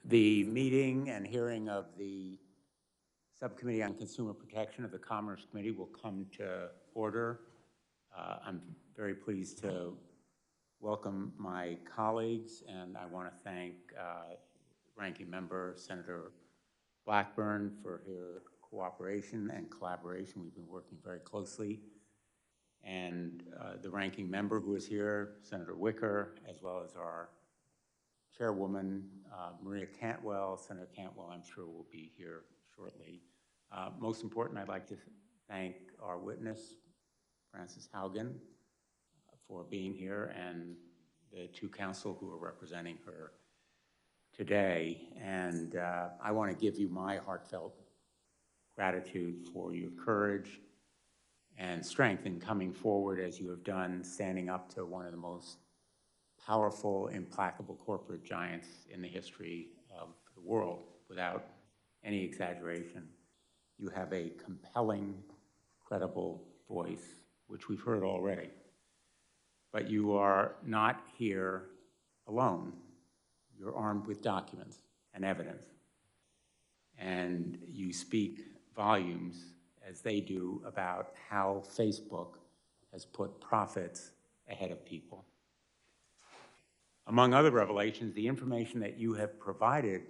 The meeting and hearing of the Subcommittee on Consumer Protection of the Commerce Committee will come to order. I'm very pleased to welcome my colleagues, and I want to thank Ranking Member Senator Blackburn for her cooperation and collaboration. We've been working very closely. And the Ranking Member who is here, Senator Wicker, as well as our Chairwoman, Maria Cantwell. Senator Cantwell, I'm sure, will be here shortly. Most important, I'd like to thank our witness, Frances Haugen, for being here, and the two counsel who are representing her today. And I want to give you my heartfelt gratitude for your courage and strength in coming forward as you have done, standing up to one of the most powerful, implacable corporate giants in the history of the world, without any exaggeration. You have a compelling, credible voice, which we've heard already. But you are not here alone. You're armed with documents and evidence. And you speak volumes, as they do, about how Facebook has put profits ahead of people. Among other revelations, the information that you have provided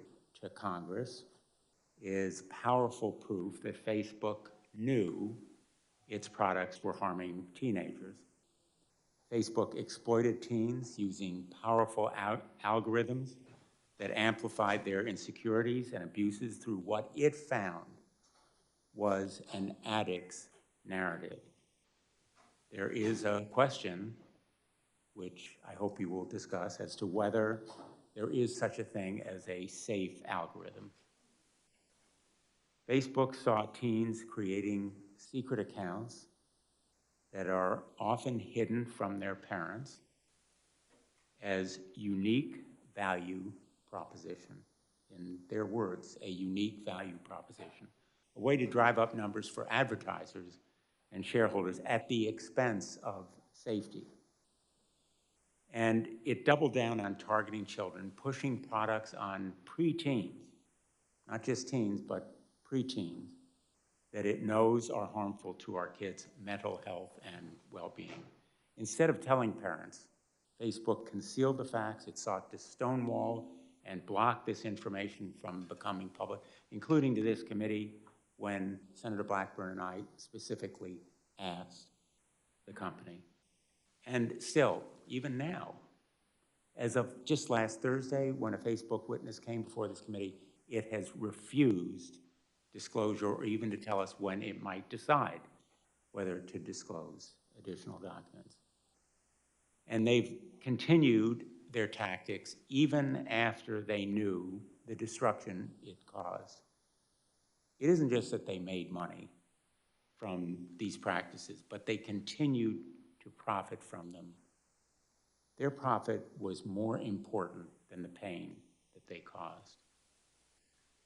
to Congress is powerful proof that Facebook knew its products were harming teenagers. Facebook exploited teens using powerful algorithms that amplified their insecurities and abuses through what it found was an addict's narrative. There is a question, which I hope you will discuss, as to whether there is such a thing as a safe algorithm. Facebook saw teens creating secret accounts that are often hidden from their parents as unique value proposition. In their words, a unique value proposition. A way to drive up numbers for advertisers and shareholders at the expense of safety. And it doubled down on targeting children, pushing products on preteens, not just teens, but preteens, that it knows are harmful to our kids' mental health and well-being. Instead of telling parents, Facebook concealed the facts. It sought to stonewall and block this information from becoming public, including to this committee when Senator Blackburn and I specifically asked the company. And still, even now, as of just last Thursday, when a Facebook witness came before this committee, it has refused disclosure or even to tell us when it might decide whether to disclose additional documents. And they've continued their tactics even after they knew the destruction it caused. It isn't just that they made money from these practices, but they continued to profit from them. Their profit was more important than the pain that they caused.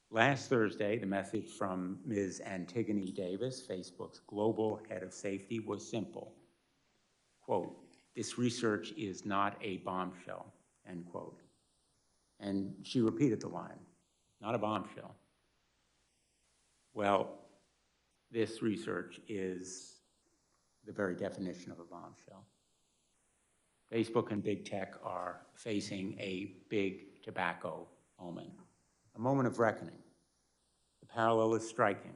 Last Thursday, the message from Ms. Antigone Davis, Facebook's global head of safety, was simple. Quote, "This research is not a bombshell," end quote. And she repeated the line, "Not a bombshell." Well, this research is the very definition of a bombshell. Facebook and big tech are facing a big tobacco moment, a moment of reckoning. The parallel is striking.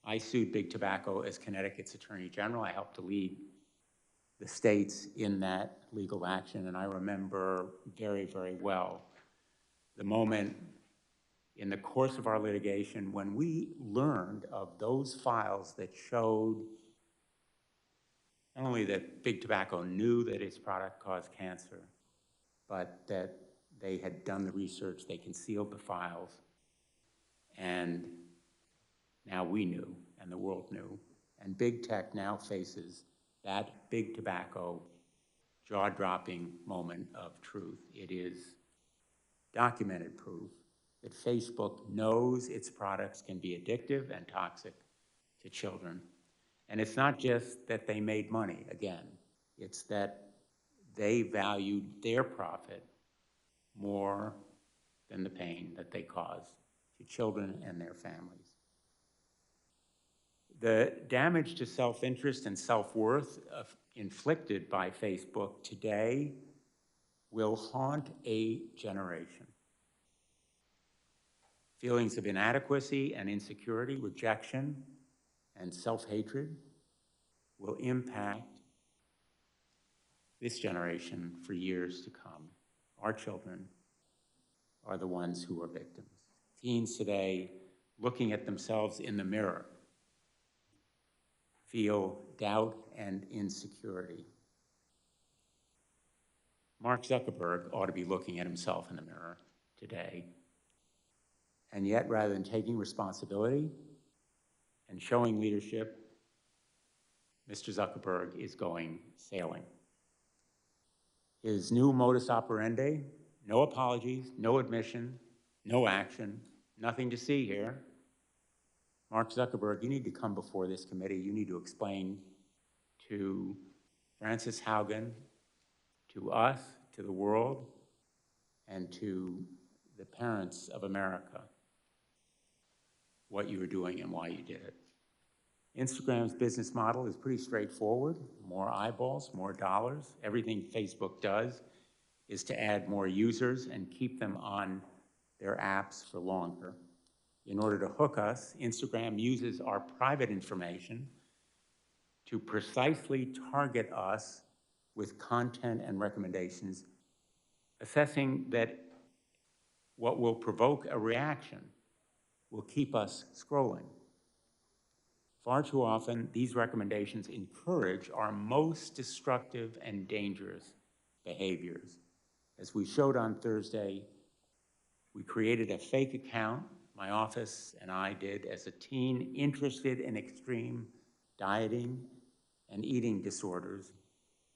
I sued big tobacco as Connecticut's Attorney General. I helped to lead the states in that legal action, and I remember very, very well the moment in the course of our litigation when we learned of those files that showed not only that big tobacco knew that its product caused cancer, but that they had done the research, they concealed the files, and now we knew, and the world knew. And big tech now faces that big tobacco jaw-dropping moment of truth. It is documented proof that Facebook knows its products can be addictive and toxic to children. And it's not just that they made money, again, it's that they valued their profit more than the pain that they cause to children and their families. The damage to self-interest and self-worth inflicted by Facebook today will haunt a generation. Feelings of inadequacy and insecurity, rejection, and self-hatred will impact this generation for years to come. Our children are the ones who are victims. Teens today, looking at themselves in the mirror, feel doubt and insecurity. Mark Zuckerberg ought to be looking at himself in the mirror today. And yet, rather than taking responsibility and showing leadership, Mr. Zuckerberg is going sailing. His new modus operandi, no apologies, no admission, no action, nothing to see here. Mark Zuckerberg, you need to come before this committee. You need to explain to Frances Haugen, to us, to the world, and to the parents of America what you were doing and why you did it. Instagram's business model is pretty straightforward. More eyeballs, more dollars. Everything Facebook does is to add more users and keep them on their apps for longer. In order to hook us, Instagram uses our private information to precisely target us with content and recommendations, assessing that what will provoke a reaction will keep us scrolling. Far too often, these recommendations encourage our most destructive and dangerous behaviors. As we showed on Thursday, we created a fake account, my office and I did, as a teen interested in extreme dieting and eating disorders.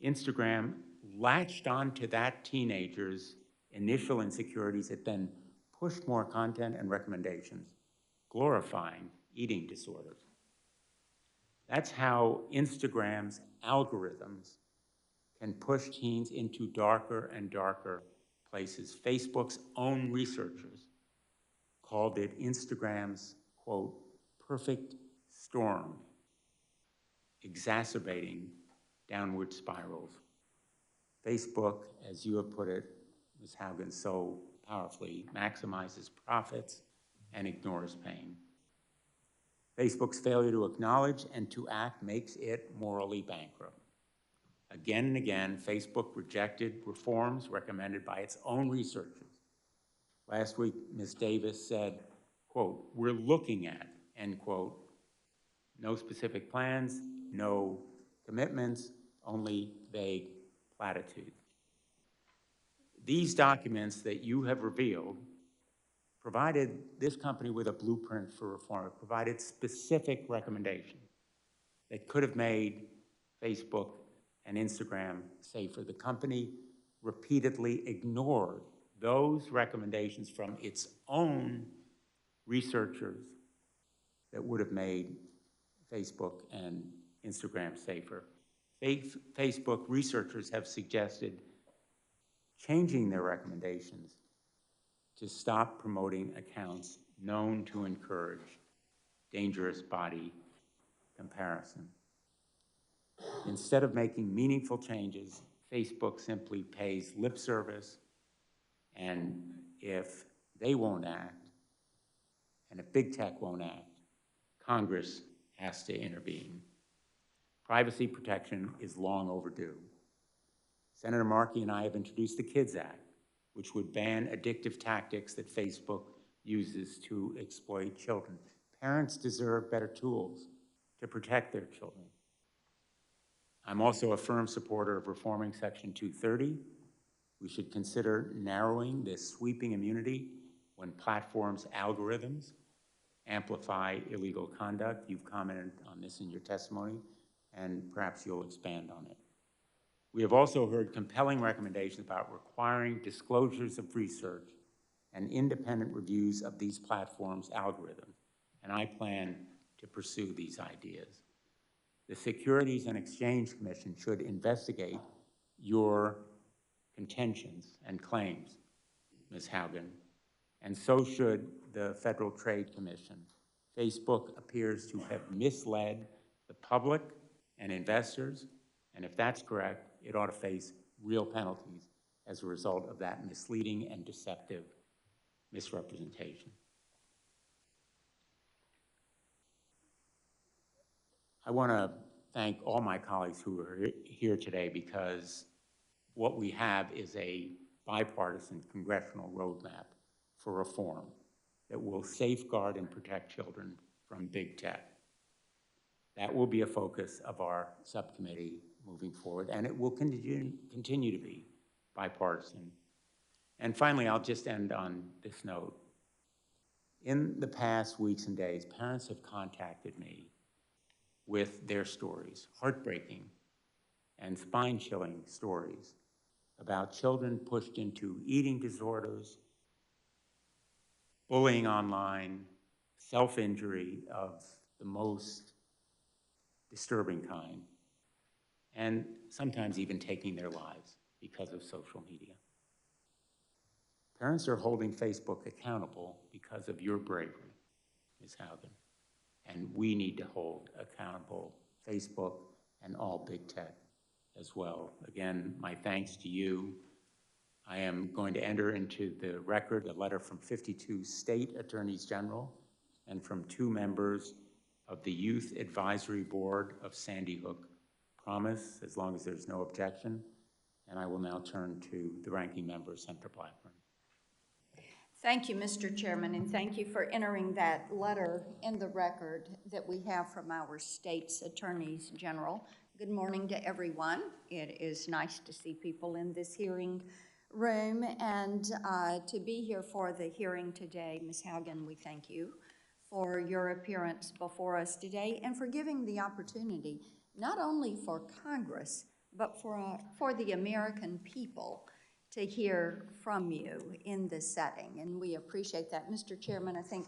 Instagram latched onto that teenager's initial insecurities. It then pushed more content and recommendations, glorifying eating disorders. That's how Instagram's algorithms can push teens into darker and darker places. Facebook's own researchers called it Instagram's, quote, perfect storm, exacerbating downward spirals. Facebook, as you have put it, Ms. Haugen, so powerfully, maximizes profits and ignores pain. Facebook's failure to acknowledge and to act makes it morally bankrupt. Again and again, Facebook rejected reforms recommended by its own researchers. Last week, Ms. Davis said, quote, we're looking at, end quote, no specific plans, no commitments, only vague platitudes. These documents that you have revealed provided this company with a blueprint for reform. It provided specific recommendations that could have made Facebook and Instagram safer. The company repeatedly ignored those recommendations from its own researchers that would have made Facebook and Instagram safer. Facebook researchers have suggested changing their recommendations to stop promoting accounts known to encourage dangerous body comparison. Instead of making meaningful changes, Facebook simply pays lip service, and if they won't act, and if big tech won't act, Congress has to intervene. Privacy protection is long overdue. Senator Markey and I have introduced the KIDS Act, which would ban addictive tactics that Facebook uses to exploit children. Parents deserve better tools to protect their children. I'm also a firm supporter of reforming Section 230. We should consider narrowing this sweeping immunity when platforms' algorithms amplify illegal conduct. You've commented on this in your testimony, and perhaps you'll expand on it. We have also heard compelling recommendations about requiring disclosures of research and independent reviews of these platforms' algorithms, and I plan to pursue these ideas. The Securities and Exchange Commission should investigate your contentions and claims, Ms. Haugen, and so should the Federal Trade Commission. Facebook appears to have misled the public and investors, and if that's correct, it ought to face real penalties as a result of that misleading and deceptive misrepresentation. I want to thank all my colleagues who are here today, because what we have is a bipartisan congressional roadmap for reform that will safeguard and protect children from big tech. That will be a focus of our subcommittee moving forward, and it will continue to be bipartisan. And finally, I'll just end on this note. In the past weeks and days, parents have contacted me with their stories, heartbreaking and spine-chilling stories about children pushed into eating disorders, bullying online, self-injury of the most disturbing kind, and sometimes even taking their lives because of social media. Parents are holding Facebook accountable because of your bravery, Ms. Haugen, and we need to hold accountable Facebook and all big tech as well. Again, my thanks to you. I am going to enter into the record a letter from 52 state attorneys general and from 2 members of the Youth Advisory Board of Sandy Hook Promise, as long as there's no objection. And I will now turn to the ranking member, Senator Blackburn. Thank you, Mr. Chairman, and thank you for entering that letter in the record that we have from our state's attorneys general. Good morning to everyone. It is nice to see people in this hearing room and to be here for the hearing today. Ms. Haugen, we thank you for your appearance before us today and for giving the opportunity not only for Congress, but for the American people to hear from you in this setting, and we appreciate that. Mr. Chairman, I think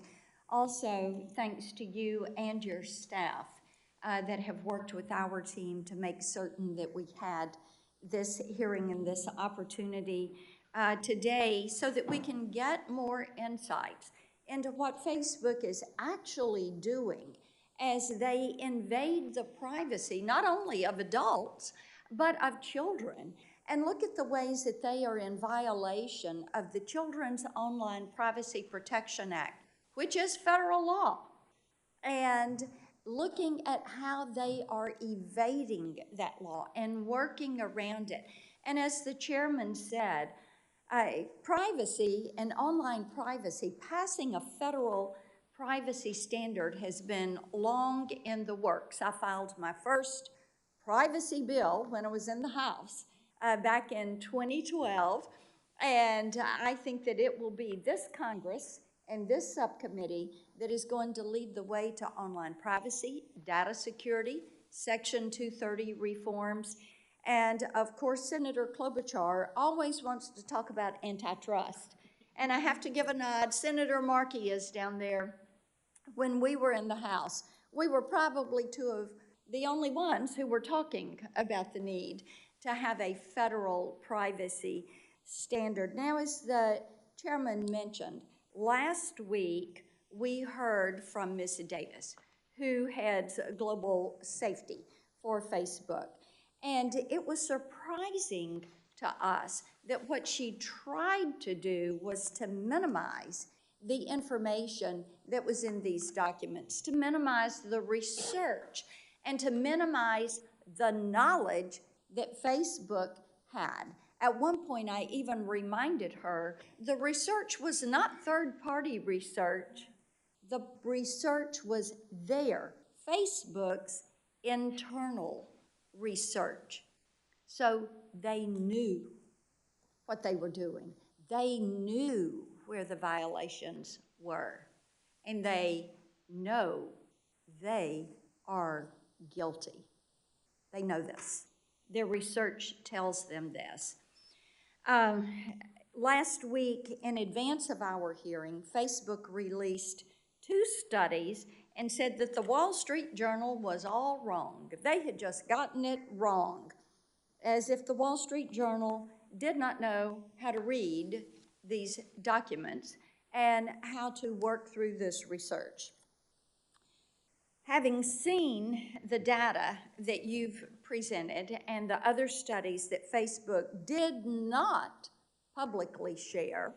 also thanks to you and your staff that have worked with our team to make certain that we had this hearing and this opportunity today so that we can get more insights into what Facebook is actually doing as they invade the privacy not only of adults, but of children. And look at the ways that they are in violation of the Children's Online Privacy Protection Act, which is federal law, and looking at how they are evading that law and working around it. And as the chairman said, privacy and online privacy, passing a federal privacy standard has been long in the works. I filed my first privacy bill when I was in the House back in 2012, and I think that it will be this Congress and this subcommittee that is going to lead the way to online privacy, data security, Section 230 reforms, and of course, Senator Klobuchar always wants to talk about antitrust. And I have to give a nod. Senator Markey is down there. When we were in the House, we were probably 2 of the only ones who were talking about the need to have a federal privacy standard. Now, as the chairman mentioned, last week we heard from Ms. Davis, who heads global safety for Facebook. And it was surprising to us that what she tried to do was to minimize the information that was in these documents, to minimize the research, and to minimize the knowledge that Facebook had. At one point, I even reminded her the research was not third-party research. The research was there, Facebook's internal research. So they knew what they were doing. They knew where the violations were, and they know they are guilty. They know this. Their research tells them this. Last week, in advance of our hearing, Facebook released 2 studies and said that the Wall Street Journal was all wrong. They had just gotten it wrong, as if the Wall Street Journal did not know how to read these documents and how to work through this research. Having seen the data that you've presented and the other studies that Facebook did not publicly share,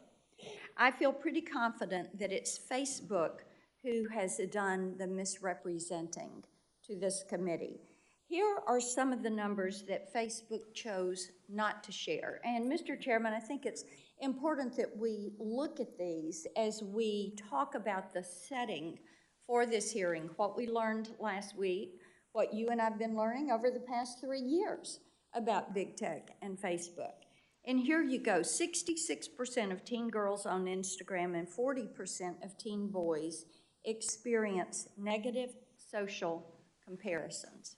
I feel pretty confident that it's Facebook who has done the misrepresenting to this committee. Here are some of the numbers that Facebook chose not to share. And Mr. Chairman, I think it's important that we look at these as we talk about the setting for this hearing, what we learned last week, what you and I've been learning over the past 3 years about big tech and Facebook. And here you go, 66% of teen girls on Instagram and 40% of teen boys experience negative social comparisons.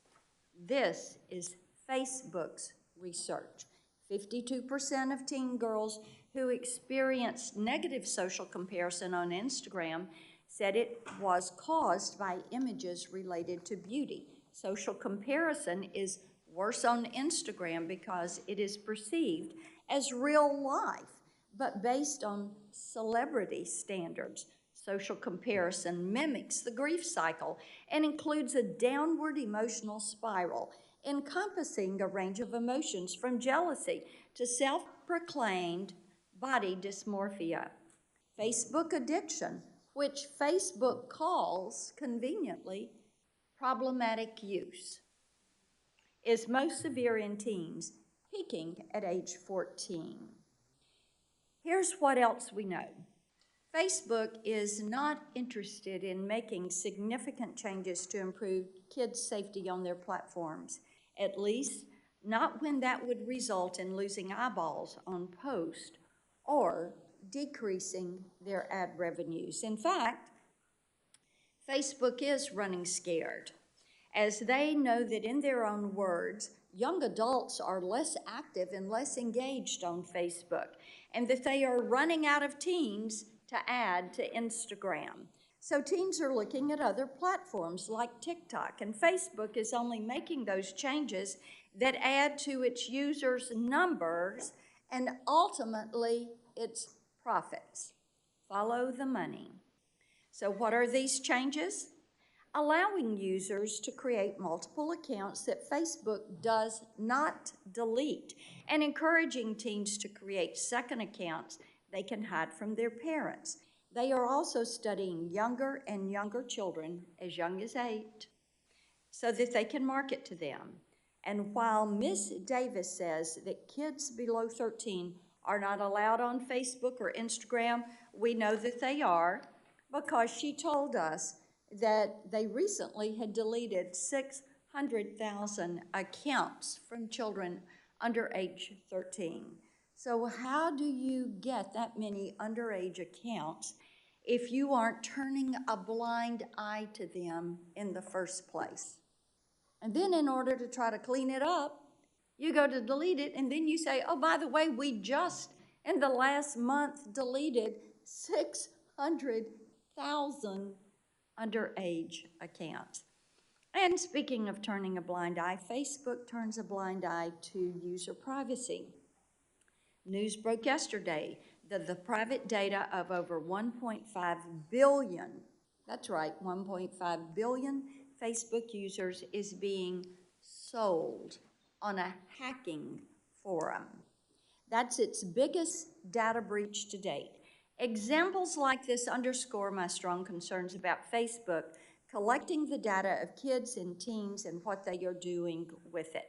This is Facebook's research. 52% of teen girls who experienced negative social comparison on Instagram said it was caused by images related to beauty. Social comparison is worse on Instagram because it is perceived as real life, but based on celebrity standards. Social comparison mimics the grief cycle and includes a downward emotional spiral encompassing a range of emotions from jealousy to self-proclaimed body dysmorphia. Facebook addiction, which Facebook calls conveniently problematic use, is most severe in teens, peaking at age 14. Here's what else we know. Facebook is not interested in making significant changes to improve kids' safety on their platforms, at least not when that would result in losing eyeballs on posts or decreasing their ad revenues. In fact, Facebook is running scared, as they know that, in their own words, young adults are less active and less engaged on Facebook, and that they are running out of teens to add to Instagram. So teens are looking at other platforms like TikTok, and Facebook is only making those changes that add to its users' numbers and ultimately its profits. Follow the money. So what are these changes? Allowing users to create multiple accounts that Facebook does not delete, and encouraging teens to create second accounts they can hide from their parents. They are also studying younger and younger children, as young as 8, so that they can market to them. And while Ms. Davis says that kids below 13 are not allowed on Facebook or Instagram, we know that they are, because she told us that they recently had deleted 600,000 accounts from children under age 13. So how do you get that many underage accounts if you aren't turning a blind eye to them in the first place? And then in order to try to clean it up, you go to delete it, and then you say, oh, by the way, we just in the last month deleted 600,000 underage accounts. And speaking of turning a blind eye, Facebook turns a blind eye to user privacy. News broke yesterday that the private data of over 1.5 billion, that's right, 1.5 billion Facebook users is being sold on a hacking forum. That's its biggest data breach to date. Examples like this underscore my strong concerns about Facebook collecting the data of kids and teens and what they are doing with it.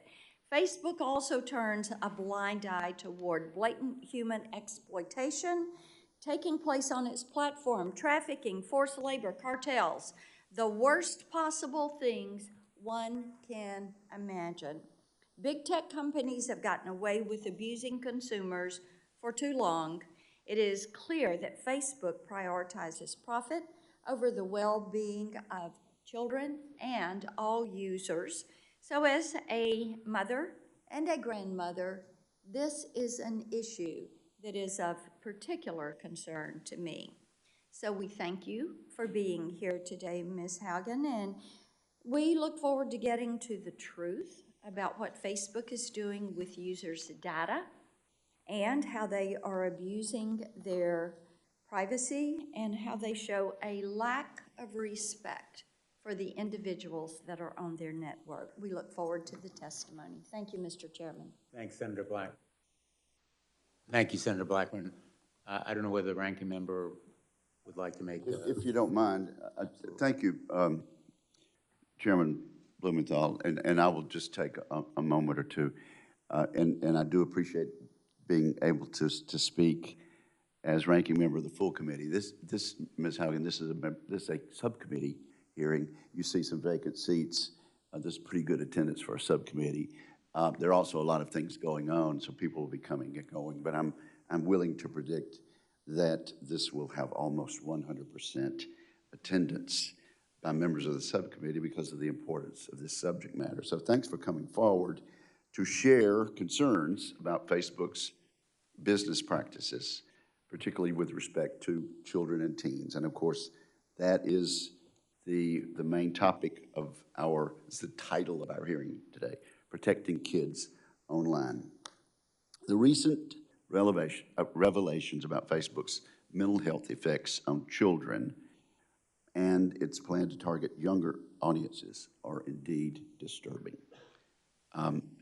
Facebook also turns a blind eye toward blatant human exploitation taking place on its platform, trafficking, forced labor, cartels, the worst possible things one can imagine. Big tech companies have gotten away with abusing consumers for too long. It is clear that Facebook prioritizes profit over the well-being of children and all users. So as a mother and a grandmother, this is an issue that is of particular concern to me. So we thank you for being here today, Ms. Haugen, and we look forward to getting to the truth about what Facebook is doing with users' data and how they are abusing their privacy and how they show a lack of respect for the individuals that are on their network. We look forward to the testimony. Thank you, Mr. Chairman. Thanks, Senator Black. Thank you, Senator Blackburn. I don't know whether the ranking member would like to make If you don't mind, thank you, Chairman Blumenthal, and I will just take a moment or two. And I do appreciate being able to speak as ranking member of the full committee. This Ms. Haugen, this is a subcommittee hearing. You see some vacant seats. There's pretty good attendance for a subcommittee. There are also a lot of things going on, so people will be coming and going. But I'm willing to predict that this will have almost 100% attendance by members of the subcommittee because of the importance of this subject matter. So thanks for coming forward to share concerns about Facebook's business practices, particularly with respect to children and teens. And of course, that is the main topic of it's the title of our hearing today, Protecting Kids Online. The recent revelations about Facebook's mental health effects on children and its plan to target younger audiences are indeed disturbing.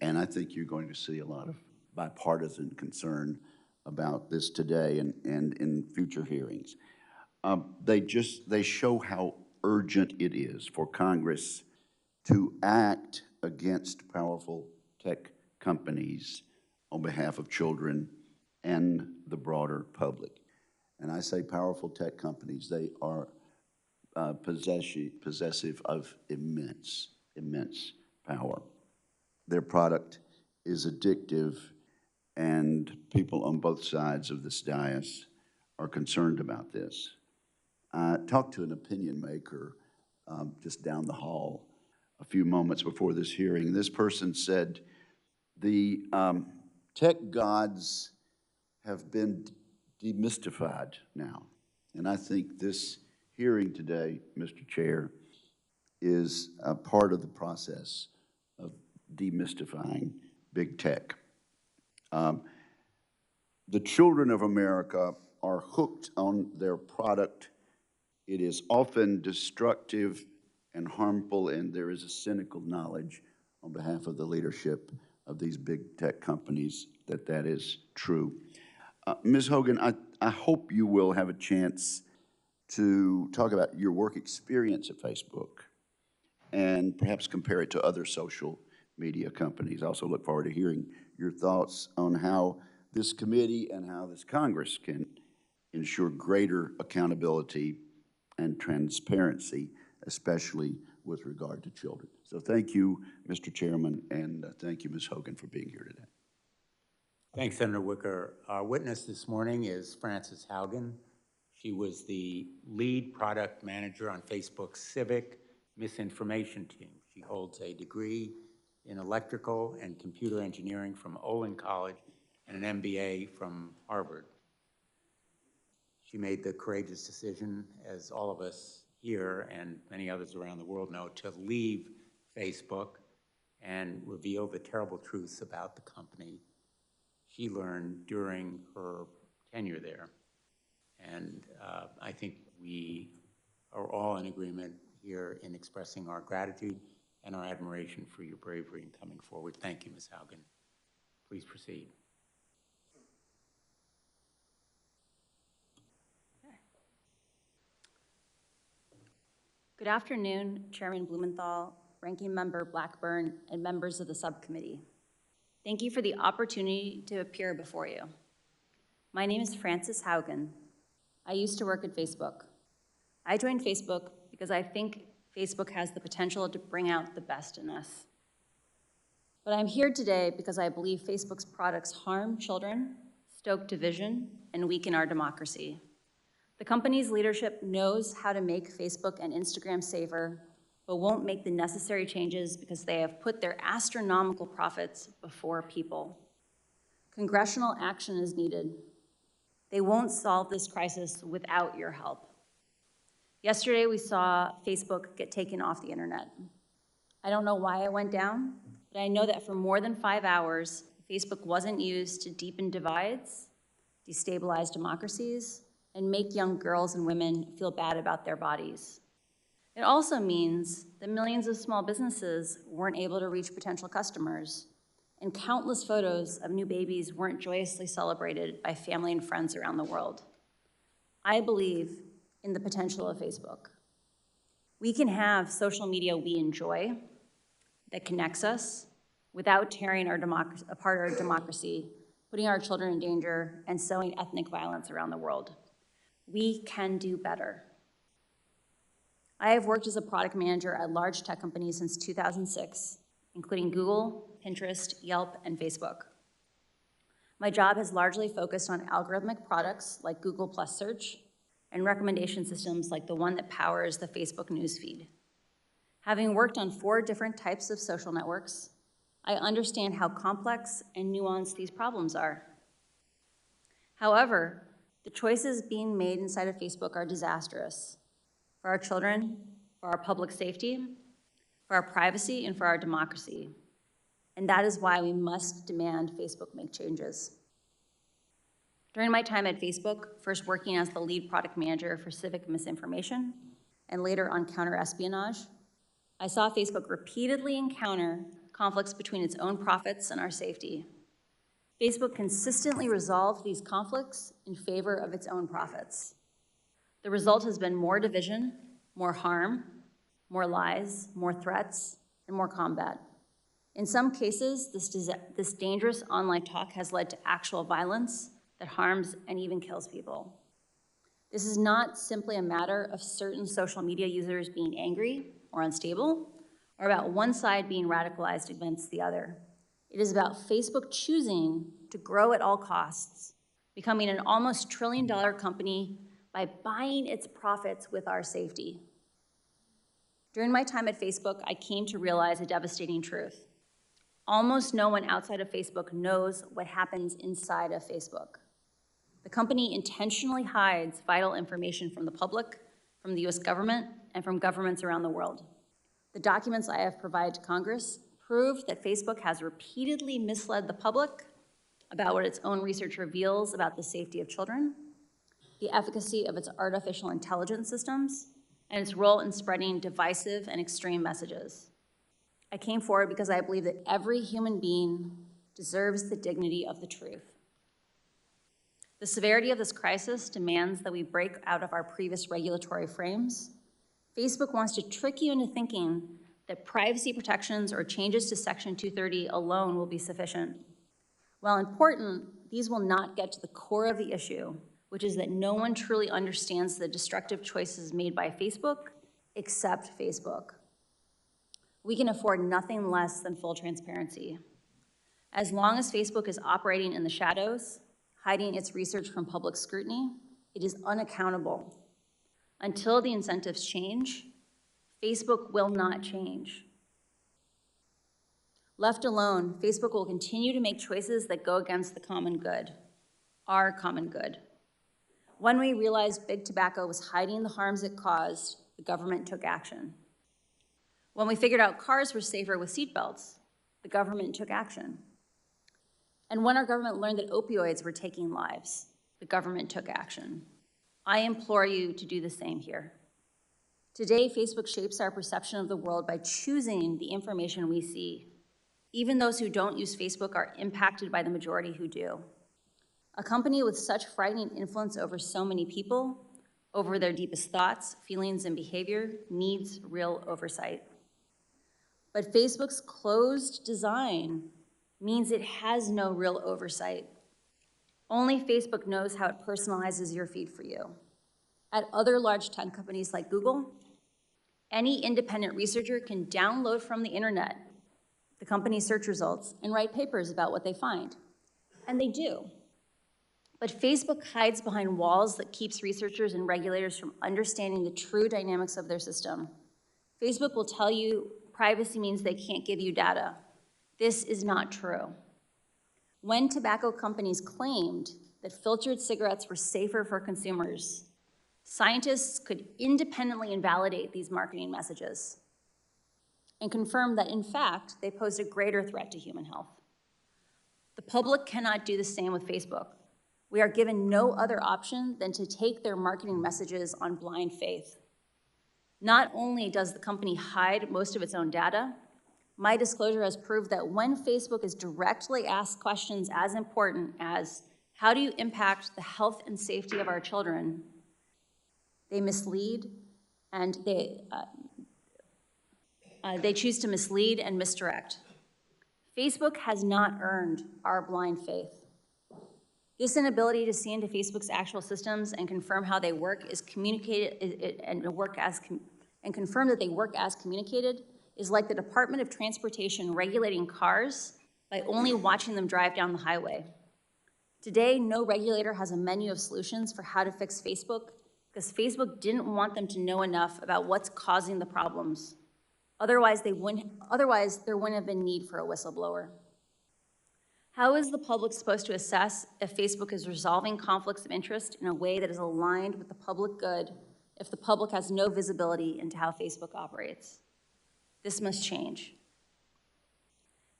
And I think you're going to see a lot of bipartisan concern about this today and in future hearings. They show how urgent it is for Congress to act against powerful tech companies on behalf of children and the broader public. And I say powerful tech companies, they are possessive of immense power. Their product is addictive, and people on both sides of this dais are concerned about this. I talked to an opinion maker just down the hall a few moments before this hearing. This person said, the tech gods have been demystified now. And I think this hearing today, Mr. Chair, is a part of the process of demystifying big tech. The children of America are hooked on their product. It is often destructive and harmful, and there is a cynical knowledge on behalf of the leadership of these big tech companies that is true. Ms. Haugen, I hope you will have a chance to talk about your work experience at Facebook and perhaps compare it to other social media companies. I also look forward to hearing your thoughts on how this committee and how this Congress can ensure greater accountability and transparency, especially with regard to children. So thank you, Mr. Chairman, and thank you, Ms. Haugen, for being here today. Thanks, Senator Wicker. Our witness this morning is Frances Haugen. She was the lead product manager on Facebook's civic misinformation team. She holds a degree in electrical and computer engineering from Olin College and an MBA from Harvard. She made the courageous decision, as all of us here and many others around the world know, to leave Facebook and reveal the terrible truths about the company she learned during her tenure there. And I think we are all in agreement here in expressing our gratitude and our admiration for your bravery in coming forward. Thank you, Ms. Haugen. Please proceed. Good afternoon, Chairman Blumenthal, Ranking Member Blackburn, and members of the subcommittee. Thank you for the opportunity to appear before you. My name is Frances Haugen. I used to work at Facebook. I joined Facebook because I think Facebook has the potential to bring out the best in us. But I'm here today because I believe Facebook's products harm children, stoke division, and weaken our democracy. The company's leadership knows how to make Facebook and Instagram safer, but won't make the necessary changes because they have put their astronomical profits before people. Congressional action is needed. They won't solve this crisis without your help. Yesterday, we saw Facebook get taken off the internet. I don't know why it went down, but I know that for more than 5 hours, Facebook wasn't used to deepen divides, destabilize democracies, and make young girls and women feel bad about their bodies. It also means that millions of small businesses weren't able to reach potential customers, and countless photos of new babies weren't joyously celebrated by family and friends around the world. I believe in the potential of Facebook. We can have social media we enjoy that connects us without tearing apart our democracy, putting our children in danger, and sowing ethnic violence around the world. We can do better. I have worked as a product manager at large tech companies since 2006, including Google, Pinterest, Yelp, and Facebook. My job has largely focused on algorithmic products like Google Plus Search and recommendation systems like the one that powers the Facebook newsfeed. Having worked on 4 different types of social networks, I understand how complex and nuanced these problems are. However, the choices being made inside of Facebook are disastrous for our children, for our public safety, for our privacy, and for our democracy. And that is why we must demand Facebook make changes. During my time at Facebook, first working as the lead product manager for civic misinformation, and later on counter-espionage, I saw Facebook repeatedly encounter conflicts between its own profits and our safety. Facebook consistently resolved these conflicts in favor of its own profits. The result has been more division, more harm, more lies, more threats, and more combat. In some cases, this dangerous online talk has led to actual violence that harms and even kills people. This is not simply a matter of certain social media users being angry or unstable, or about one side being radicalized against the other. It is about Facebook choosing to grow at all costs, becoming an almost $1 trillion company by buying its profits with our safety. During my time at Facebook, I came to realize a devastating truth. Almost no one outside of Facebook knows what happens inside of Facebook. The company intentionally hides vital information from the public, from the US government, and from governments around the world. The documents I have provided to Congress prove that Facebook has repeatedly misled the public about what its own research reveals about the safety of children, the efficacy of its artificial intelligence systems, and its role in spreading divisive and extreme messages. I came forward because I believe that every human being deserves the dignity of the truth. The severity of this crisis demands that we break out of our previous regulatory frames. Facebook wants to trick you into thinking that privacy protections or changes to Section 230 alone will be sufficient. While important, these will not get to the core of the issue, which is that no one truly understands the destructive choices made by Facebook except Facebook. We can afford nothing less than full transparency. As long as Facebook is operating in the shadows, hiding its research from public scrutiny, it is unaccountable. Until the incentives change, Facebook will not change. Left alone, Facebook will continue to make choices that go against the common good, our common good. When we realized big tobacco was hiding the harms it caused, the government took action. When we figured out cars were safer with seatbelts, the government took action. And when our government learned that opioids were taking lives, the government took action. I implore you to do the same here. Today, Facebook shapes our perception of the world by choosing the information we see. Even those who don't use Facebook are impacted by the majority who do. A company with such frightening influence over so many people, over their deepest thoughts, feelings, and behavior, needs real oversight. But Facebook's closed design means it has no real oversight. Only Facebook knows how it personalizes your feed for you. At other large tech companies like Google, any independent researcher can download from the internet the company's search results and write papers about what they find. And they do. But Facebook hides behind walls that keeps researchers and regulators from understanding the true dynamics of their system. Facebook will tell you privacy means they can't give you data. This is not true. When tobacco companies claimed that filtered cigarettes were safer for consumers, scientists could independently invalidate these marketing messages and confirm that, in fact, they posed a greater threat to human health. The public cannot do the same with Facebook. We are given no other option than to take their marketing messages on blind faith. Not only does the company hide most of its own data, my disclosure has proved that when Facebook is directly asked questions as important as, how do you impact the health and safety of our children, they mislead and they choose to mislead and misdirect. Facebook has not earned our blind faith. This inability to see into Facebook's actual systems and confirm how they work is communicated and confirm that they work as communicated is like the Department of Transportation regulating cars by only watching them drive down the highway. Today, no regulator has a menu of solutions for how to fix Facebook because Facebook didn't want them to know enough about what's causing the problems. Otherwise, there wouldn't have been need for a whistleblower. How is the public supposed to assess if Facebook is resolving conflicts of interest in a way that is aligned with the public good if the public has no visibility into how Facebook operates? This must change.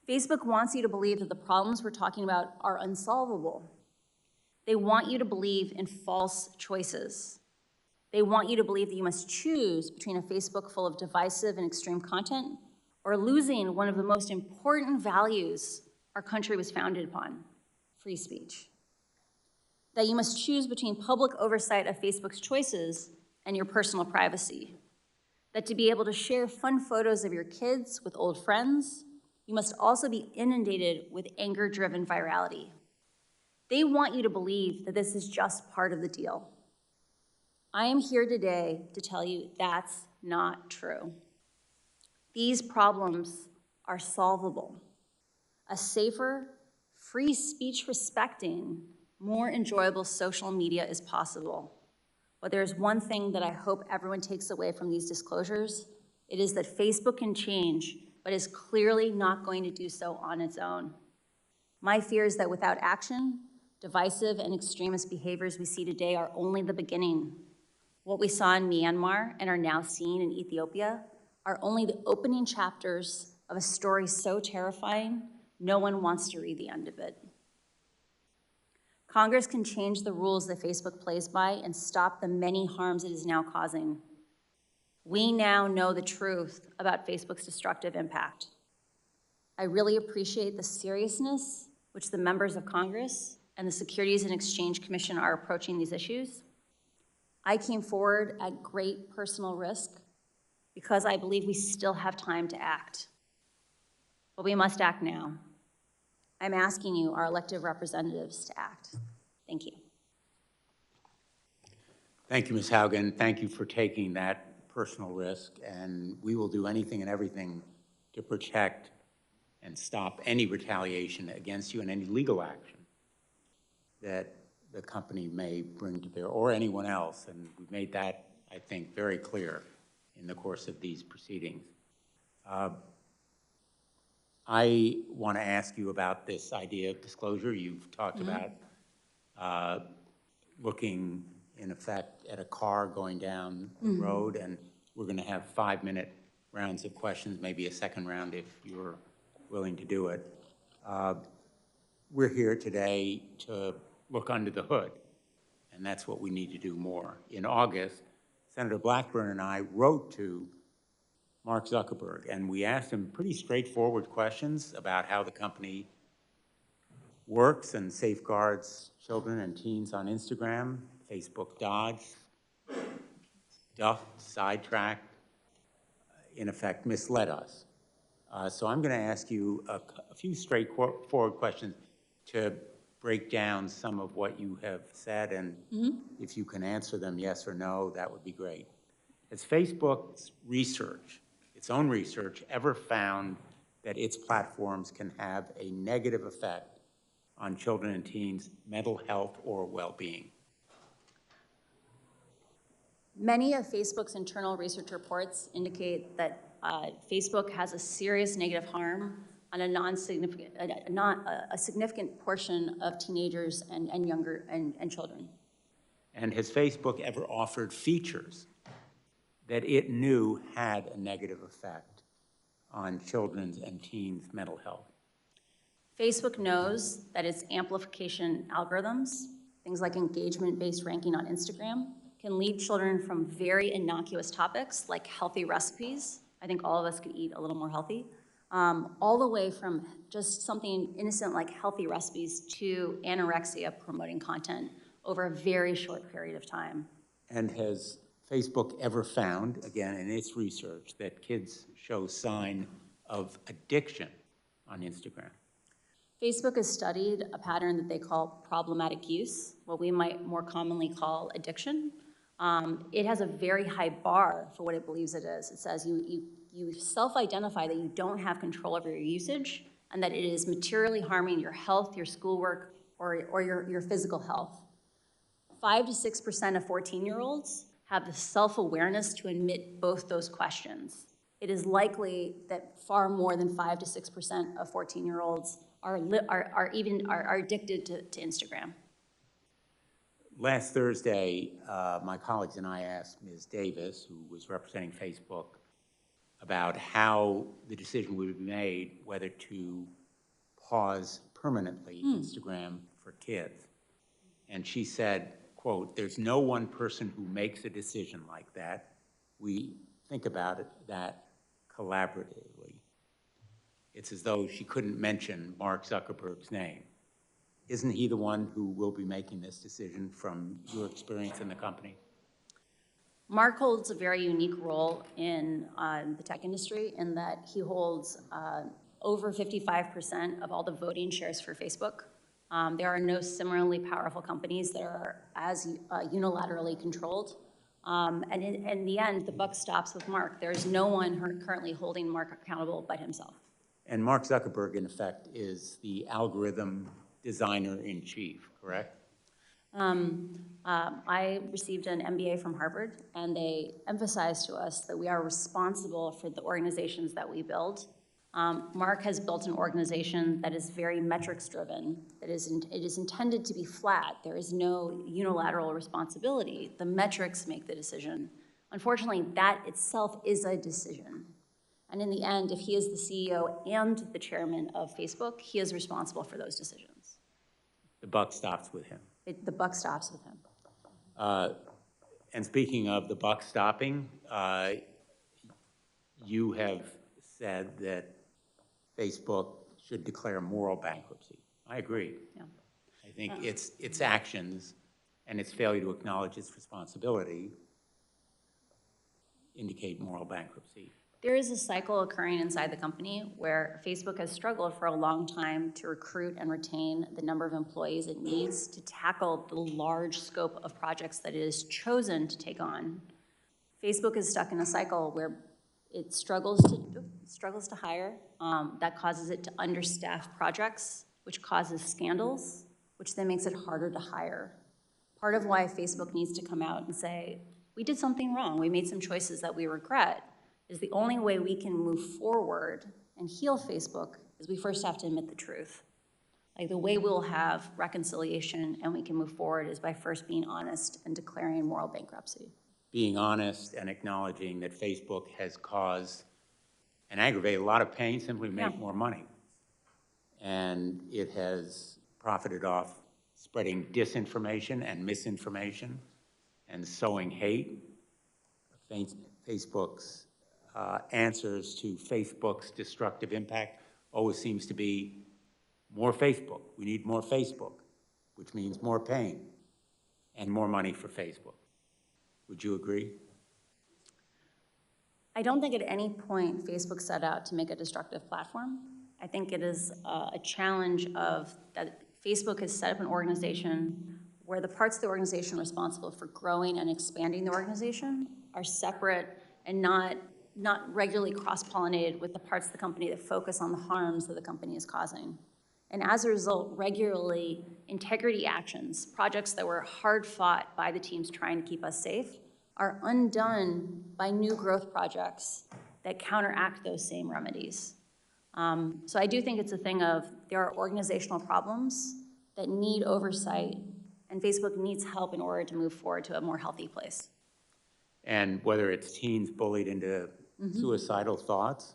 Facebook wants you to believe that the problems we're talking about are unsolvable. They want you to believe in false choices. They want you to believe that you must choose between a Facebook full of divisive and extreme content or losing one of the most important values our country was founded upon, free speech. That you must choose between public oversight of Facebook's choices and your personal privacy. That to be able to share fun photos of your kids with old friends, you must also be inundated with anger-driven virality. They want you to believe that this is just part of the deal. I am here today to tell you that's not true. These problems are solvable. A safer, free speech respecting, more enjoyable social media is possible. But there's one thing that I hope everyone takes away from these disclosures. It is that Facebook can change, but is clearly not going to do so on its own. My fear is that without action, divisive and extremist behaviors we see today are only the beginning. What we saw in Myanmar and are now seeing in Ethiopia are only the opening chapters of a story so terrifying, no one wants to read the end of it. Congress can change the rules that Facebook plays by and stop the many harms it is now causing. We now know the truth about Facebook's destructive impact. I really appreciate the seriousness which the members of Congress and the Securities and Exchange Commission are approaching these issues. I came forward at great personal risk because I believe we still have time to act. But we must act now. I'm asking you, our elected representatives, to act. Thank you. Thank you, Ms. Haugen. Thank you for taking that personal risk, and we will do anything and everything to protect and stop any retaliation against you and any legal action that the company may bring to bear, or anyone else, and we've made that, I think, very clear in the course of these proceedings. I want to ask you about this idea of disclosure. You've talked about looking, in effect, at a car going down the road, and we're going to have 5-minute rounds of questions, maybe a second round if you're willing to do it. We're here today to look under the hood, and that's what we need to do more. In August, Senator Blackburn and I wrote to Mark Zuckerberg, and we asked him pretty straightforward questions about how the company works and safeguards children and teens on Instagram. Facebook dodged, ducked, sidetracked, in effect misled us. So I'm going to ask you a few straightforward questions to break down some of what you have said, and if you can answer them yes or no, that would be great. Has Facebook's research, its own research, ever found that its platforms can have a negative effect on children and teens' mental health or well-being? Many of Facebook's internal research reports indicate that Facebook has a serious negative harm on a significant portion of teenagers and younger and children. And has Facebook ever offered features that it knew had a negative effect on children's and teens' mental health? Facebook knows that its amplification algorithms things like engagement-based ranking on Instagram, can lead children from very innocuous topics like healthy recipes. I think all of us could eat a little more healthy, all the way from just something innocent like healthy recipes to anorexia promoting content over a very short period of time. And has Facebook ever found, again, in its research, that kids show sign of addiction on Instagram? Facebook has studied a pattern that they call problematic use, what we might more commonly call addiction. It has a very high bar for what it believes it is. It says you self-identify that you don't have control over your usage and that it is materially harming your health, your schoolwork, or your physical health. 5 to 6% of 14-year-olds have the self-awareness to admit both those questions. It is likely that far more than 5 to 6% of 14-year-olds are addicted to Instagram. Last Thursday, my colleagues and I asked Ms. Davis, who was representing Facebook, about how the decision would be made whether to pause permanently Instagram for kids. And she said, quote, "There's no one person who makes a decision like that. We think about it that collaboratively." It's as though she couldn't mention Mark Zuckerberg's name. Isn't he the one who will be making this decision from your experience in the company? Mark holds a very unique role in the tech industry in that he holds over 55% of all the voting shares for Facebook. There are no similarly powerful companies that are as unilaterally controlled. And in the end, the buck stops with Mark. There is no one currently holding Mark accountable but himself. And Mark Zuckerberg, in effect, is the algorithm designer-in-chief, correct? I received an MBA from Harvard, and they emphasized to us that we are responsible for the organizations that we build. Mark has built an organization that is very metrics-driven. It is intended to be flat. There is no unilateral responsibility. The metrics make the decision. Unfortunately, that itself is a decision. And in the end, if he is the CEO and the chairman of Facebook, he is responsible for those decisions. The buck stops with him. The buck stops with him. And speaking of the buck stopping, you have said that Facebook should declare moral bankruptcy. I agree. Yeah. I think its actions and its failure to acknowledge its responsibility indicate moral bankruptcy. There is a cycle occurring inside the company where Facebook has struggled for a long time to recruit and retain the number of employees it needs to tackle the large scope of projects that it has chosen to take on. Facebook is stuck in a cycle where it struggles to hire. That causes it to understaff projects, which causes scandals, which then makes it harder to hire. Part of why Facebook needs to come out and say, we did something wrong, we made some choices that we regret, is the only way we can move forward and heal Facebook is we first have to admit the truth. Like the way we'll have reconciliation and we can move forward is by first being honest and declaring moral bankruptcy. Being honest and acknowledging that Facebook has caused and aggravated a lot of pain simply to make more money. And it has profited off spreading disinformation and misinformation and sowing hate. Facebook's answers to Facebook's destructive impact always seems to be more Facebook. We need more Facebook, which means more pain and more money for Facebook. Would you agree? I don't think at any point Facebook set out to make a destructive platform. I think it is a challenge of that Facebook has set up an organization where the parts of the organization responsible for growing and expanding the organization are separate and not regularly cross-pollinated with the parts of the company that focus on the harms that the company is causing. And as a result, regularly, integrity actions, projects that were hard fought by the teams trying to keep us safe, are undone by new growth projects that counteract those same remedies. So I do think it's a thing of there are organizational problems that need oversight, and Facebook needs help in order to move forward to a more healthy place. And whether it's teens bullied into suicidal thoughts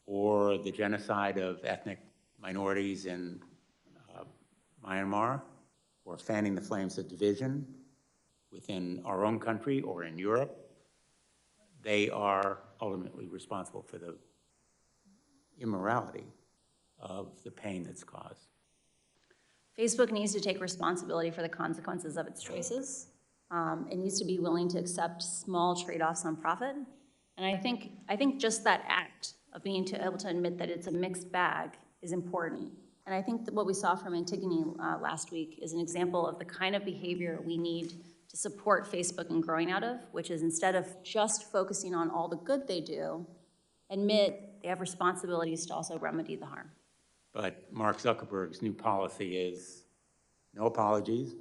or the genocide of ethnic minorities in Myanmar or fanning the flames of division within our own country or in Europe, they are ultimately responsible for the immorality of the pain that's caused. Facebook needs to take responsibility for the consequences of its choices. It needs to be willing to accept small trade-offs on profit. And I think just that act of being able to admit that it's a mixed bag is important. And I think that what we saw from Antigone last week is an example of the kind of behavior we need to support Facebook in growing out of, which is instead of just focusing on all the good they do, admit they have responsibilities to also remedy the harm. But Mark Zuckerberg's new policy is no apologies,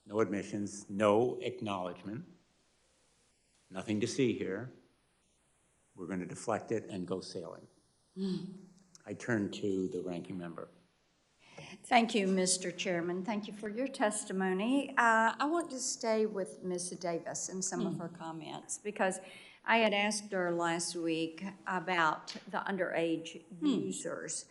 no admissions, no acknowledgement, nothing to see here. We're going to deflect it and go sailing. I turn to the ranking member. Thank you, Mr. Chairman. Thank you for your testimony. I want to stay with Ms. Davis in some of her comments because I had asked her last week about the underage users.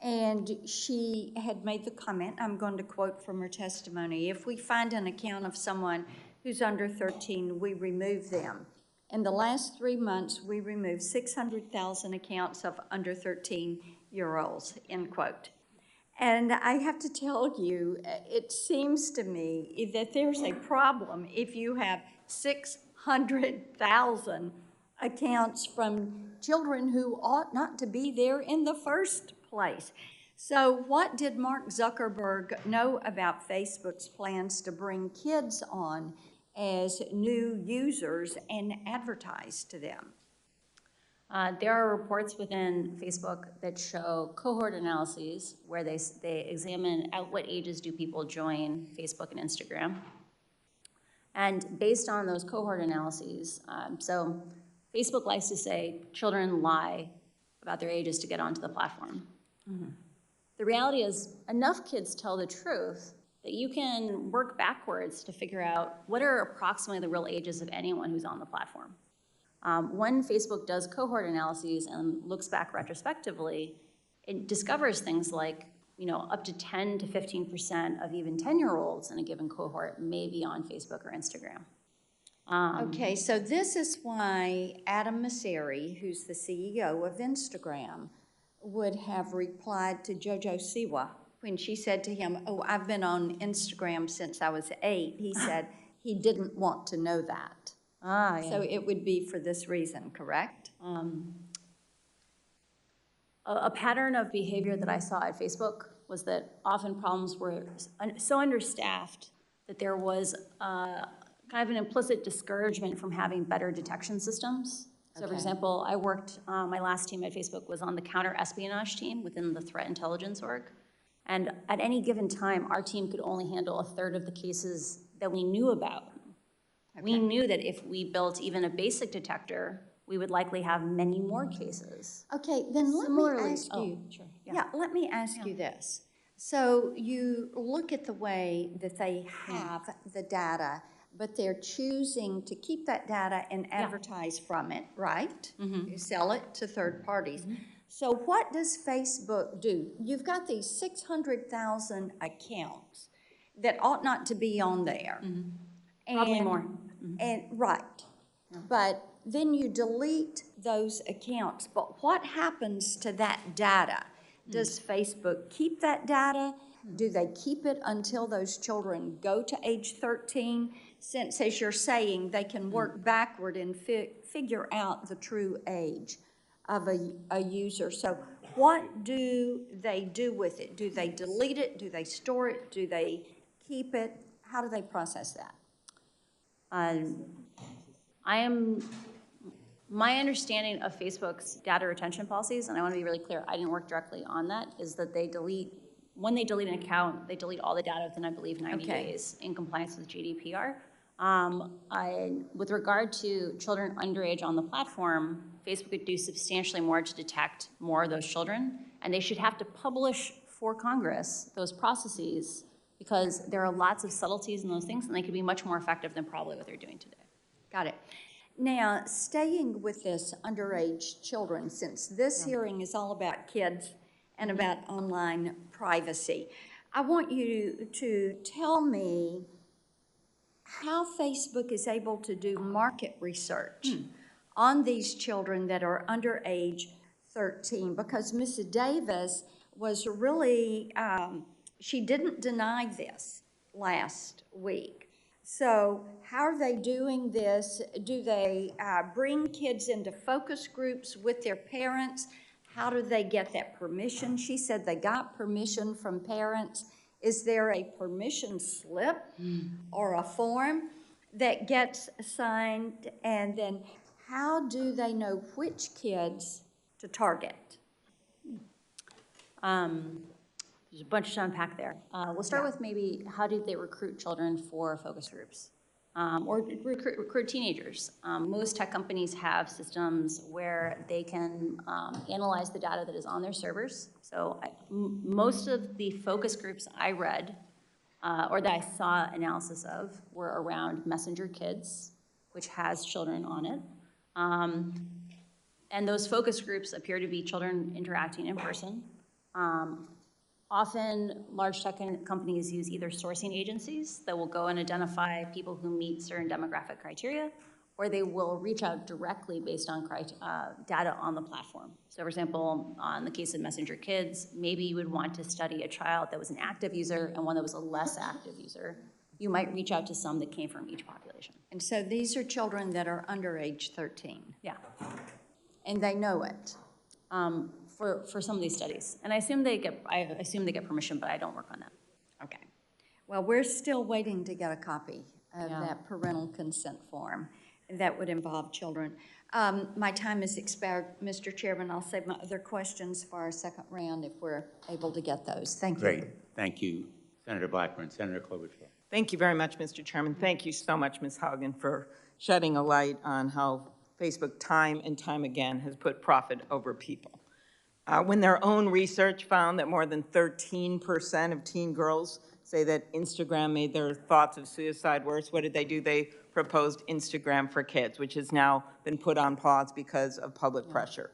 And she had made the comment, I'm going to quote from her testimony, if we find an account of someone who's under 13, we remove them. In the last 3 months, we removed 600,000 accounts of under 13-year-olds, end quote. And I have to tell you, it seems to me that there's a problem if you have 600,000 accounts from children who ought not to be there in the first place. So what did Mark Zuckerberg know about Facebook's plans to bring kids on as new users and advertise to them? There are reports within Facebook that show cohort analyses where they examine at what ages do people join Facebook and Instagram. And based on those cohort analyses, so Facebook likes to say children lie about their ages to get onto the platform. The reality is enough kids tell the truth that you can work backwards to figure out what are approximately the real ages of anyone who's on the platform. When Facebook does cohort analyses and looks back retrospectively, it discovers things like, up to 10 to 15% of even 10-year-olds in a given cohort may be on Facebook or Instagram. Okay, so this is why Adam Mosseri, who's the CEO of Instagram, would have replied to Jojo Siwa when she said to him, oh, I've been on Instagram since I was 8. He said he didn't want to know that. Yeah. So it would be for this reason, correct? A pattern of behavior that I saw at Facebook was that often problems were so understaffed that there was kind of an implicit discouragement from having better detection systems. So for example, I worked, my last team at Facebook was on the counter-espionage team within the threat intelligence org. And at any given time, our team could only handle a third of the cases that we knew about. Okay. We knew that if we built even a basic detector, we would likely have many more cases. Okay, then let me ask you. Sure. Yeah, let me ask you this. So you look at the way that they have the data, but they're choosing to keep that data and advertise from it, right? You sell it to third parties. So what does Facebook do? You've got these 600,000 accounts that ought not to be on there. Probably more. And right, but then you delete those accounts. But what happens to that data? Does Facebook keep that data? Do they keep it until those children go to age 13? Since, as you're saying, they can work backward and figure out the true age of a user. So what do they do with it? Do they delete it? Do they store it? Do they keep it? How do they process that? My understanding of Facebook's data retention policies, and I want to be really clear, I didn't work directly on that, is that when they delete an account, they delete all the data within, I believe, 90 days in compliance with GDPR. With regard to children underage on the platform, Facebook could do substantially more to detect more of those children, and they should have to publish for Congress those processes because there are lots of subtleties in those things, and they could be much more effective than probably what they're doing today. Got it. Now, staying with this underage children, since this hearing is all about kids and about online privacy, I want you to tell me how Facebook is able to do market research on these children that are under age 13, because Mrs. Davis was really, she didn't deny this last week. So how are they doing this? Do they bring kids into focus groups with their parents? How do they get that permission? She said they got permission from parents. Is there a permission slip or a form that gets signed? And then how do they know which kids to target? There's a bunch to unpack there. We'll start with maybe how did they recruit children for focus groups? Or recruit teenagers. Most tech companies have systems where they can analyze the data that is on their servers. So most of the focus groups I read or that I saw analysis of were around Messenger Kids, which has children on it. And those focus groups appear to be children interacting in person. Often, large tech companies use either sourcing agencies that will go and identify people who meet certain demographic criteria, or they will reach out directly based on data on the platform. So for example, on the case of Messenger Kids, maybe you would want to study a child that was an active user and one that was a less active user. You might reach out to some that came from each population. And so these are children that are under age 13. Yeah. And they know it. For some of these studies. And I assume they get permission, but I don't work on that. Okay. Well, we're still waiting to get a copy of that parental consent form that would involve children. My time has expired, Mr. Chairman. I'll save my other questions for our second round if we're able to get those. Thank you. Great. Thank you, Senator Blackburn. Senator Klobuchar. Thank you very much, Mr. Chairman. Thank you so much, Ms. Haugen, for shedding a light on how Facebook time and time again has put profit over people. When their own research found that more than 13% of teen girls say that Instagram made their thoughts of suicide worse, what did they do? They proposed Instagram for Kids, which has now been put on pause because of public pressure.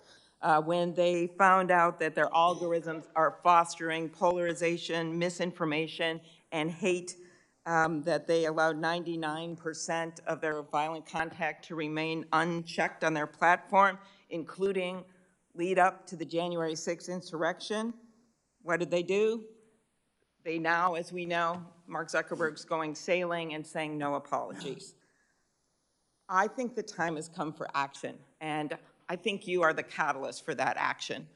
When they found out that their algorithms are fostering polarization, misinformation, and hate, that they allowed 99% of their violent content to remain unchecked on their platform, including lead up to the January 6th insurrection. What did they do? They now, as we know, Mark Zuckerberg's going sailing and saying no apologies. I think the time has come for action, and I think you are the catalyst for that action.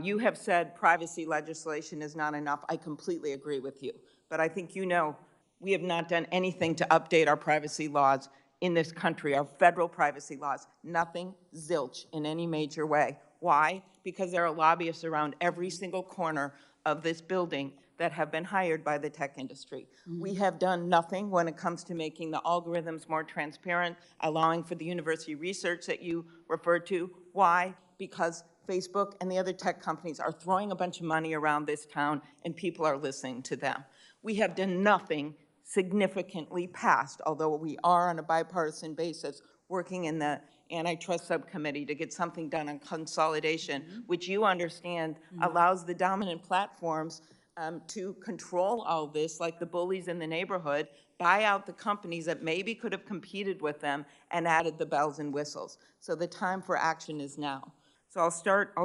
You have said privacy legislation is not enough. I completely agree with you, but I think you know we have not done anything to update our privacy laws in this country, our federal privacy laws, nothing, zilch, in any major way. Why? Because there are lobbyists around every single corner of this building that have been hired by the tech industry. We have done nothing when it comes to making the algorithms more transparent, allowing for the university research that you referred to. Why? Because Facebook and the other tech companies are throwing a bunch of money around this town and people are listening to them. We have done nothing significantly past, although we are on a bipartisan basis working in the antitrust subcommittee to get something done on consolidation, which you understand allows the dominant platforms to control all this, like the bullies in the neighborhood, buy out the companies that maybe could have competed with them and added the bells and whistles. So the time for action is now. So I'll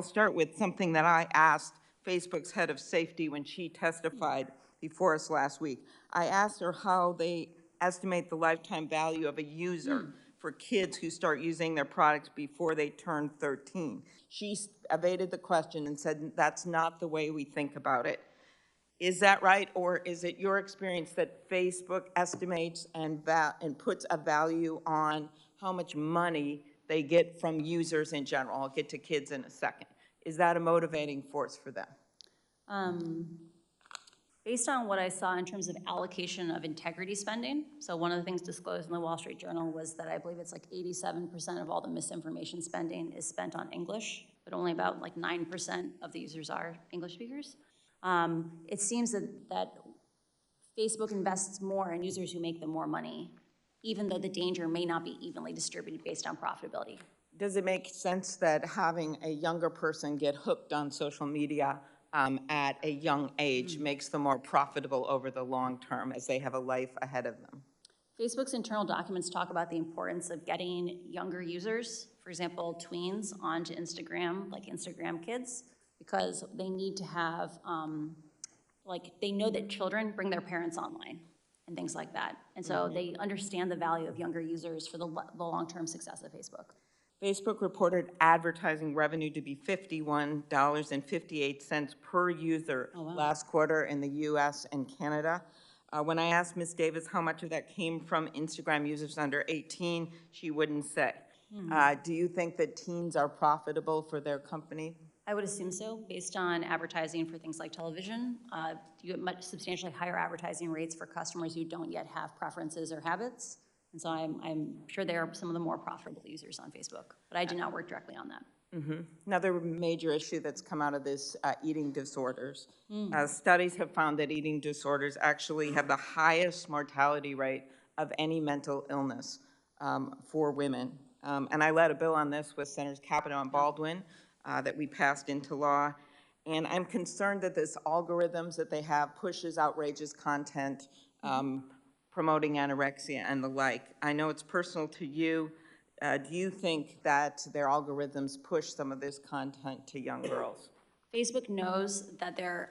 start with something that I asked Facebook's head of safety when she testified before us last week. I asked her how they estimate the lifetime value of a user for kids who start using their products before they turn 13. She evaded the question and said, that's not the way we think about it. Is that right, or is it your experience that Facebook estimates and puts a value on how much money they get from users in general? I'll get to kids in a second. Is that a motivating force for them? Based on what I saw in terms of allocation of integrity spending, so one of the things disclosed in the Wall Street Journal was that I believe it's like 87% of all the misinformation spending is spent on English, but only about like 9% of the users are English speakers. It seems that Facebook invests more in users who make them more money, even though the danger may not be evenly distributed based on profitability. Does it make sense that having a younger person get hooked on social media at a young age makes them more profitable over the long term as they have a life ahead of them. Facebook's internal documents talk about the importance of getting younger users, for example, tweens, onto Instagram, like Instagram kids, because they need to have, they know that children bring their parents online and things like that. And so they understand the value of younger users for the long-term success of Facebook. Facebook reported advertising revenue to be $51.58 per user last quarter in the US and Canada. When I asked Ms. Davis how much of that came from Instagram users under 18, she wouldn't say. Do you think that teens are profitable for their company? I would assume so, based on advertising for things like television. You get substantially higher advertising rates for customers who don't yet have preferences or habits. And so I'm sure they are some of the more profitable users on Facebook, but I did not work directly on that. Another major issue that's come out of this, eating disorders. Studies have found that eating disorders actually have the highest mortality rate of any mental illness for women. And I led a bill on this with Senators Capito and Baldwin that we passed into law. And I'm concerned that this algorithms that they have pushes outrageous content, promoting anorexia and the like. I know it's personal to you. Do you think that their algorithms push some of this content to young girls? Facebook knows that the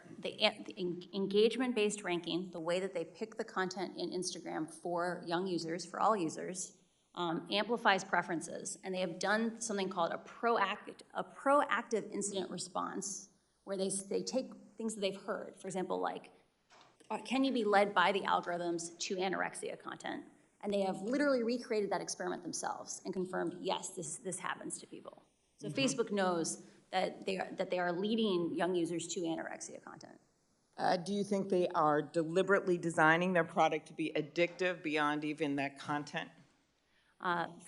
engagement-based ranking, the way that they pick the content in Instagram for young users, for all users, amplifies preferences. And they have done something called a proactive incident response, where they take things that they've heard. For example, like, can you be led by the algorithms to anorexia content? And they have literally recreated that experiment themselves and confirmed, yes, this happens to people. So Facebook knows that they are leading young users to anorexia content. Do you think they are deliberately designing their product to be addictive beyond even that content?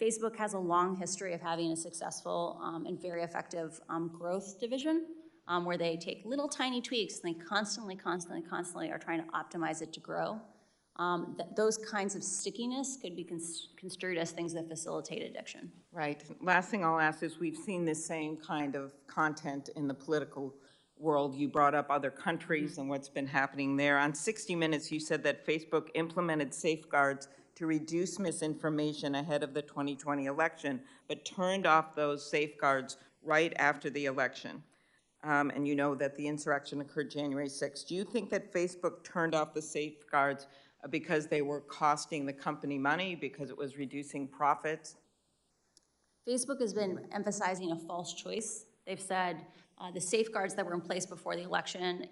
Facebook has a long history of having a successful and very effective growth division, where they take little tiny tweaks and they constantly are trying to optimize it to grow. Those kinds of stickiness could be construed as things that facilitate addiction. Right. Last thing I'll ask is, we've seen this same kind of content in the political world. You brought up other countries and what's been happening there. On 60 Minutes, you said that Facebook implemented safeguards to reduce misinformation ahead of the 2020 election, but turned off those safeguards right after the election. And you know that the insurrection occurred January 6th. Do you think that Facebook turned off the safeguards because they were costing the company money, because it was reducing profits? Facebook has been emphasizing a false choice. They've said the safeguards that were in place before the election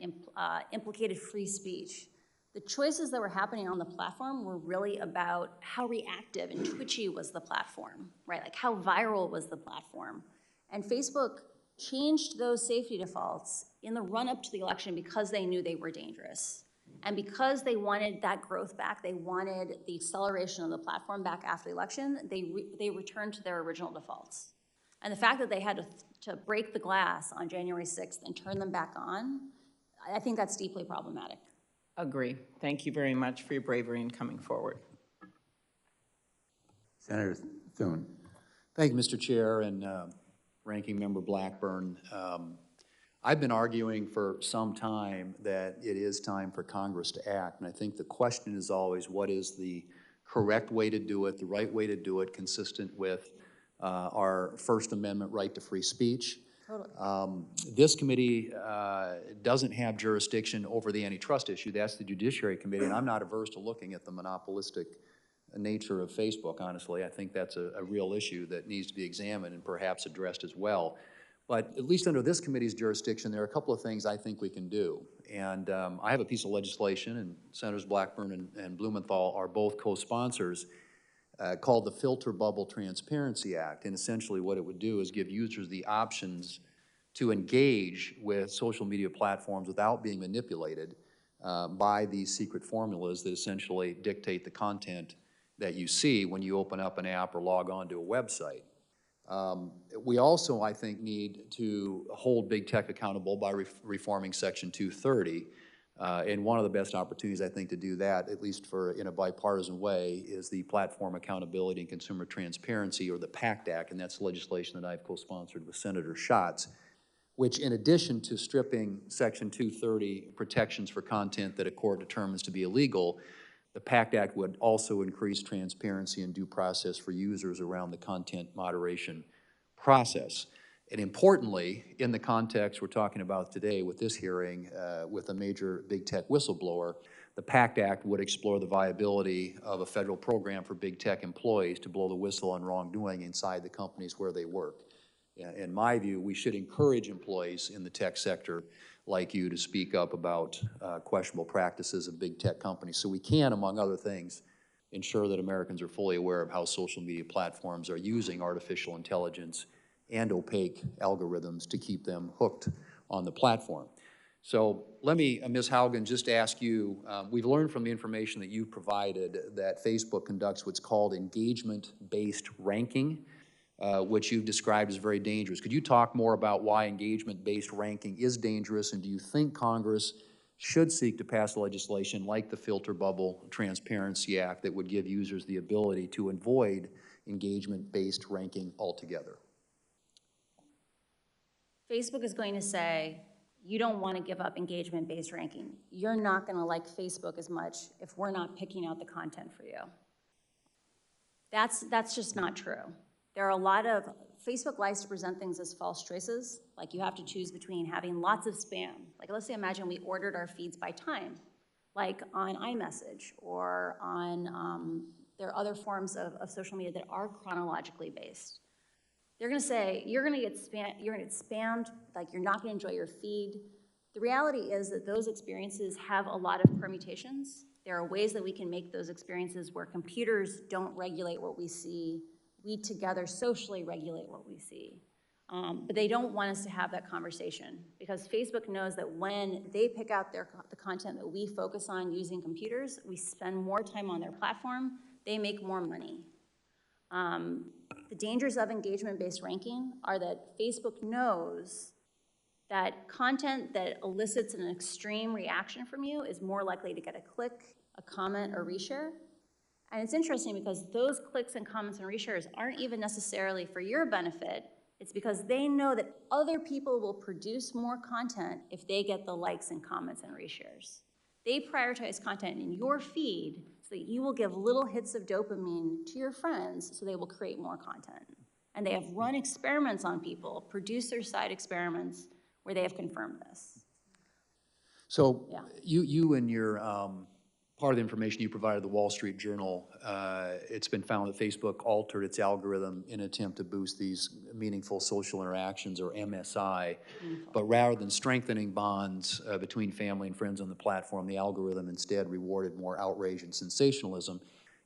implicated free speech. The choices that were happening on the platform were really about how reactive and twitchy was the platform, right? Like, how viral was the platform? And Facebook changed those safety defaults in the run-up to the election because they knew they were dangerous. And because they wanted that growth back, they wanted the acceleration of the platform back after the election, they returned to their original defaults. And the fact that they had to break the glass on January 6th and turn them back on, I think that's deeply problematic. Agree. Thank you very much for your bravery in coming forward. Senator Thune. Thank you, Mr. Chair and Ranking Member Blackburn. I've been arguing for some time that it is time for Congress to act, and I think the question is always, what is the correct way to do it, the right way to do it, consistent with our First Amendment right to free speech. Totally. This committee doesn't have jurisdiction over the antitrust issue. That's the Judiciary Committee, and I'm not averse to looking at the monopolistic nature of Facebook, honestly. I think that's a real issue that needs to be examined and perhaps addressed as well. But at least under this committee's jurisdiction, there are a couple of things I think we can do. And I have a piece of legislation, and Senators Blackburn and Blumenthal are both co-sponsors, called the Filter Bubble Transparency Act. And essentially what it would do is give users the options to engage with social media platforms without being manipulated by these secret formulas that essentially dictate the content that you see when you open up an app or log on to a website. We also, I think, need to hold big tech accountable by reforming Section 230. And one of the best opportunities, I think, to do that, at least in a bipartisan way, is the Platform Accountability and Consumer Transparency, or the PACT Act, and that's legislation that I've co-sponsored with Senator Schatz. which in addition to stripping Section 230 protections for content that a court determines to be illegal, the PACT Act would also increase transparency and due process for users around the content moderation process. And importantly, in the context we're talking about today with this hearing, with a major big tech whistleblower, the PACT Act would explore the viability of a federal program for big tech employees to blow the whistle on wrongdoing inside the companies where they work. In my view, we should encourage employees in the tech sector like you to speak up about questionable practices of big tech companies, so we can, among other things, ensure that Americans are fully aware of how social media platforms are using artificial intelligence and opaque algorithms to keep them hooked on the platform. So let me, Ms. Haugen, just ask you, we've learned from the information that you provided that Facebook conducts what's called engagement-based ranking, which you've described as very dangerous. Could you talk more about why engagement-based ranking is dangerous, and do you think Congress should seek to pass legislation like the Filter Bubble Transparency Act that would give users the ability to avoid engagement-based ranking altogether? Facebook is going to say, you don't want to give up engagement-based ranking. You're not going to like Facebook as much if we're not picking out the content for you. That's just not true. There are a lot of, Facebook likes to present things as false choices, like you have to choose between having lots of spam. Like let's say, imagine we ordered our feeds by time, like on iMessage or on, there are other forms of social media that are chronologically based. They're gonna say, you're gonna get spammed, like you're not gonna enjoy your feed. The reality is that those experiences have a lot of permutations. There are ways that we can make those experiences where computers don't regulate what we see. We together socially regulate what we see. But they don't want us to have that conversation because Facebook knows that when they pick out the content that we focus on using computers, we spend more time on their platform, they make more money. The dangers of engagement-based ranking are that Facebook knows that content that elicits an extreme reaction from you is more likely to get a click, a comment, or reshare. And it's interesting because those clicks and comments and reshares aren't even necessarily for your benefit. It's because they know that other people will produce more content if they get the likes and comments and reshares. They prioritize content in your feed so that you will give little hits of dopamine to your friends so they will create more content. And they have run experiments on people, producer-side experiments, where they have confirmed this. So Yeah. you and your, part of the information you provided the Wall Street Journal, it's been found that Facebook altered its algorithm in an attempt to boost these meaningful social interactions, or MSI. But rather than strengthening bonds between family and friends on the platform, the algorithm instead rewarded more outrage and sensationalism.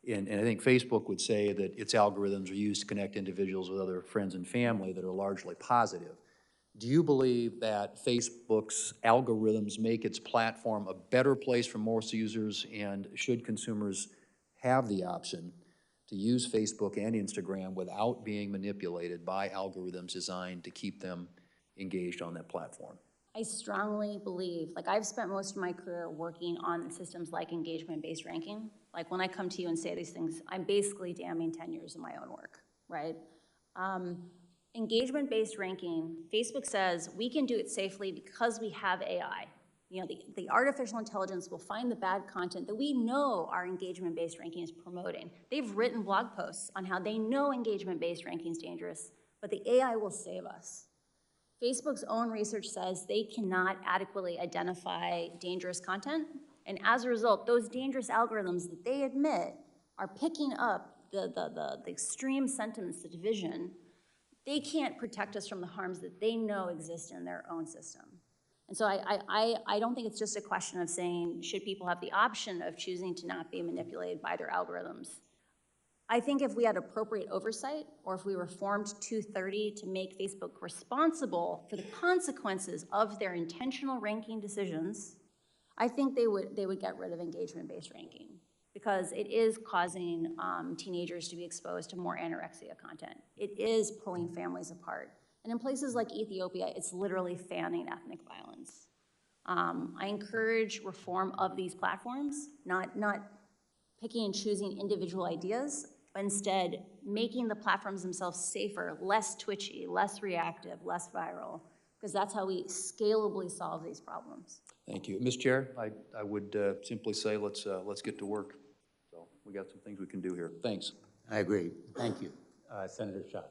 And I think Facebook would say that its algorithms are used to connect individuals with other friends and family that are largely positive. Do you believe that Facebook's algorithms make its platform a better place for most users, and should consumers have the option to use Facebook and Instagram without being manipulated by algorithms designed to keep them engaged on that platform? I strongly believe, like I've spent most of my career working on systems like engagement-based ranking. Like when I come to you and say these things, I'm basically damning 10 years of my own work, right? Engagement-based ranking, Facebook says we can do it safely because we have AI. You know, the artificial intelligence will find the bad content that we know our engagement-based ranking is promoting. They've written blog posts on how they know engagement-based ranking is dangerous, but the AI will save us. Facebook's own research says they cannot adequately identify dangerous content, and as a result, those dangerous algorithms that they admit are picking up the extreme sentiments, the division. They can't protect us from the harms that they know exist in their own system. And so I don't think it's just a question of saying, should people have the option of choosing to not be manipulated by their algorithms? I think if we had appropriate oversight, or if we reformed 230 to make Facebook responsible for the consequences of their intentional ranking decisions, I think they would get rid of engagement-based ranking, because it is causing teenagers to be exposed to more anorexia content. It is pulling families apart. And in places like Ethiopia, it's literally fanning ethnic violence. I encourage reform of these platforms, not picking and choosing individual ideas, but instead making the platforms themselves safer, less twitchy, less reactive, less viral. because that's how we scalably solve these problems. Thank you. Ms. Chair, I would simply say let's get to work. So we got some things we can do here. Thanks. I agree. Thank you. Senator Schott.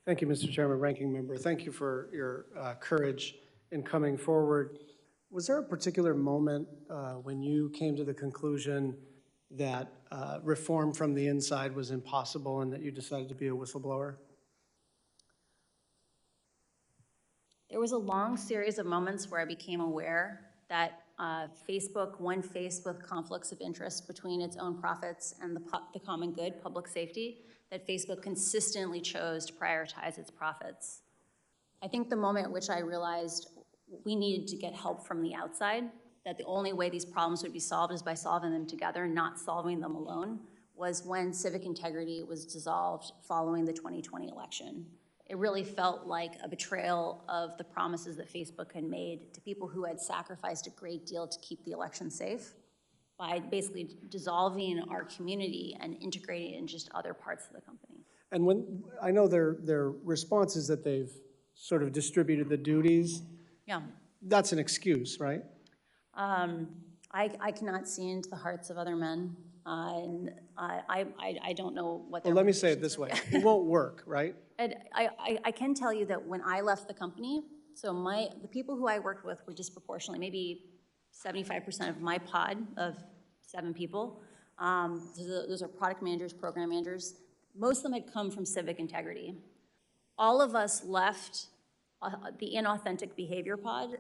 Thank you, Mr. Chairman, Ranking Member. Thank you for your courage in coming forward. Was there a particular moment when you came to the conclusion that reform from the inside was impossible and that you decided to be a whistleblower? There was a long series of moments where I became aware that Facebook, when faced with conflicts of interest between its own profits and the common good, public safety, that Facebook consistently chose to prioritize its profits. I think the moment at which I realized we needed to get help from the outside, that the only way these problems would be solved is by solving them together, not solving them alone, was when civic integrity was dissolved following the 2020 election. It really felt like a betrayal of the promises that Facebook had made to people who had sacrificed a great deal to keep the election safe by basically dissolving our community and integrating it in just other parts of the company. And when I know their response is that they've sort of distributed the duties. Yeah. That's an excuse, right? I cannot see into the hearts of other men, and I don't know what their Well, let me say it motivations this are. way. It won't work, right? And I can tell you that when I left the company, so the people who I worked with were disproportionately, maybe 75% of my pod of 7 people. Those are product managers, program managers. Most of them had come from civic integrity. All of us left the inauthentic behavior pod,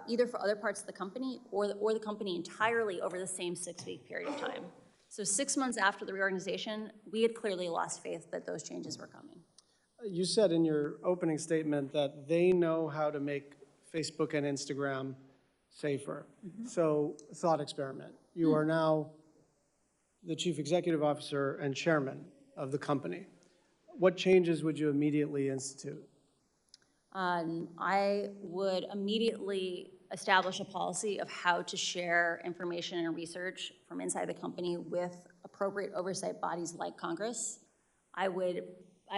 either for other parts of the company or the company entirely over the same 6-week period of time. So 6 months after the reorganization, we had clearly lost faith that those changes were coming. You said in your opening statement that they know how to make Facebook and Instagram safer. So, thought experiment. You are now the chief executive officer and chairman of the company. What changes would you immediately institute? I would immediately establish a policy of how to share information and research from inside the company with appropriate oversight bodies like Congress. I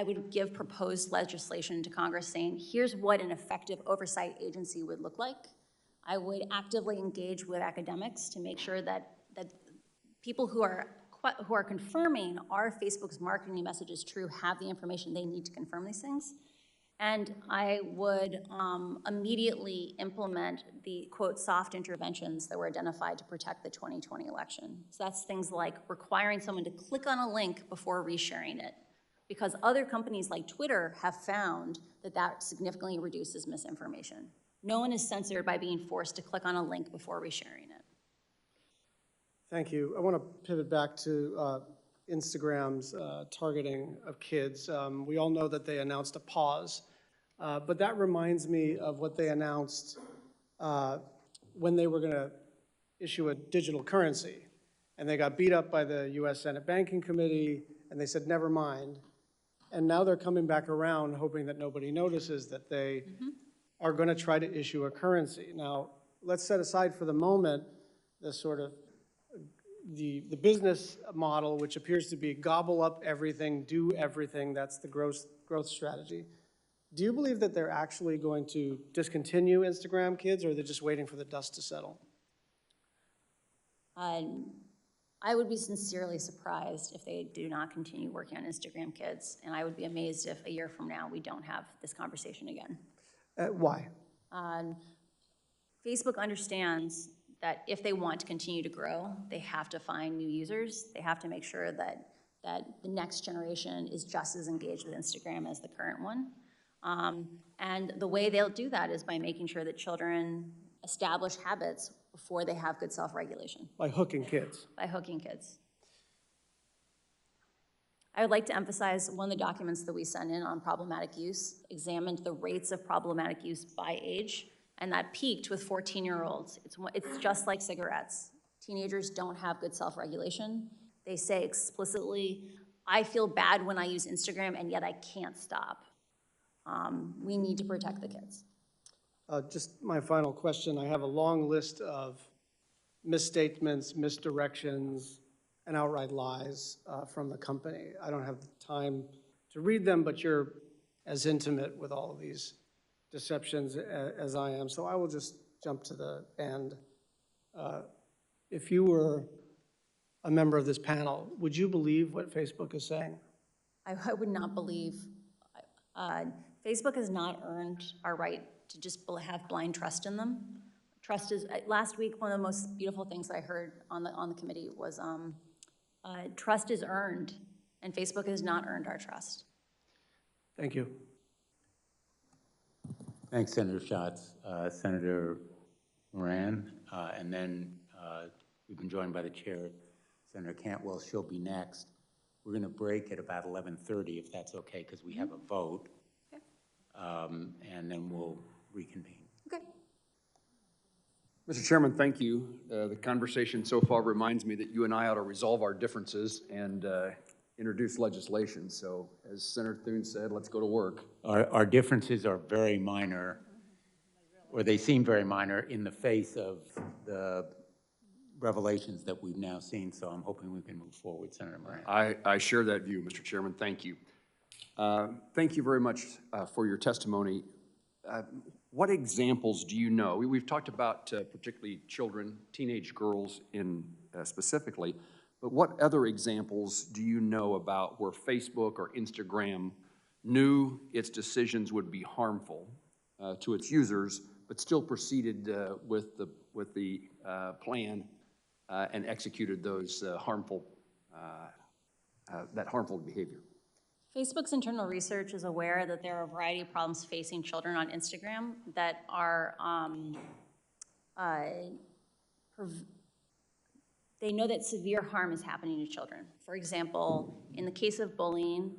would give proposed legislation to Congress saying, here's what an effective oversight agency would look like. I would actively engage with academics to make sure that people who are confirming are Facebook's marketing message is true have the information they need to confirm these things. And I would immediately implement the, quote, soft interventions that were identified to protect the 2020 election. So that's things like requiring someone to click on a link before resharing it, because other companies like Twitter have found that that significantly reduces misinformation. No one is censored by being forced to click on a link before resharing it. Thank you. I want to pivot back to Instagram's targeting of kids. We all know that they announced a pause, but that reminds me of what they announced when they were going to issue a digital currency. And they got beat up by the U.S. Senate Banking Committee, and they said, never mind. And now they're coming back around hoping that nobody notices that they are going to try to issue a currency. Now, let's set aside for the moment the sort of the business model, which appears to be gobble up everything, do everything. That's the growth strategy. Do you believe that they're actually going to discontinue Instagram Kids, or are they just waiting for the dust to settle? I would be sincerely surprised if they do not continue working on Instagram Kids, and I would be amazed if a year from now we don't have this conversation again. Why? Facebook understands that if they want to continue to grow, they have to find new users. They have to make sure that the next generation is just as engaged with Instagram as the current one. And the way they'll do that is by making sure that children establish habits before they have good self-regulation. By hooking kids. By hooking kids. I would like to emphasize one of the documents that we sent in on problematic use examined the rates of problematic use by age, and that peaked with 14-year-olds. It's just like cigarettes. Teenagers don't have good self-regulation. They say explicitly, I feel bad when I use Instagram, and yet I can't stop. We need to protect the kids. Just my final question. I have a long list of misstatements, misdirections, and outright lies from the company. I don't have time to read them, but you're as intimate with all of these deceptions as I am, so I will just jump to the end. If you were a member of this panel, would you believe what Facebook is saying? I would not believe, Facebook has not earned our right to just have blind trust in them. Trust is, last week, one of the most beautiful things I heard on the committee was trust is earned, and Facebook has not earned our trust. Thank you. Thanks, Senator Schatz. Senator Moran, and then we've been joined by the chair, Senator Cantwell. She'll be next. We're going to break at about 11:30, if that's okay, because we have a vote. Okay. And then we'll reconvene. Okay. Mr. Chairman, thank you. The conversation so far reminds me that you and I ought to resolve our differences and introduce legislation. So as Senator Thune said, let's go to work. Our differences are very minor, or they seem very minor in the face of the revelations that we've now seen, so I'm hoping we can move forward, Senator Moran. I share that view, Mr. Chairman. Thank you. Thank you very much for your testimony. What examples do you know? We've talked about particularly children, teenage girls specifically, but what other examples do you know about where Facebook or Instagram knew its decisions would be harmful to its users, but still proceeded with the plan and executed those harmful behavior? Facebook's internal research is aware that there are a variety of problems facing children on Instagram that are, they know that severe harm is happening to children. For example, in the case of bullying,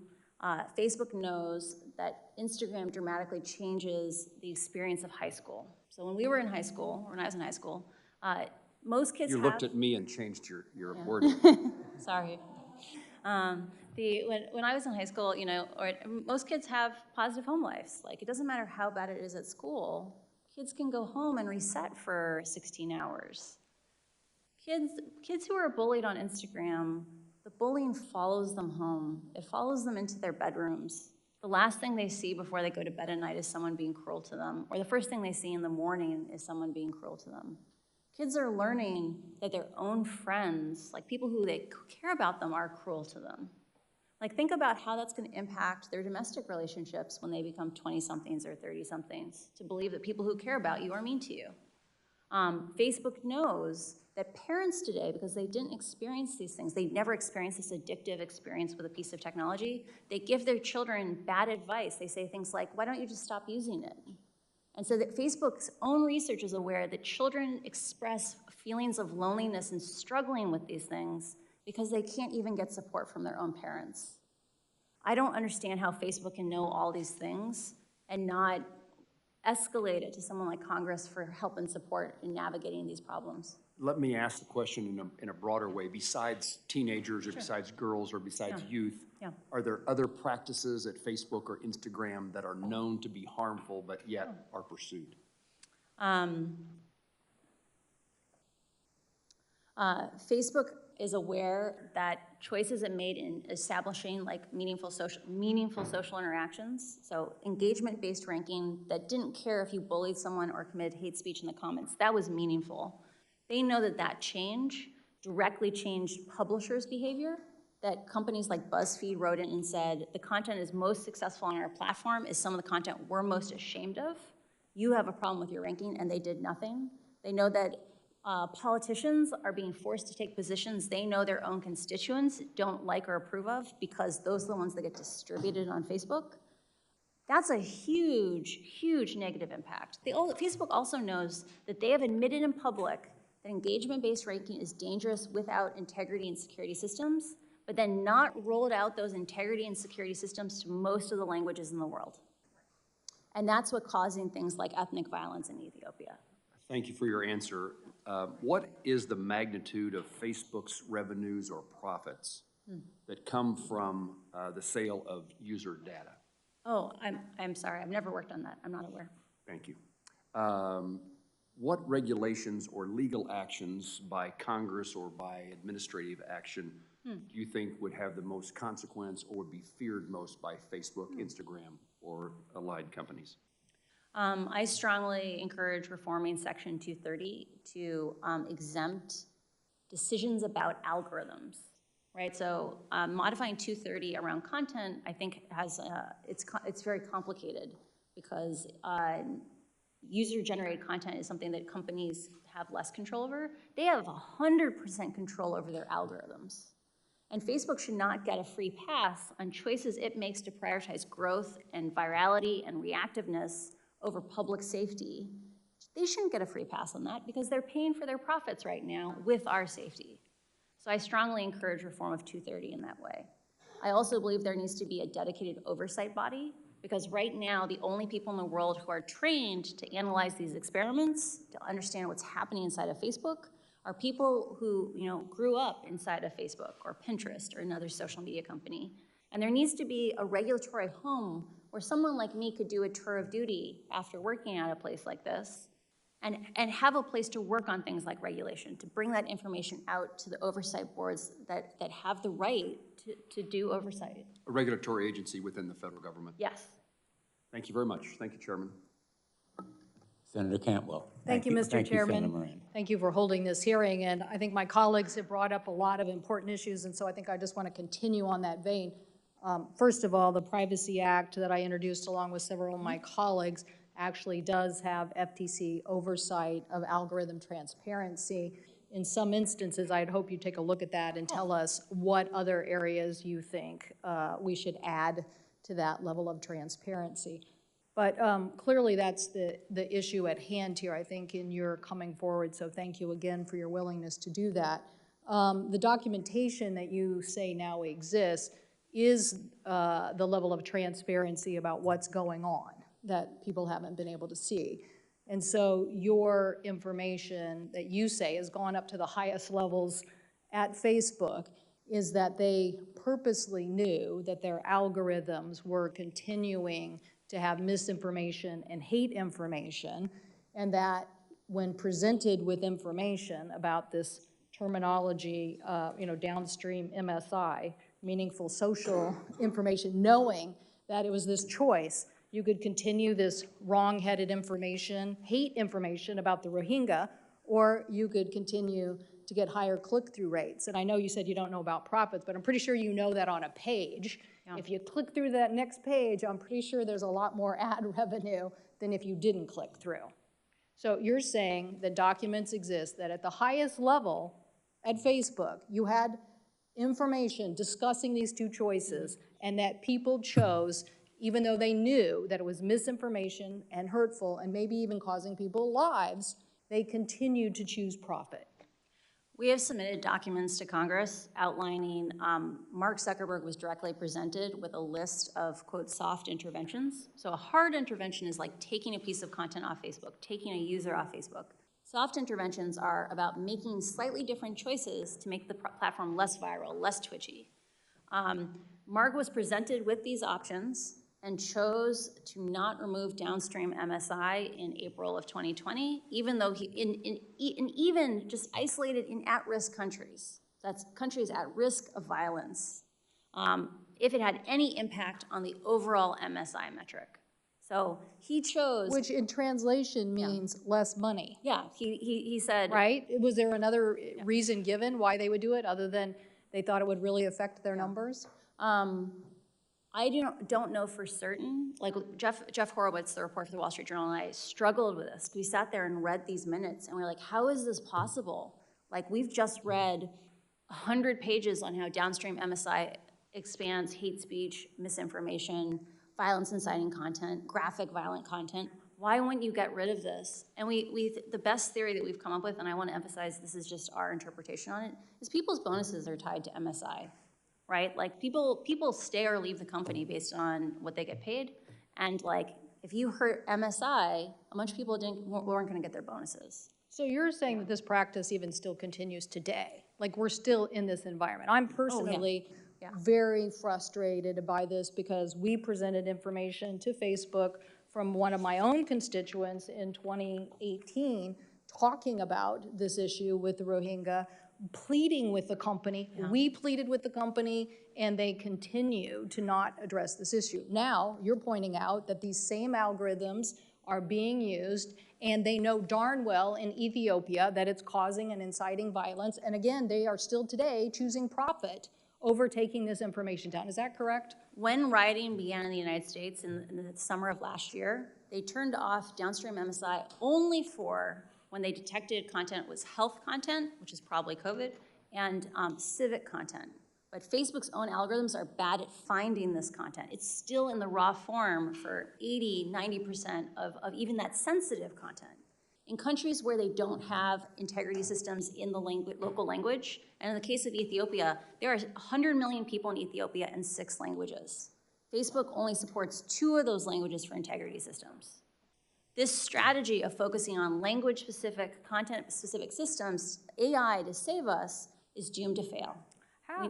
Facebook knows that Instagram dramatically changes the experience of high school. So when we were in high school, or when I was in high school, most kids You looked at me and changed your word. Sorry. When I was in high school, you know, most kids have positive home lives. Like, it doesn't matter how bad it is at school. Kids can go home and reset for 16 hours. Kids who are bullied on Instagram, the bullying follows them home. It follows them into their bedrooms. The last thing they see before they go to bed at night is someone being cruel to them, or the first thing they see in the morning is someone being cruel to them. Kids are learning that their own friends, like people who they care about them, are cruel to them. Like, think about how that's going to impact their domestic relationships when they become 20-somethings or 30-somethings, to believe that people who care about you are mean to you. Facebook knows that parents today, because they didn't experience these things, they never experienced this addictive experience with a piece of technology, they give their children bad advice. They say things like, why don't you just stop using it? And so that Facebook's own research is aware that children express feelings of loneliness and struggling with these things because they can't even get support from their own parents. I don't understand how Facebook can know all these things and not escalate it to someone like Congress for help and support in navigating these problems. Let me ask the question in a broader way. Besides teenagers or besides girls or besides youth, are there other practices at Facebook or Instagram that are known to be harmful but yet are pursued? Facebook is aware that choices it made in establishing like meaningful social interactions, so engagement-based ranking that didn't care if you bullied someone or committed hate speech in the comments, that was meaningful. They know that that change directly changed publishers' behavior, that companies like BuzzFeed wrote in and said, the content is most successful on our platform is some of the content we're most ashamed of. You have a problem with your ranking, and they did nothing. They know that politicians are being forced to take positions they know their own constituents don't like or approve of because those are the ones that get distributed on Facebook. That's a huge, huge negative impact. Facebook also knows that they have admitted in public that engagement-based ranking is dangerous without integrity and security systems, but then not rolled out those integrity and security systems to most of the languages in the world. And that's what's causing things like ethnic violence in Ethiopia. Thank you for your answer. What is the magnitude of Facebook's revenues or profits that come from the sale of user data? Oh, I'm sorry. I've never worked on that. I'm not aware. Thank you. What regulations or legal actions by Congress or by administrative action do you think would have the most consequence or would be feared most by Facebook, Instagram, or allied companies? I strongly encourage reforming Section 230 to exempt decisions about algorithms, right? So modifying 230 around content, I think has, it's very complicated because user-generated content is something that companies have less control over. They have 100% control over their algorithms. And Facebook should not get a free pass on choices it makes to prioritize growth and virality and reactiveness over public safety. They shouldn't get a free pass on that because they're paying for their profits right now with our safety. So I strongly encourage reform of 230 in that way. I also believe there needs to be a dedicated oversight body because right now the only people in the world who are trained to analyze these experiments, to understand what's happening inside of Facebook, are people who grew up inside of Facebook or Pinterest or another social media company. And there needs to be a regulatory home where someone like me could do a tour of duty after working at a place like this and have a place to work on things like regulation, to bring that information out to the oversight boards that have the right to do oversight. A regulatory agency within the federal government. Yes. Thank you very much. Thank you, Chairman. Senator Cantwell. Thank you, Mr. Thank you, Chairman. Senator Moran. Thank you for holding this hearing, and I think my colleagues have brought up a lot of important issues, and so I think I just want to continue on that vein. First of all, the Privacy Act that I introduced along with several of my colleagues actually does have FTC oversight of algorithm transparency. In some instances, I'd hope you take a look at that and tell us what other areas you think we should add to that level of transparency. But clearly that's the issue at hand here, I think, in your coming forward, so thank you again for your willingness to do that. The documentation that you say now exists is the level of transparency about what's going on that people haven't been able to see. And so your information that you say has gone up to the highest levels at Facebook is that they purposely knew that their algorithms were continuing to have misinformation and hate information, and that when presented with information about this terminology, downstream MSI, meaningful social information, knowing that it was this choice, you could continue this wrong-headed information, hate information about the Rohingya, or you could continue to get higher click-through rates. And I know you said you don't know about profits, but I'm pretty sure you know that on a page. Yeah. If you click through that next page, I'm pretty sure there's a lot more ad revenue than if you didn't click through. So you're saying that documents exist that at the highest level at Facebook, you had information discussing these two choices, and that people chose, even though they knew that it was misinformation and hurtful and maybe even causing people lives, they continued to choose profit. We have submitted documents to Congress outlining Mark Zuckerberg was directly presented with a list of, quote, soft interventions. So a hard intervention is like taking a piece of content off Facebook, taking a user off Facebook. Soft interventions are about making slightly different choices to make the platform less viral, less twitchy. Mark was presented with these options and chose to not remove downstream MSI in April of 2020, even though even just isolated in at-risk countries, that's countries at risk of violence, if it had any impact on the overall MSI metric. So he chose— Which in translation means less money. Yeah, he said— Right? Was there another reason given why they would do it other than they thought it would really affect their numbers? I don't know for certain. Like Jeff Horowitz, the reporter for the Wall Street Journal, and I struggled with this. We sat there and read these minutes, and we were like, how is this possible? Like, we've just read 100 pages on how downstream MSI expands hate speech, misinformation, violence inciting content, graphic violent content. Why wouldn't you get rid of this? And the best theory that we've come up with, and I want to emphasize this is just our interpretation on it, is people's bonuses are tied to MSI. Right? Like people stay or leave the company based on what they get paid. And like, if you hurt MSI, a bunch of people weren't gonna get their bonuses. So you're saying that this practice even still continues today? Like we're still in this environment? I'm personally very frustrated by this because we presented information to Facebook from one of my own constituents in 2018 talking about this issue with the Rohingya, pleading with the company. Yeah. We pleaded with the company, and they continue to not address this issue. Now, you're pointing out that these same algorithms are being used, and they know darn well in Ethiopia that it's causing and inciting violence. And again, they are still today choosing profit over taking this information down. Is that correct? When rioting began in the United States in the summer of last year, they turned off downstream MSI only for when they detected content was health content, which is probably COVID, and civic content. But Facebook's own algorithms are bad at finding this content. It's still in the raw form for 80, 90% of even that sensitive content. In countries where they don't have integrity systems in the local language, and in the case of Ethiopia, there are 100 million people in Ethiopia in 6 languages. Facebook only supports 2 of those languages for integrity systems. This strategy of focusing on language-specific, content-specific systems, AI to save us, is doomed to fail.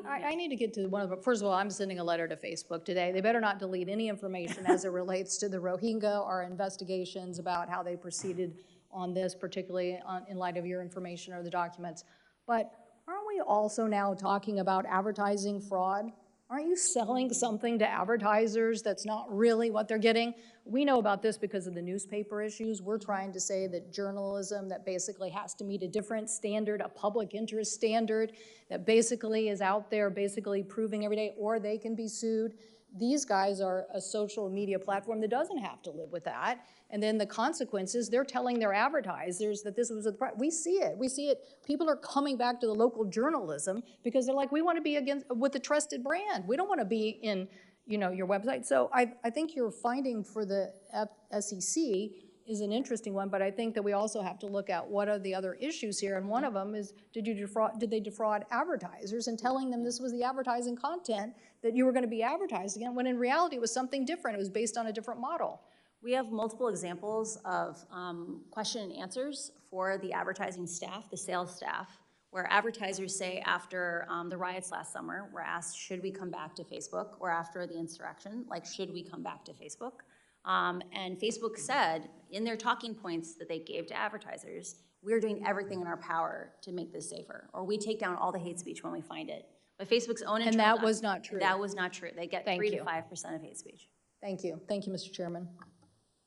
I need to get to one of them. First of all, I'm sending a letter to Facebook today. They better not delete any information as it relates to the Rohingya or investigations about how they proceeded on this, particularly in light of your information or the documents. But aren't we also now talking about advertising fraud? Aren't you selling something to advertisers that's not really what they're getting? We know about this because of the newspaper issues. We're trying to say that journalism that basically has to meet a different standard, a public interest standard, that basically is out there basically proving every day, or they can be sued. These guys are a social media platform that doesn't have to live with that. And then the consequences, they're telling their advertisers that this was a we see it. We see it. People are coming back to the local journalism because they're like, we want to be with a trusted brand. We don't want to be in, your website. So I think your finding for the SEC is an interesting one, but I think that we also have to look at what are the other issues here. And one of them is, did they defraud advertisers in telling them this was the advertising content that you were going to be advertising in, when in reality it was something different. It was based on a different model. We have multiple examples of question and answers for the advertising staff, the sales staff, where advertisers say after the riots last summer, were asked, should we come back to Facebook? Or after the insurrection, like, should we come back to Facebook? And Facebook said in their talking points that they gave to advertisers, we're doing everything in our power to make this safer, or we take down all the hate speech when we find it. But Facebook's own And that was not true. That was not true. They get 3 to 5% of hate speech. Thank you. Thank you, Mr. Chairman.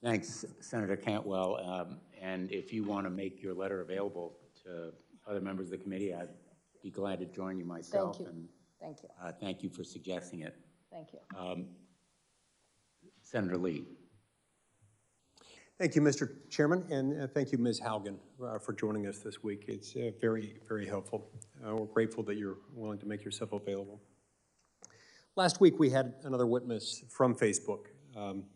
Thanks, Senator Cantwell. And if you want to make your letter available to other members of the committee, I'd be glad to join you myself. Thank you. And, thank you. Thank you for suggesting it. Thank you. Senator Lee. Thank you, Mr. Chairman, and thank you, Ms. Haugen, for joining us this week. It's very, very helpful. We're grateful that you're willing to make yourself available. Last week, we had another witness from Facebook,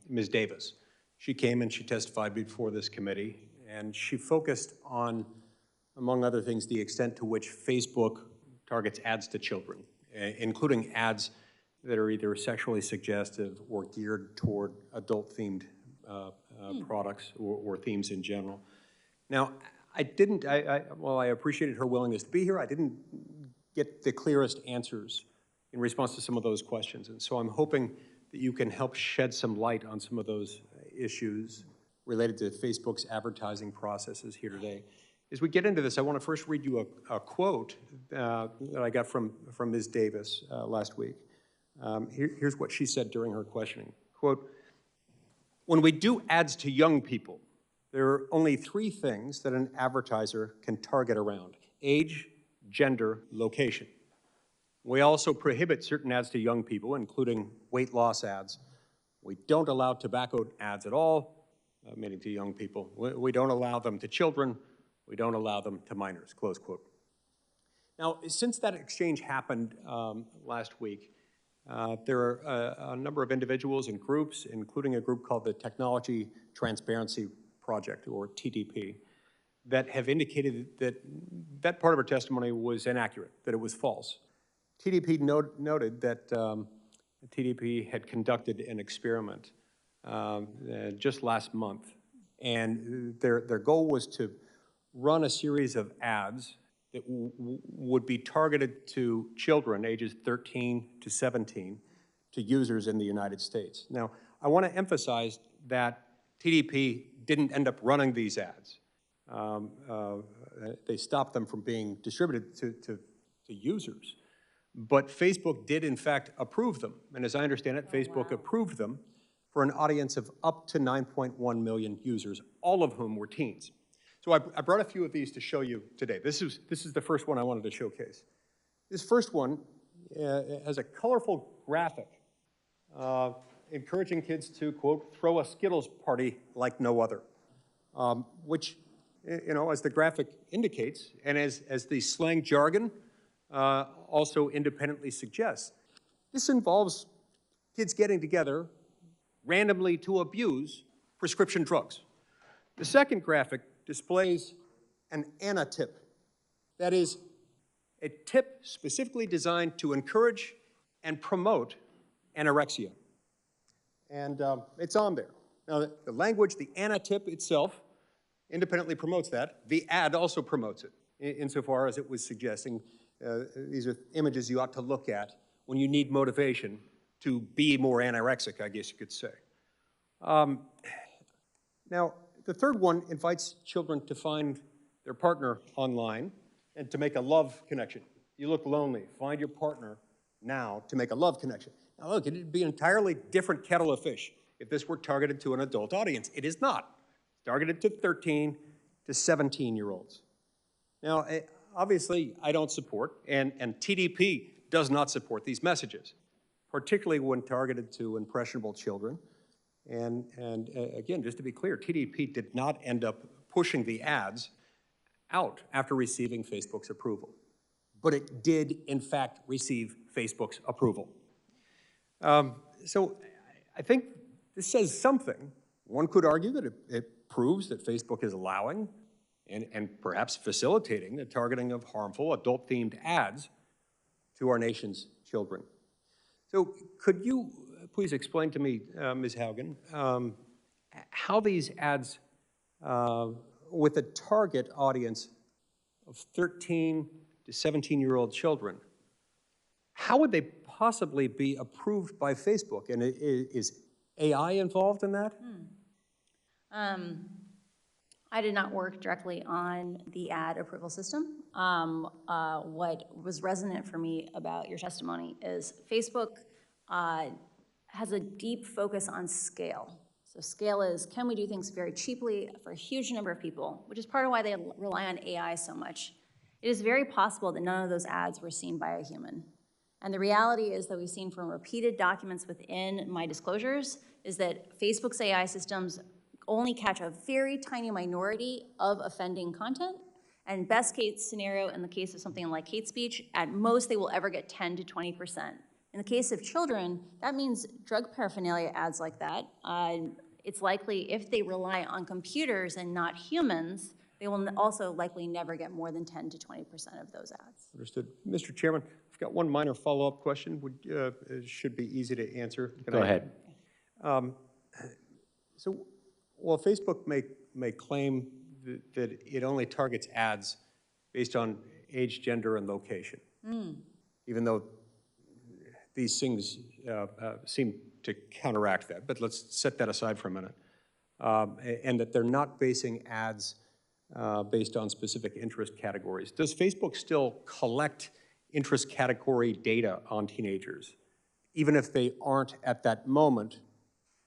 Ms. Davis. She came and she testified before this committee, and she focused on, among other things, the extent to which Facebook targets ads to children, including ads that are either sexually suggestive or geared toward adult-themed products or themes in general. Now, while I appreciated her willingness to be here, I didn't get the clearest answers in response to some of those questions. And so I'm hoping that you can help shed some light on some of those issues related to Facebook's advertising processes here today. As we get into this, I want to first read you a quote that I got from Ms. Davis last week. Here's what she said during her questioning. Quote, "When we do ads to young people, there are only 3 things that an advertiser can target around: age, gender, location. We also prohibit certain ads to young people, including weight loss ads. We don't allow tobacco ads at all, meaning to young people. We don't allow them to children. We don't allow them to minors," close quote. Now, since that exchange happened last week, there are a number of individuals and groups, including a group called the Technology Transparency Project, or TTP, that have indicated that that part of her testimony was inaccurate, that it was false. TTP noted that TTP had conducted an experiment just last month, and their goal was to run a series of ads that would be targeted to children ages 13 to 17, to users in the United States. Now, I want to emphasize that TTP didn't end up running these ads. They stopped them from being distributed to users. But Facebook did, in fact, approve them. And as I understand it, Facebook approved them for an audience of up to 9.1 million users, all of whom were teens. So I brought a few of these to show you today. This is the first one I wanted to showcase. This first one has a colorful graphic encouraging kids to, quote, throw a Skittles party like no other, which, you know, as the graphic indicates, and as the slang jargon also independently suggests, this involves kids getting together randomly to abuse prescription drugs. The second graphic displays an anti-tip. That is, a tip specifically designed to encourage and promote anorexia. And it's on there. Now, the language, the anti-tip itself, independently promotes that. The ad also promotes it, insofar as it was suggesting these are images you ought to look at when you need motivation to be more anorexic, I guess you could say. Now, the third one invites children to find their partner online and to make a love connection. You look lonely, find your partner now to make a love connection. Now look, it'd be an entirely different kettle of fish if this were targeted to an adult audience. It is not. It's targeted to 13 to 17-year-olds. Now, obviously, I don't support, and TDP does not support these messages, particularly when targeted to impressionable children. And again, just to be clear, TDP did not end up pushing the ads out after receiving Facebook's approval. But it did, in fact, receive Facebook's approval. So I think this says something. One could argue that it proves that Facebook is allowing and perhaps facilitating the targeting of harmful adult-themed ads to our nation's children. So could you please explain to me, Ms. Haugen, how these ads with a target audience of 13 to 17-year-old children, how would they possibly be approved by Facebook? And is AI involved in that? I did not work directly on the ad approval system. What was resonant for me about your testimony is Facebook has a deep focus on scale. So scale is, can we do things very cheaply for a huge number of people, which is part of why they rely on AI so much. It is very possible that none of those ads were seen by a human. And the reality is that we've seen from repeated documents within my disclosures is that Facebook's AI systems only catch a very tiny minority of offending content. And best case scenario, in the case of something like hate speech, at most they will ever get 10 to 20%. In the case of children, that means drug paraphernalia ads like that. It's likely if they rely on computers and not humans, they will also likely never get more than 10 to 20% of those ads. Understood. Mr. Chairman, I've got one minor follow-up question. It should be easy to answer. Go ahead. So, while Facebook may claim that it only targets ads based on age, gender, and location, even though these things seem to counteract that, but let's set that aside for a minute, and that they're not basing ads based on specific interest categories. Does Facebook still collect interest category data on teenagers, even if they aren't at that moment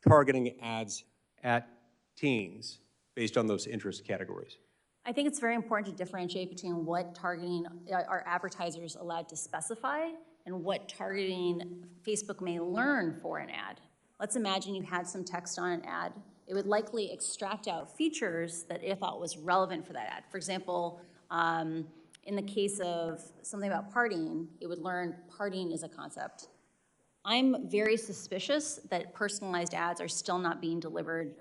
targeting ads at teens based on those interest categories? I think it's very important to differentiate between what targeting are advertisers allowed to specify and what targeting Facebook may learn for an ad. Let's imagine you had some text on an ad. It would likely extract out features that it thought was relevant for that ad. For example, in the case of something about partying, it would learn partying is a concept. I'm very suspicious that personalized ads are still not being delivered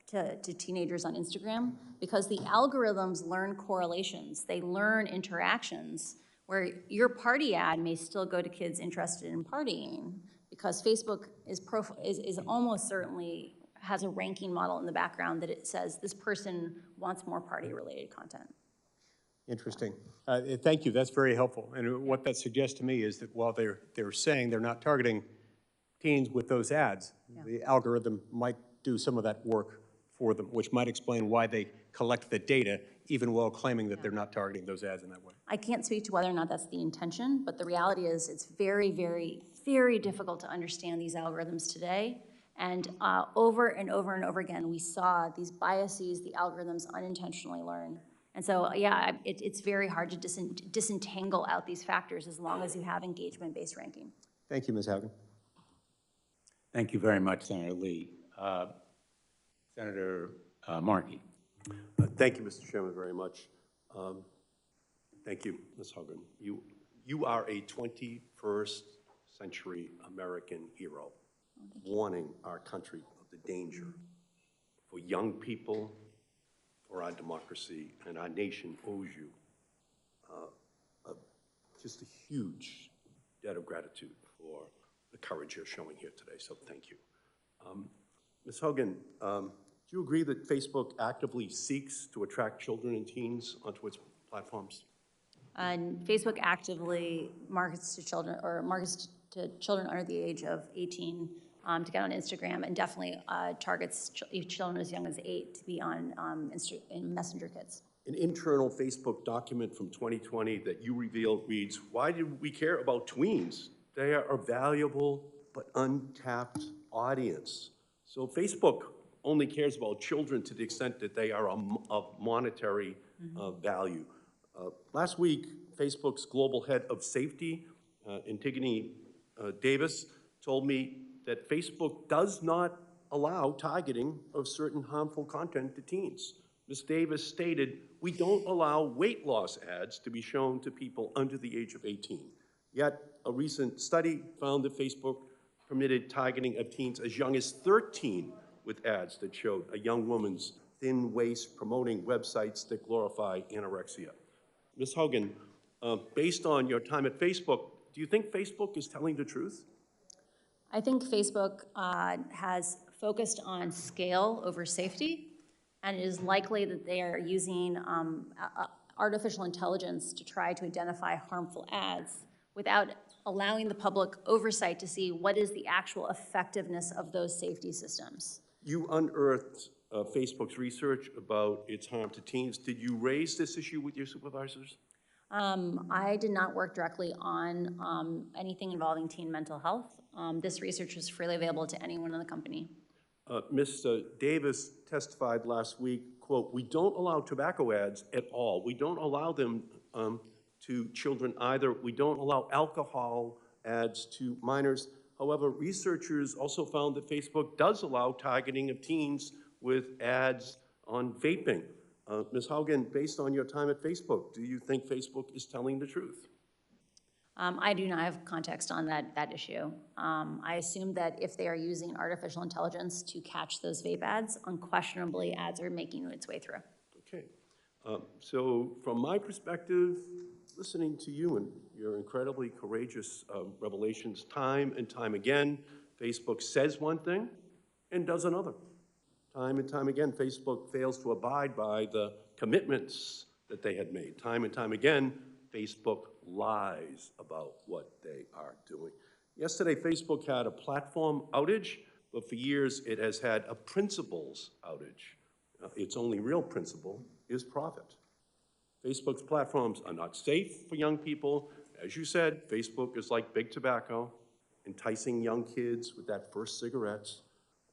to teenagers on Instagram because the algorithms learn correlations. They learn interactions where your party ad may still go to kids interested in partying because Facebook is almost certainly has a ranking model in the background that it says this person wants more party-related content. Interesting. Thank you. That's very helpful. And what that suggests to me is that while they're saying they're not targeting teens with those ads, the algorithm might do some of that work for them, which might explain why they collect the data even while claiming that they're not targeting those ads in that way. I can't speak to whether or not that's the intention, but the reality is it's very, very, very difficult to understand these algorithms today. And over and over and over again, we saw these biases the algorithms unintentionally learn. And so, yeah, it's very hard to disentangle out these factors as long as you have engagement-based ranking. Thank you, Ms. Haugen. Thank you very much, Senator Lee. Senator Markey. Thank you, Mr. Chairman, very much. Thank you, Ms. Haugen. You are a 21st century American hero, warning our country of the danger for young people, for our democracy, and our nation owes you just a huge debt of gratitude for the courage you're showing here today, so thank you. Ms. Haugen, do you agree that Facebook actively seeks to attract children and teens onto its platforms? And Facebook actively markets to children, or markets to children under the age of 18 to get on Instagram, and definitely targets children as young as 8 to be on in Messenger Kids. An internal Facebook document from 2020 that you revealed reads, "Why do we care about tweens? They are a valuable but untapped audience." So Facebook only cares about children to the extent that they are of monetary value. Last week, Facebook's global head of safety, Antigone Davis, told me that Facebook does not allow targeting of certain harmful content to teens. Ms. Davis stated, "We don't allow weight loss ads to be shown to people under the age of 18. Yet, a recent study found that Facebook permitted targeting of teens as young as 13 with ads that showed a young woman's thin waist promoting websites that glorify anorexia." Ms. Haugen, based on your time at Facebook, do you think Facebook is telling the truth? I think Facebook has focused on scale over safety, and it is likely that they are using artificial intelligence to try to identify harmful ads without allowing the public oversight to see what is the actual effectiveness of those safety systems. You unearthed Facebook's research about its harm to teens. Did you raise this issue with your supervisors? I did not work directly on anything involving teen mental health. This research is freely available to anyone in the company. Ms. Davis testified last week, quote, "We don't allow tobacco ads at all. We don't allow them to children either. We don't allow alcohol ads to minors. However, researchers also found that Facebook does allow targeting of teens with ads on vaping." Ms. Haugen, based on your time at Facebook, do you think Facebook is telling the truth? I do not have context on that issue. I assume that if they are using artificial intelligence to catch those vape ads, unquestionably ads are making its way through. Okay. So from my perspective, listening to you and your incredibly courageous revelations time and time again, Facebook says one thing and does another. Time and time again, Facebook fails to abide by the commitments that they had made. Time and time again, Facebook lies about what they are doing. Yesterday, Facebook had a platform outage, but for years it has had a principles outage. Its only real principle is profit. Facebook's platforms are not safe for young people. As you said, Facebook is like big tobacco, enticing young kids with that first cigarette,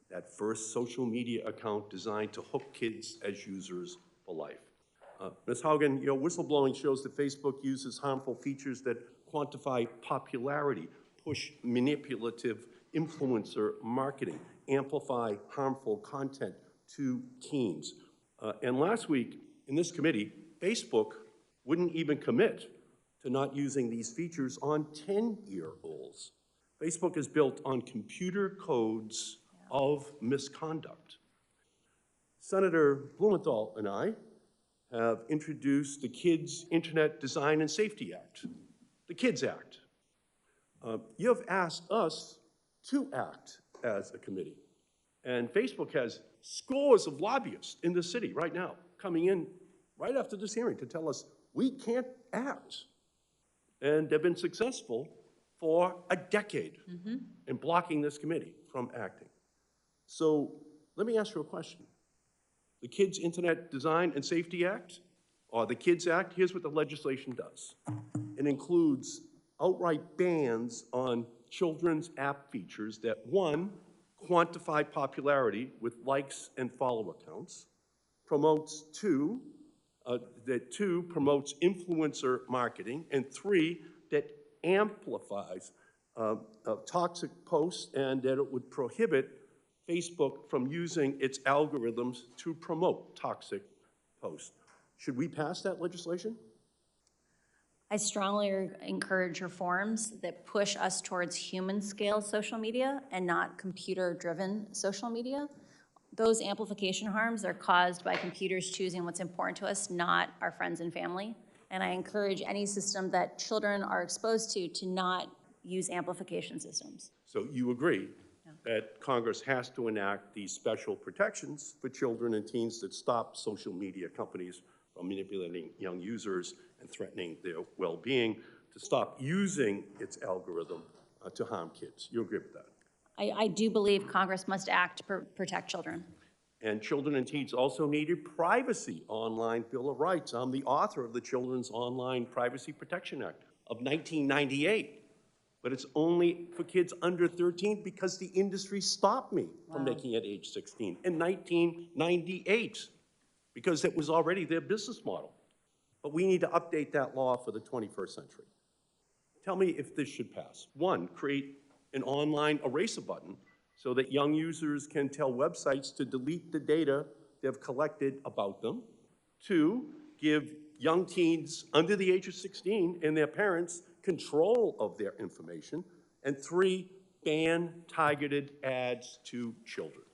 that first social media account designed to hook kids as users for life. Ms. Haugen, your whistleblowing shows that Facebook uses harmful features that quantify popularity, push manipulative influencer marketing, amplify harmful content to teens. And last week, in this committee, Facebook wouldn't even commit to not using these features on 10-year-olds. Facebook is built on computer codes of misconduct. Senator Blumenthal and I have introduced the Kids Internet Design and Safety Act, the KIDS Act. You have asked us to act as a committee. And Facebook has scores of lobbyists in the city right now coming in right after this hearing to tell us we can't act. And they've been successful for a decade in blocking this committee from acting. So let me ask you a question. The Kids Internet Design and Safety Act, or the KIDS Act, here's what the legislation does. It includes outright bans on children's app features that, one, quantify popularity with likes and follower counts. Promotes two, that two, promotes influencer marketing, and three, that amplifies toxic posts, and that it would prohibit Facebook from using its algorithms to promote toxic posts. Should we pass that legislation? I strongly encourage reforms that push us towards human-scale social media and not computer-driven social media. Those amplification harms are caused by computers choosing what's important to us, not our friends and family. And I encourage any system that children are exposed to not use amplification systems. So you agree that Congress has to enact these special protections for children and teens that stop social media companies from manipulating young users and threatening their well-being, to stop using its algorithm to harm kids. You agree with that? I do believe Congress must act to protect children. And children and teens also need a privacy online Bill of Rights. I'm the author of the Children's Online Privacy Protection Act of 1998. But it's only for kids under 13 because the industry stopped me from making it age 16 in 1998 because it was already their business model. But we need to update that law for the 21st century. Tell me if this should pass. One, create an online eraser button so that young users can tell websites to delete the data they've collected about them. Two, give young teens under the age of 16 and their parents control of their information. And three, ban targeted ads to children.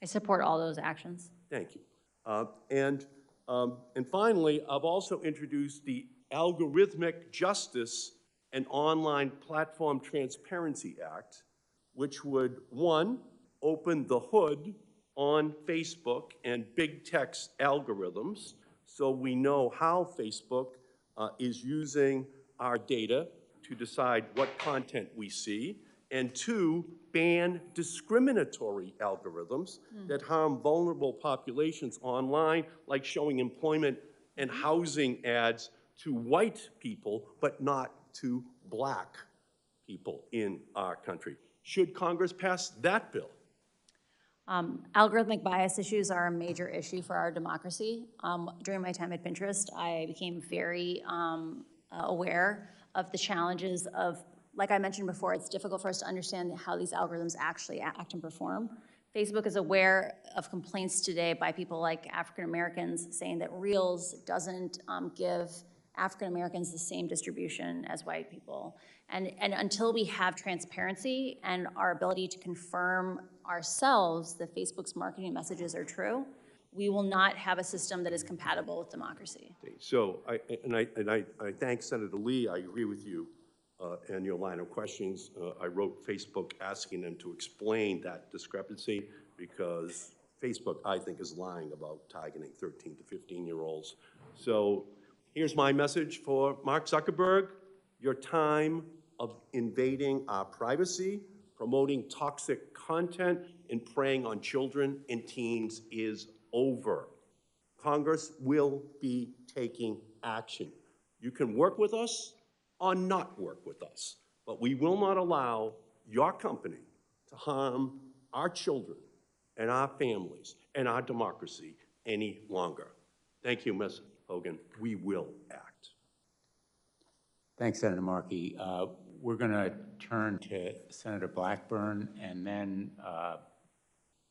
I support all those actions. Thank you. And finally, I've also introduced the Algorithmic Justice and Online Platform Transparency Act, which would, one, open the hood on Facebook and big tech's algorithms so we know how Facebook is using our data to decide what content we see, and two, ban discriminatory algorithms that harm vulnerable populations online, like showing employment and housing ads to white people, but not to black people in our country. Should Congress pass that bill? Algorithmic bias issues are a major issue for our democracy. During my time at Pinterest, I became very aware of the challenges of, like I mentioned before, it's difficult for us to understand how these algorithms actually act and perform. Facebook is aware of complaints today by people like African Americans saying that Reels doesn't give African Americans the same distribution as white people. And until we have transparency and our ability to confirm ourselves that Facebook's marketing messages are true, we will not have a system that is compatible with democracy. So, I thank Senator Lee. I agree with you and your line of questions. I wrote Facebook asking them to explain that discrepancy because Facebook, I think, is lying about targeting 13 to 15-year-olds. So here's my message for Mark Zuckerberg. Your time of invading our privacy, promoting toxic content, and preying on children and teens is over. Congress will be taking action. You can work with us or not work with us, but we will not allow your company to harm our children and our families and our democracy any longer. Thank you, Ms. Haugen. We will act. Thanks, Senator Markey. We're going to turn to Senator Blackburn, and then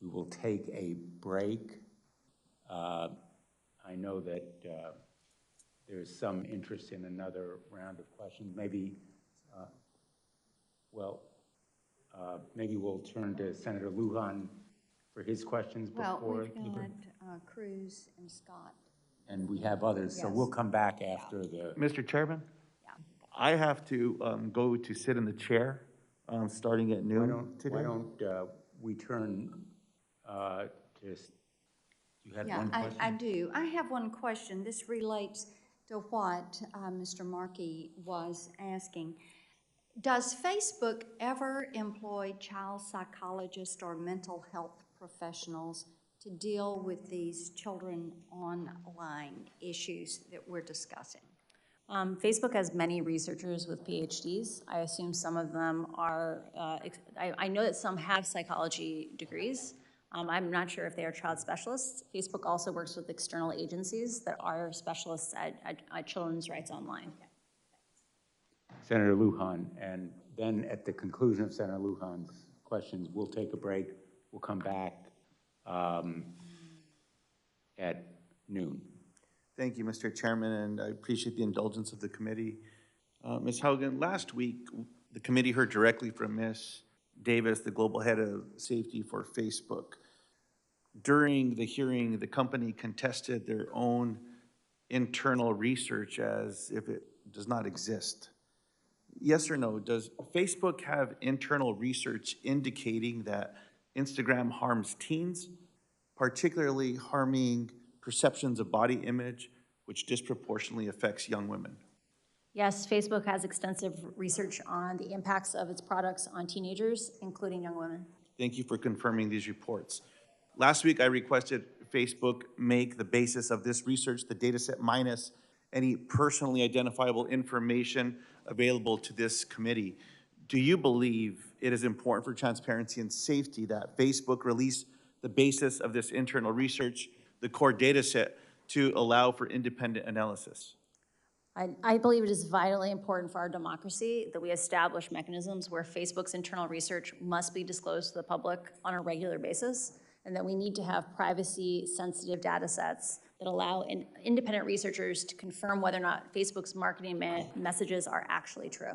we will take a break. I know that there's some interest in another round of questions. Maybe, maybe we'll turn to Senator Lujan for his questions before. Well, we've got Cruz and Scott. And we have others, so Yes. we'll come back after the. Mr. Chairman? I have to go to sit in the chair starting at noon today. Why don't we turn to, you had one question? I do. I have one question. This relates to what Mr. Markey was asking. Does Facebook ever employ child psychologists or mental health professionals to deal with these children online issues that we're discussing? Facebook has many researchers with PhDs. I assume some of them are, I know that some have psychology degrees. I'm not sure if they are child specialists. Facebook also works with external agencies that are specialists at children's rights online. Senator Lujan, and then at the conclusion of Senator Lujan's questions, we'll take a break. We'll come back at noon. Thank you, Mr. Chairman, and I appreciate the indulgence of the committee. Ms. Haugen, last week, the committee heard directly from Ms. Davis, the global head of safety for Facebook. During the hearing, the company contested their own internal research as if it does not exist. Yes or no, does Facebook have internal research indicating that Instagram harms teens, particularly harming perceptions of body image, which disproportionately affects young women? Yes, Facebook has extensive research on the impacts of its products on teenagers, including young women. Thank you for confirming these reports. Last week, I requested Facebook make the basis of this research the data set minus any personally identifiable information available to this committee. Do you believe it is important for transparency and safety that Facebook release the basis of this internal research, the core data set, to allow for independent analysis? I believe it is vitally important for our democracy that we establish mechanisms where Facebook's internal research must be disclosed to the public on a regular basis, and that we need to have privacy-sensitive data sets that allow independent researchers to confirm whether or not Facebook's marketing messages are actually true.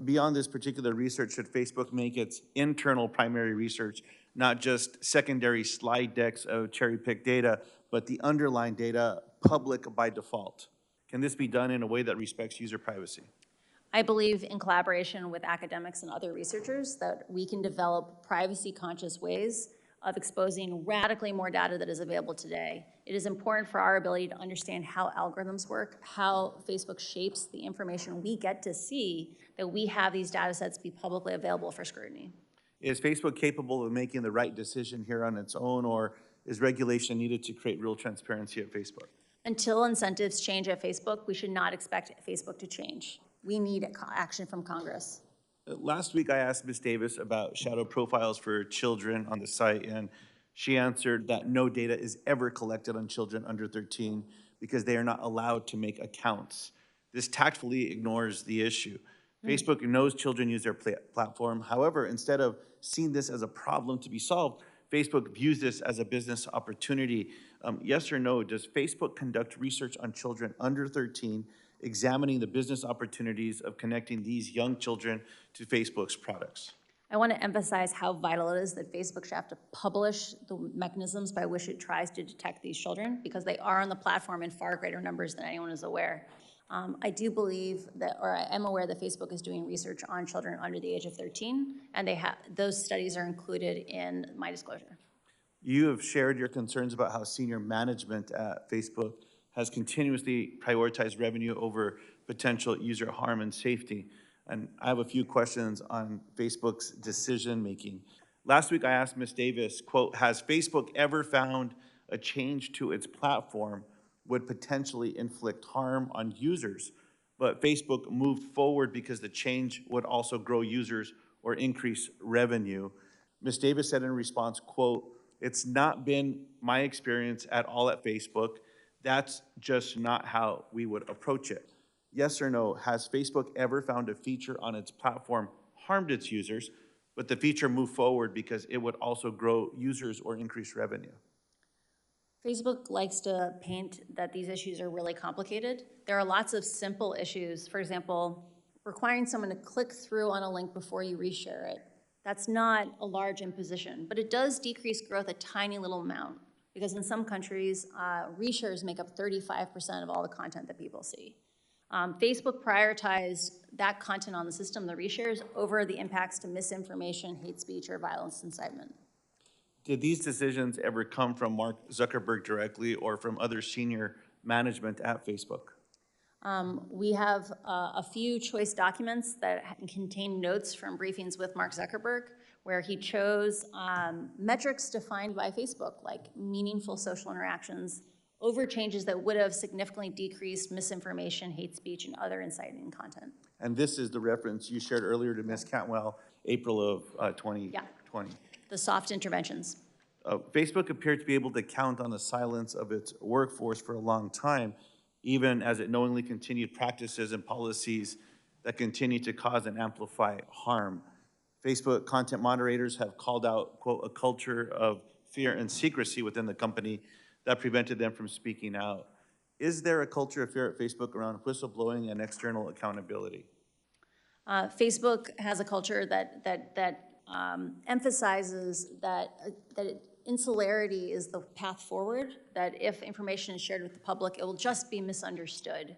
Beyond this particular research, should Facebook make its internal primary research, not just secondary slide decks of cherry-picked data, but the underlying data public by default? Can this be done in a way that respects user privacy? I believe in collaboration with academics and other researchers that we can develop privacy-conscious ways of exposing radically more data that is available today. It is important for our ability to understand how algorithms work, how Facebook shapes the information we get to see, that we have these data sets be publicly available for scrutiny. Is Facebook capable of making the right decision here on its own, or is regulation needed to create real transparency at Facebook? Until incentives change at Facebook, we should not expect Facebook to change. We need action from Congress. Last week, I asked Ms. Davis about shadow profiles for children on the site, and she answered that no data is ever collected on children under 13 because they are not allowed to make accounts. This tactfully ignores the issue. Facebook knows children use their platform. However, instead of seeing this as a problem to be solved, Facebook views this as a business opportunity. Yes or no, does Facebook conduct research on children under 13, examining the business opportunities of connecting these young children to Facebook's products? I want to emphasize how vital it is that Facebook should have to publish the mechanisms by which it tries to detect these children, because they are on the platform in far greater numbers than anyone is aware. I do believe that, or I am aware that Facebook is doing research on children under the age of 13, and those studies are included in my disclosure. You have shared your concerns about how senior management at Facebook has continuously prioritized revenue over potential user harm and safety. And I have a few questions on Facebook's decision-making. Last week, I asked Ms. Davis, quote, has Facebook ever found a change to its platform would potentially inflict harm on users, but Facebook moved forward because the change would also grow users or increase revenue? Ms. Davis said in response, quote, it's not been my experience at all at Facebook. That's just not how we would approach it. Yes or no, has Facebook ever found a feature on its platform harmed its users, but the feature moved forward because it would also grow users or increase revenue? Facebook likes to paint that these issues are really complicated. There are lots of simple issues. For example, requiring someone to click through on a link before you reshare it. That's not a large imposition, but it does decrease growth a tiny little amount, because in some countries, reshares make up 35% of all the content that people see. Facebook prioritized that content on the system, the reshares, over the impacts to misinformation, hate speech, or violence incitement. Did these decisions ever come from Mark Zuckerberg directly or from other senior management at Facebook? We have a few choice documents that contain notes from briefings with Mark Zuckerberg, where he chose metrics defined by Facebook, like meaningful social interactions over changes that would have significantly decreased misinformation, hate speech, and other inciting content. And this is the reference you shared earlier to Ms. Cantwell, April of 2020. The soft interventions. Facebook appeared to be able to count on the silence of its workforce for a long time, even as it knowingly continued practices and policies that continue to cause and amplify harm. Facebook content moderators have called out, quote, a culture of fear and secrecy within the company that prevented them from speaking out. Is there a culture of fear at Facebook around whistleblowing and external accountability? Facebook has a culture that emphasizes that insularity is the path forward, that if information is shared with the public, it will just be misunderstood.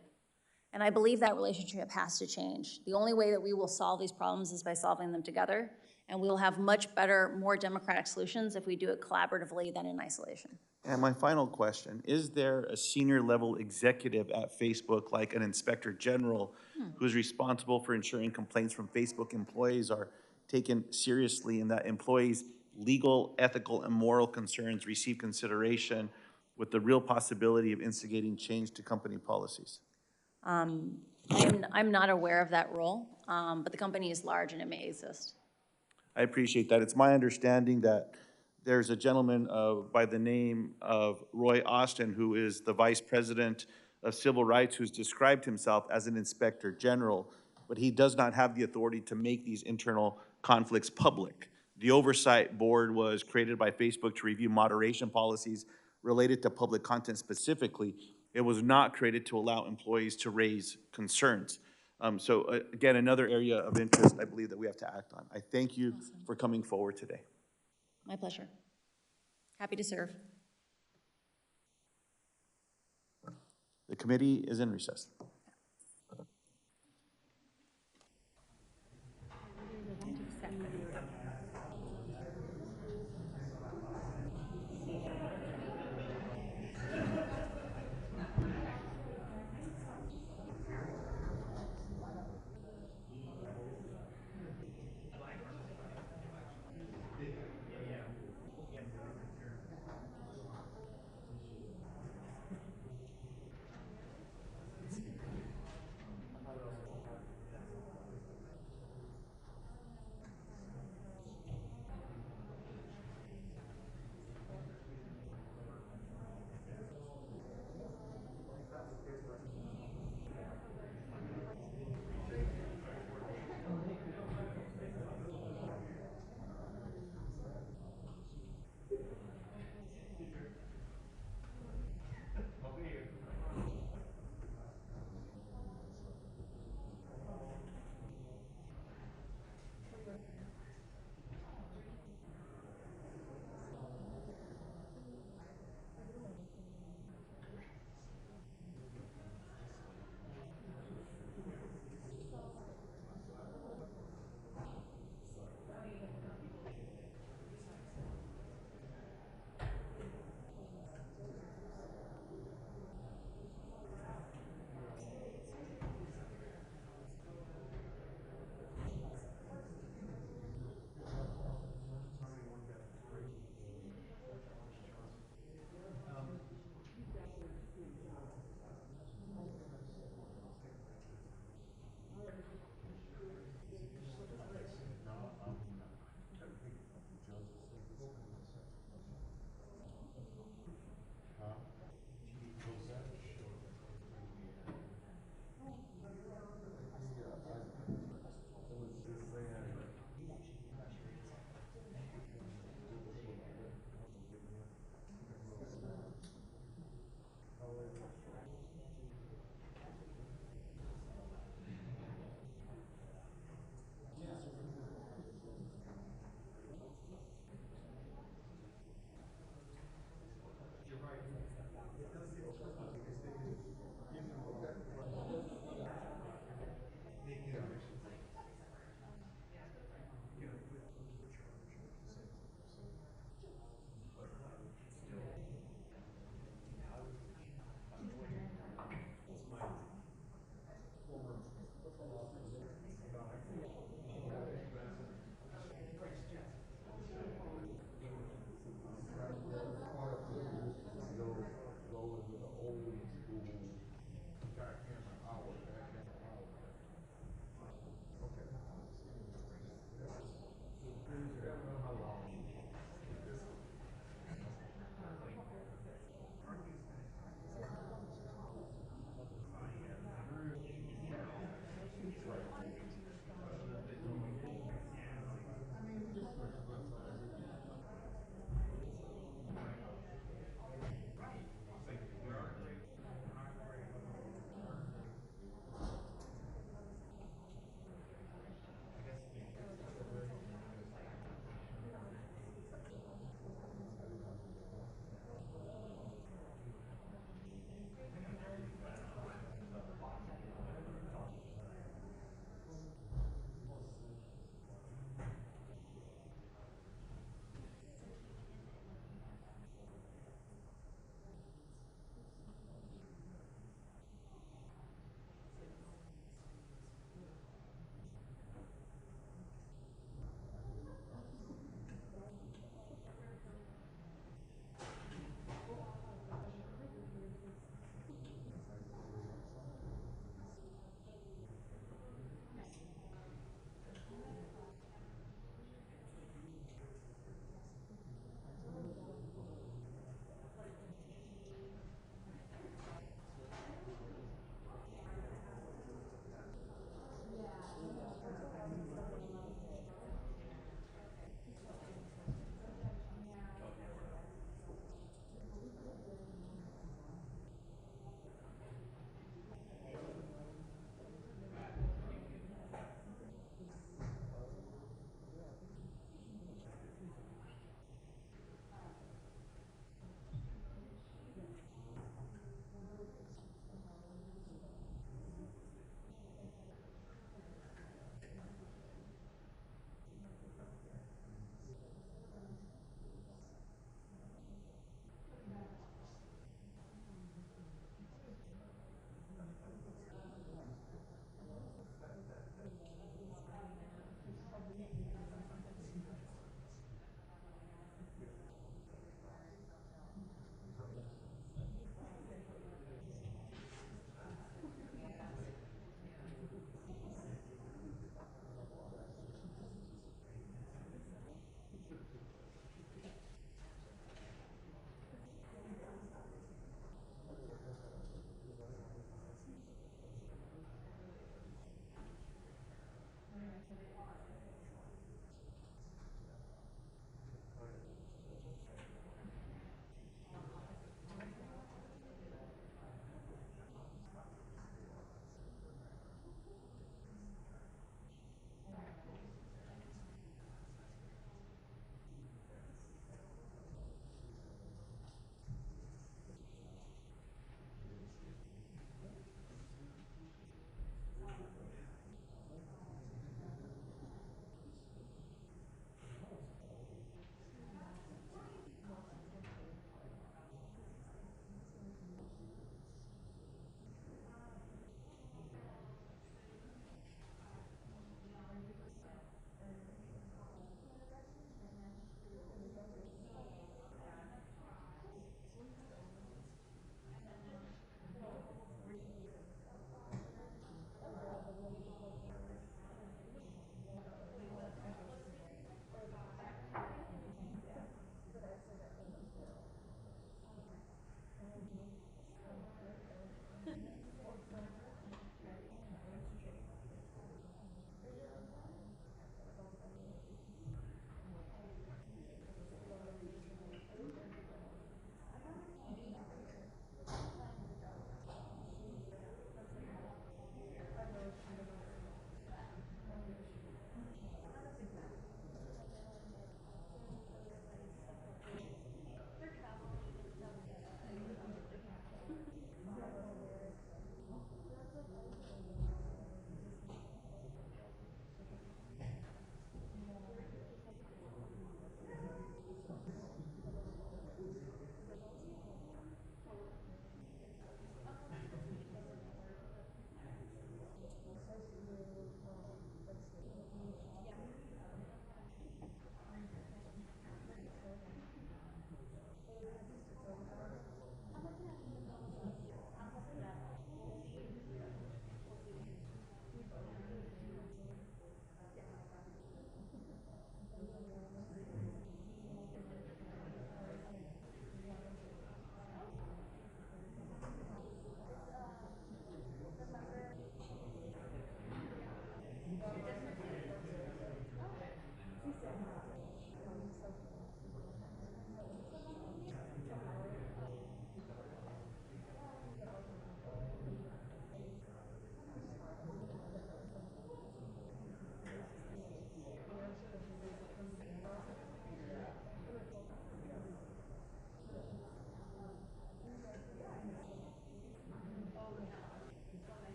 And I believe that relationship has to change. The only way that we will solve these problems is by solving them together, and we will have much better, more democratic solutions if we do it collaboratively than in isolation. And my final question, is there a senior level executive at Facebook, like an inspector general, who's responsible for ensuring complaints from Facebook employees are taken seriously and that employees' legal, ethical, and moral concerns receive consideration with the real possibility of instigating change to company policies? I'm not aware of that role, but the company is large and it may exist. I appreciate that. It's my understanding that there's a gentleman by the name of Roy Austin, who is the Vice President of Civil Rights, who's described himself as an Inspector General, but he does not have the authority to make these internal conflicts public. The Oversight Board was created by Facebook to review moderation policies related to public content specifically. It was not created to allow employees to raise concerns. Again, another area of interest I believe that we have to act on. I thank you for coming forward today. My pleasure. Happy to serve. The committee is in recess.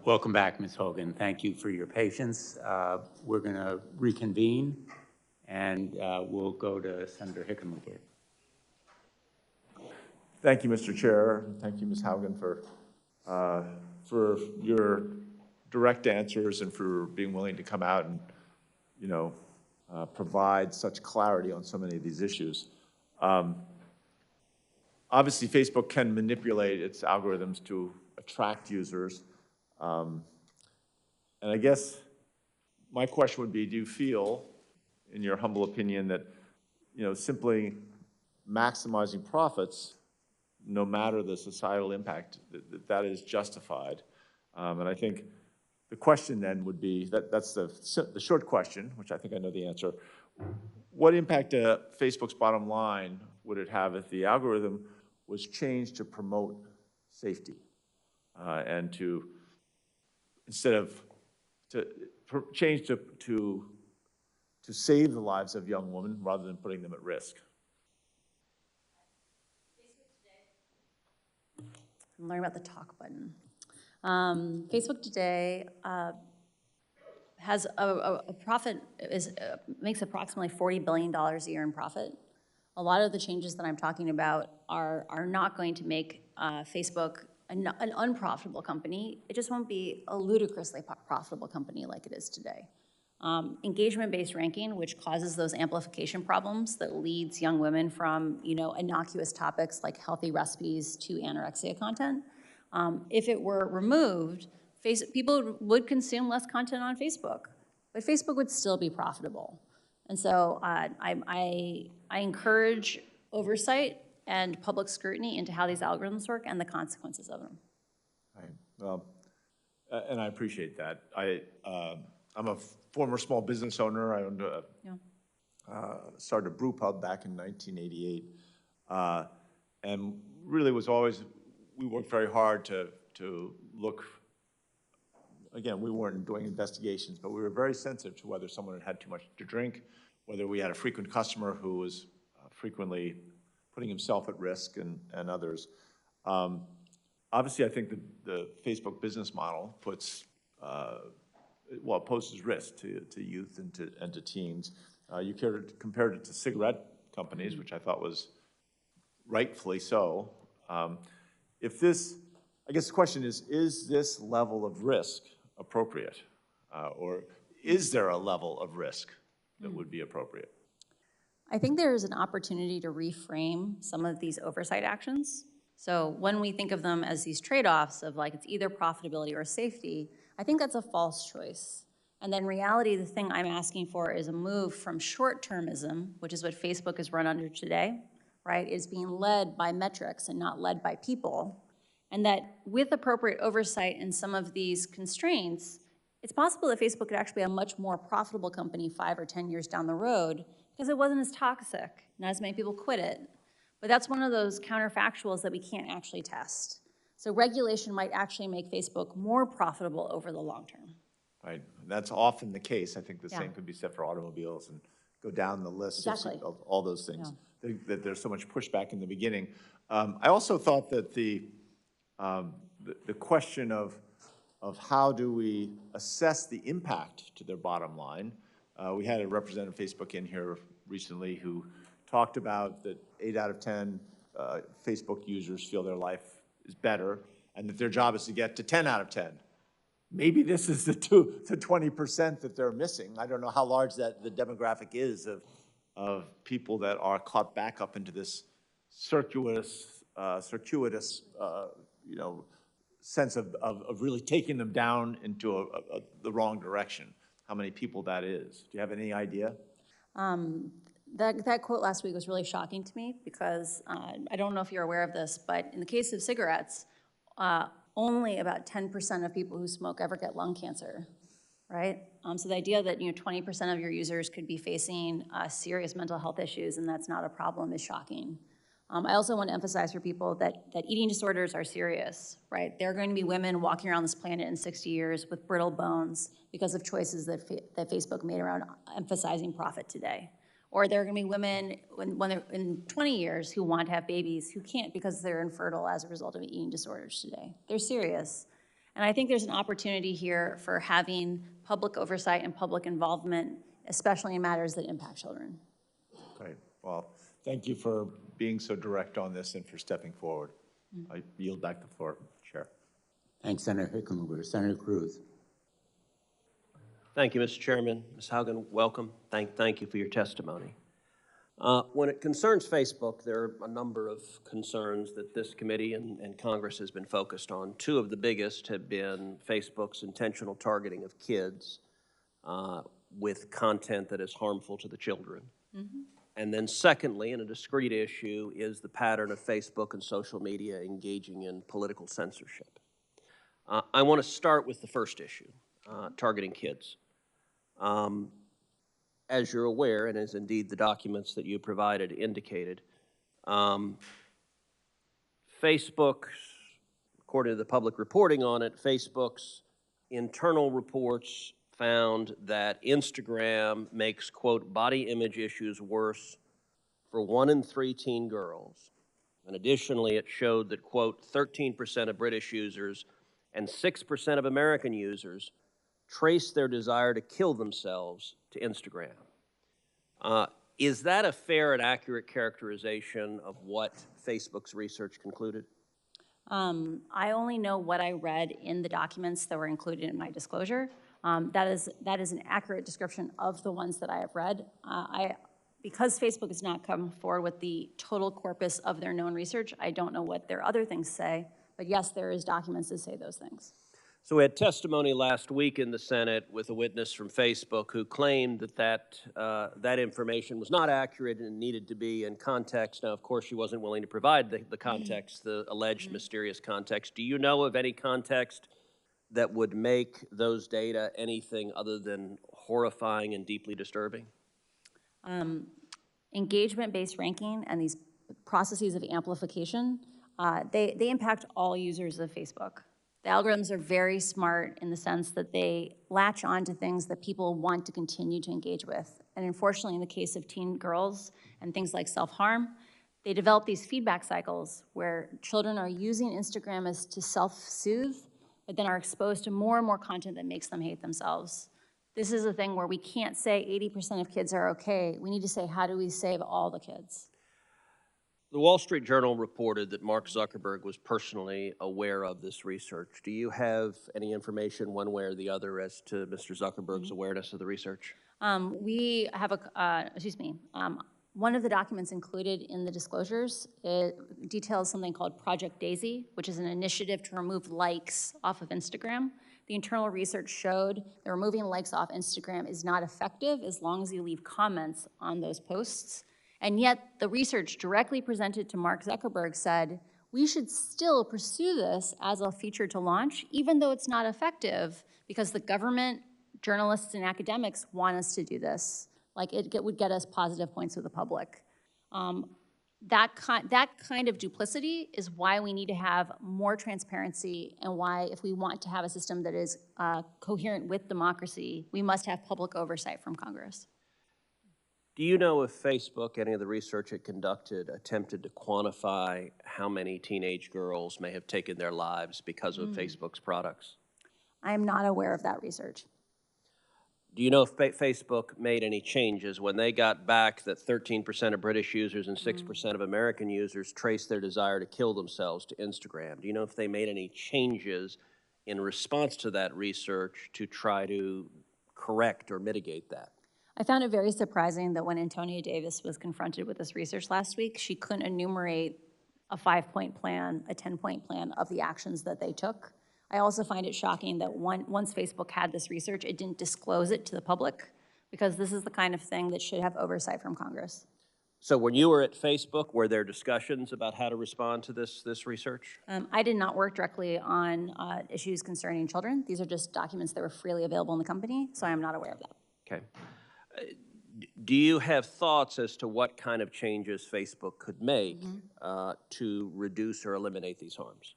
Welcome back, Ms. Haugen. Thank you for your patience. We're going to reconvene, and we'll go to Senator Hickenlooper. Thank you, Mr. Chair. Thank you, Ms. Haugen, for your direct answers and for being willing to come out and, provide such clarity on so many of these issues. Obviously, Facebook can manipulate its algorithms to attract users. And I guess my question would be, do you feel, in your humble opinion, that, simply maximizing profits, no matter the societal impact, that is justified? And I think the question then would be, that's the short question, which I think I know the answer. What impact to Facebook's bottom line would it have if the algorithm was changed to promote safety and to, instead of, change to save the lives of young women rather than putting them at risk? I'm learning about the talk button. Facebook today has a profit, makes approximately $40 billion a year in profit. A lot of the changes that I'm talking about are not going to make Facebook an unprofitable company. It just won't be a ludicrously profitable company like it is today. Engagement-based ranking, which causes those amplification problems that leads young women from, innocuous topics like healthy recipes to anorexia content. If it were removed, people would consume less content on Facebook, but Facebook would still be profitable. And so I encourage oversight and public scrutiny into how these algorithms work and the consequences of them. Right. Well, and I appreciate that. I'm a former small business owner. I owned started a brew pub back in 1988, and really was always, we worked very hard to look. Again, we weren't doing investigations, but we were very sensitive to whether someone had had too much to drink, whether we had a frequent customer who was frequently putting himself at risk and others. Obviously, I think the Facebook business model puts, poses risk to youth and to teens. You compared it to cigarette companies, which I thought was rightfully so. If this, I guess the question is this level of risk appropriate? Or is there a level of risk that would be appropriate? I think there is an opportunity to reframe some of these oversight actions. So when we think of them as these trade-offs of like it's either profitability or safety, I think that's a false choice. And then in reality, the thing I'm asking for is a move from short-termism, which is what Facebook is run under today, right, is being led by metrics and not led by people. And that with appropriate oversight and some of these constraints, it's possible that Facebook could actually be a much more profitable company 5 or 10 years down the road because it wasn't as toxic, not as many people quit it. But that's one of those counterfactuals that we can't actually test. So regulation might actually make Facebook more profitable over the long term. Right, that's often the case. I think the same could be said for automobiles and go down the list of all those things. Yeah. That there's so much pushback in the beginning. I also thought that the question of how do we assess the impact to their bottom line. We had a representative of Facebook in here recently who talked about that 8 out of 10 Facebook users feel their life is better and that their job is to get to 10 out of 10. Maybe this is the 20% that they're missing. I don't know how large the demographic is of people that are caught back up into this circuitous sense of really taking them down into the wrong direction. How many people that is? Do you have any idea? That quote last week was really shocking to me because I don't know if you're aware of this, but in the case of cigarettes, only about 10% of people who smoke ever get lung cancer, right? So the idea that 20% of your users could be facing serious mental health issues and that's not a problem is shocking. I also want to emphasize for people that eating disorders are serious, right? There are going to be women walking around this planet in 60 years with brittle bones because of choices that Facebook made around emphasizing profit today. Or there are going to be women when they're in 20 years who want to have babies who can't because they're infertile as a result of eating disorders today. They're serious. And I think there's an opportunity here for having public oversight and public involvement, especially in matters that impact children. Great. Well, thank you for being so direct on this and for stepping forward. I yield back the floor, Chair. Thanks, Senator Hickenlooper. Senator Cruz. Thank you, Mr. Chairman. Ms. Haugen, welcome. Thank you for your testimony. When it concerns Facebook, there are a number of concerns that this committee and Congress has been focused on. Two of the biggest have been Facebook's intentional targeting of kids with content that is harmful to the children. And then secondly, and a discrete issue, is the pattern of Facebook and social media engaging in political censorship. I want to start with the first issue, targeting kids. As you're aware, and as indeed the documents that you provided indicated, Facebook, according to the public reporting on it, Facebook's internal reports found that Instagram makes, quote, body image issues worse for 1 in 3 teen girls. And additionally, it showed that, quote, 13% of British users and 6% of American users trace their desire to kill themselves to Instagram. Is that a fair and accurate characterization of what Facebook's research concluded? I only know what I read in the documents that were included in my disclosure. That is an accurate description of the ones that I have read. Because Facebook has not come forward with the total corpus of their known research, I don't know what their other things say, but yes, there is documents that say those things. So we had testimony last week in the Senate with a witness from Facebook who claimed that information was not accurate and needed to be in context. Now, of course, she wasn't willing to provide the context, the alleged mysterious context. Do you know of any context that would make those data anything other than horrifying and deeply disturbing? Engagement-based ranking and these processes of amplification, they impact all users of Facebook. The algorithms are very smart in the sense that they latch on to things that people want to continue to engage with. And unfortunately, in the case of teen girls and things like self-harm, they develop these feedback cycles where children are using Instagram as to self-soothe, but then are exposed to more and more content that makes them hate themselves. This is a thing where we can't say 80% of kids are okay. We need to say, how do we save all the kids? The Wall Street Journal reported that Mark Zuckerberg was personally aware of this research. Do you have any information one way or the other as to Mr. Zuckerberg's awareness of the research? We have one of the documents included in the disclosures, it details something called Project Daisy, which is an initiative to remove likes off of Instagram. The internal research showed that removing likes off Instagram is not effective as long as you leave comments on those posts. And yet the research directly presented to Mark Zuckerberg said, we should still pursue this as a feature to launch, even though it's not effective, because the government, journalists, and academics want us to do this. Like it would get us positive points with the public. That kind of duplicity is why we need to have more transparency, and why, if we want to have a system that is coherent with democracy, we must have public oversight from Congress. Do you know if Facebook, any of the research it conducted, attempted to quantify how many teenage girls may have taken their lives because of Facebook's products? I am not aware of that research. Do you know if Facebook made any changes when they got back that 13% of British users and 6% of American users traced their desire to kill themselves to Instagram? Do you know if they made any changes in response to that research to try to correct or mitigate that? I found it very surprising that when Antonia Davis was confronted with this research last week, she couldn't enumerate a 5-point plan, a 10-point plan of the actions that they took. I also find it shocking that once Facebook had this research, it didn't disclose it to the public, because this is the kind of thing that should have oversight from Congress. So when you were at Facebook, were there discussions about how to respond to this research? I did not work directly on issues concerning children. These are just documents that were freely available in the company, so I am not aware of that. Okay. Do you have thoughts as to what kind of changes Facebook could make to reduce or eliminate these harms?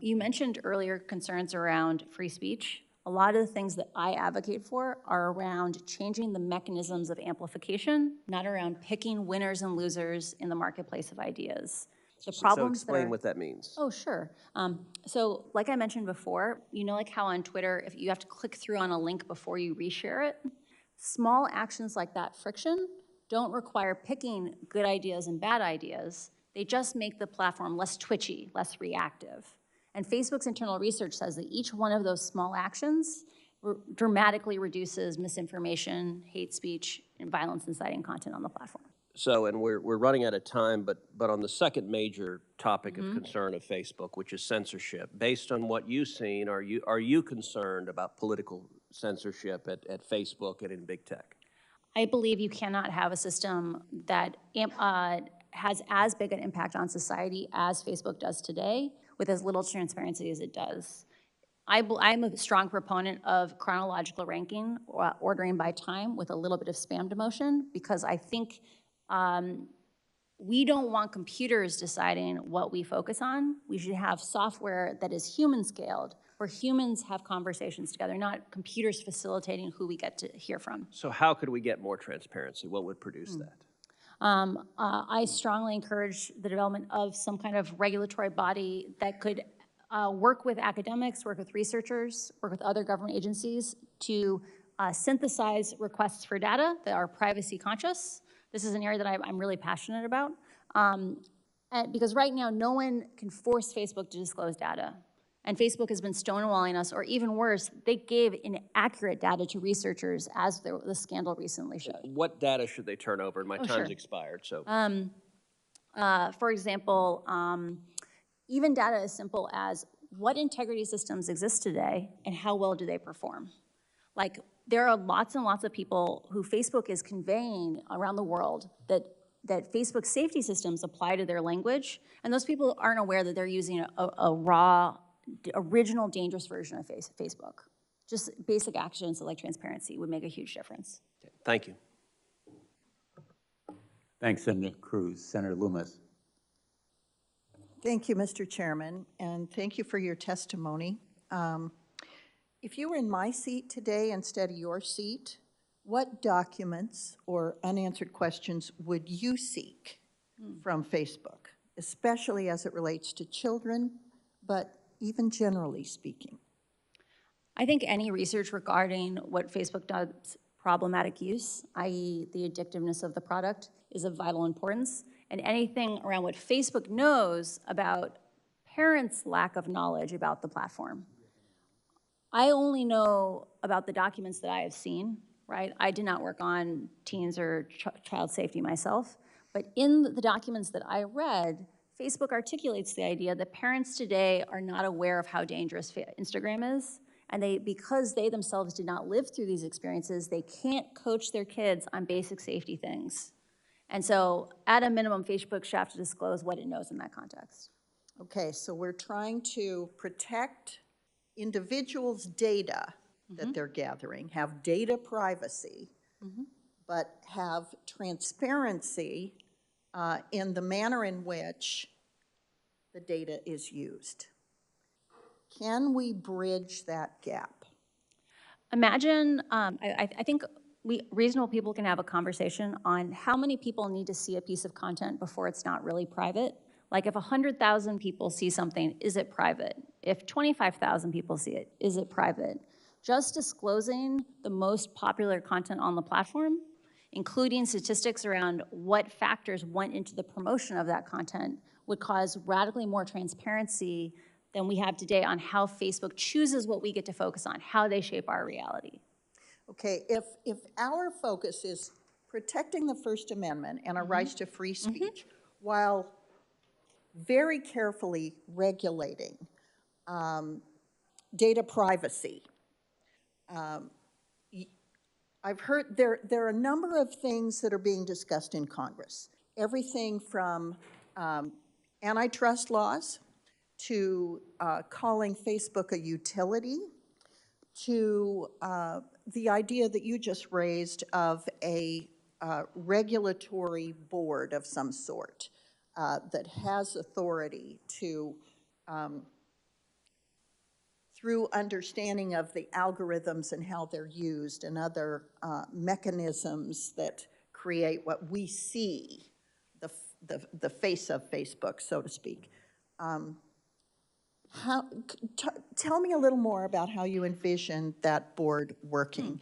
You mentioned earlier concerns around free speech. A lot of the things that I advocate for are around changing the mechanisms of amplification, not around picking winners and losers in the marketplace of ideas. The So problems explain what that means. Oh, sure. So like I mentioned before, you know, like how on Twitter, if you have to click through on a link before you reshare it, small actions like that friction don't require picking good ideas and bad ideas. They just make the platform less twitchy, less reactive. And Facebook's internal research says that each one of those small actions dramatically reduces misinformation, hate speech, and violence inciting content on the platform. So, and we're running out of time, but on the second major topic of concern of Facebook, which is censorship, based on what you've seen, are you concerned about political censorship at Facebook and in big tech? I believe you cannot have a system that has as big an impact on society as Facebook does today with as little transparency as it does. I'm a strong proponent of chronological ranking, or ordering by time with a little bit of spam demotion, because I think we don't want computers deciding what we focus on. We should have software that is human scaled, where humans have conversations together, not computers facilitating who we get to hear from. So how could we get more transparency? What would produce that? I strongly encourage the development of some kind of regulatory body that could work with academics, work with researchers, work with other government agencies to synthesize requests for data that are privacy conscious. This is an area that I'm really passionate about. Because right now, no one can force Facebook to disclose data. And Facebook has been stonewalling us, or even worse, they gave inaccurate data to researchers, as the scandal recently showed. What data should they turn over? And my time's expired, so. For example, even data as simple as what integrity systems exist today and how well do they perform? Like, there are lots and lots of people who Facebook is conveying around the world that Facebook safety systems apply to their language, and those people aren't aware that they're using a raw, original, dangerous version of Facebook. Just basic actions like transparency would make a huge difference. Thank you. Thanks, Senator Cruz. Senator Loomis. Thank you, Mr. Chairman, and thank you for your testimony. If you were in my seat today instead of your seat, what documents or unanswered questions would you seek from Facebook, especially as it relates to children, but even generally speaking? I think any research regarding what Facebook does problematic use, i.e. the addictiveness of the product, is of vital importance. And anything around what Facebook knows about parents' lack of knowledge about the platform. I only know about the documents that I have seen, right? I did not work on teens or child safety myself, but in the documents that I read, Facebook articulates the idea that parents today are not aware of how dangerous Instagram is, and because they themselves did not live through these experiences, they can't coach their kids on basic safety things. And so, at a minimum, Facebook should have to disclose what it knows in that context. Okay, so we're trying to protect individuals' data that they're gathering, have data privacy, but have transparency in the manner in which the data is used. Can we bridge that gap? Imagine, I think reasonable people can have a conversation on how many people need to see a piece of content before it's not really private. Like if 100,000 people see something, is it private? If 25,000 people see it, is it private? Just disclosing the most popular content on the platform, including statistics around what factors went into the promotion of that content, would cause radically more transparency than we have today on how Facebook chooses what we get to focus on, how they shape our reality. Okay, if our focus is protecting the First Amendment and our rights to free speech, while very carefully regulating data privacy, I've heard there are a number of things that are being discussed in Congress. Everything from antitrust laws to calling Facebook a utility, to the idea that you just raised of a regulatory board of some sort that has authority to, through understanding of the algorithms and how they're used and other mechanisms that create what we see, the face of Facebook, so to speak. Tell me a little more about how you envision that board working.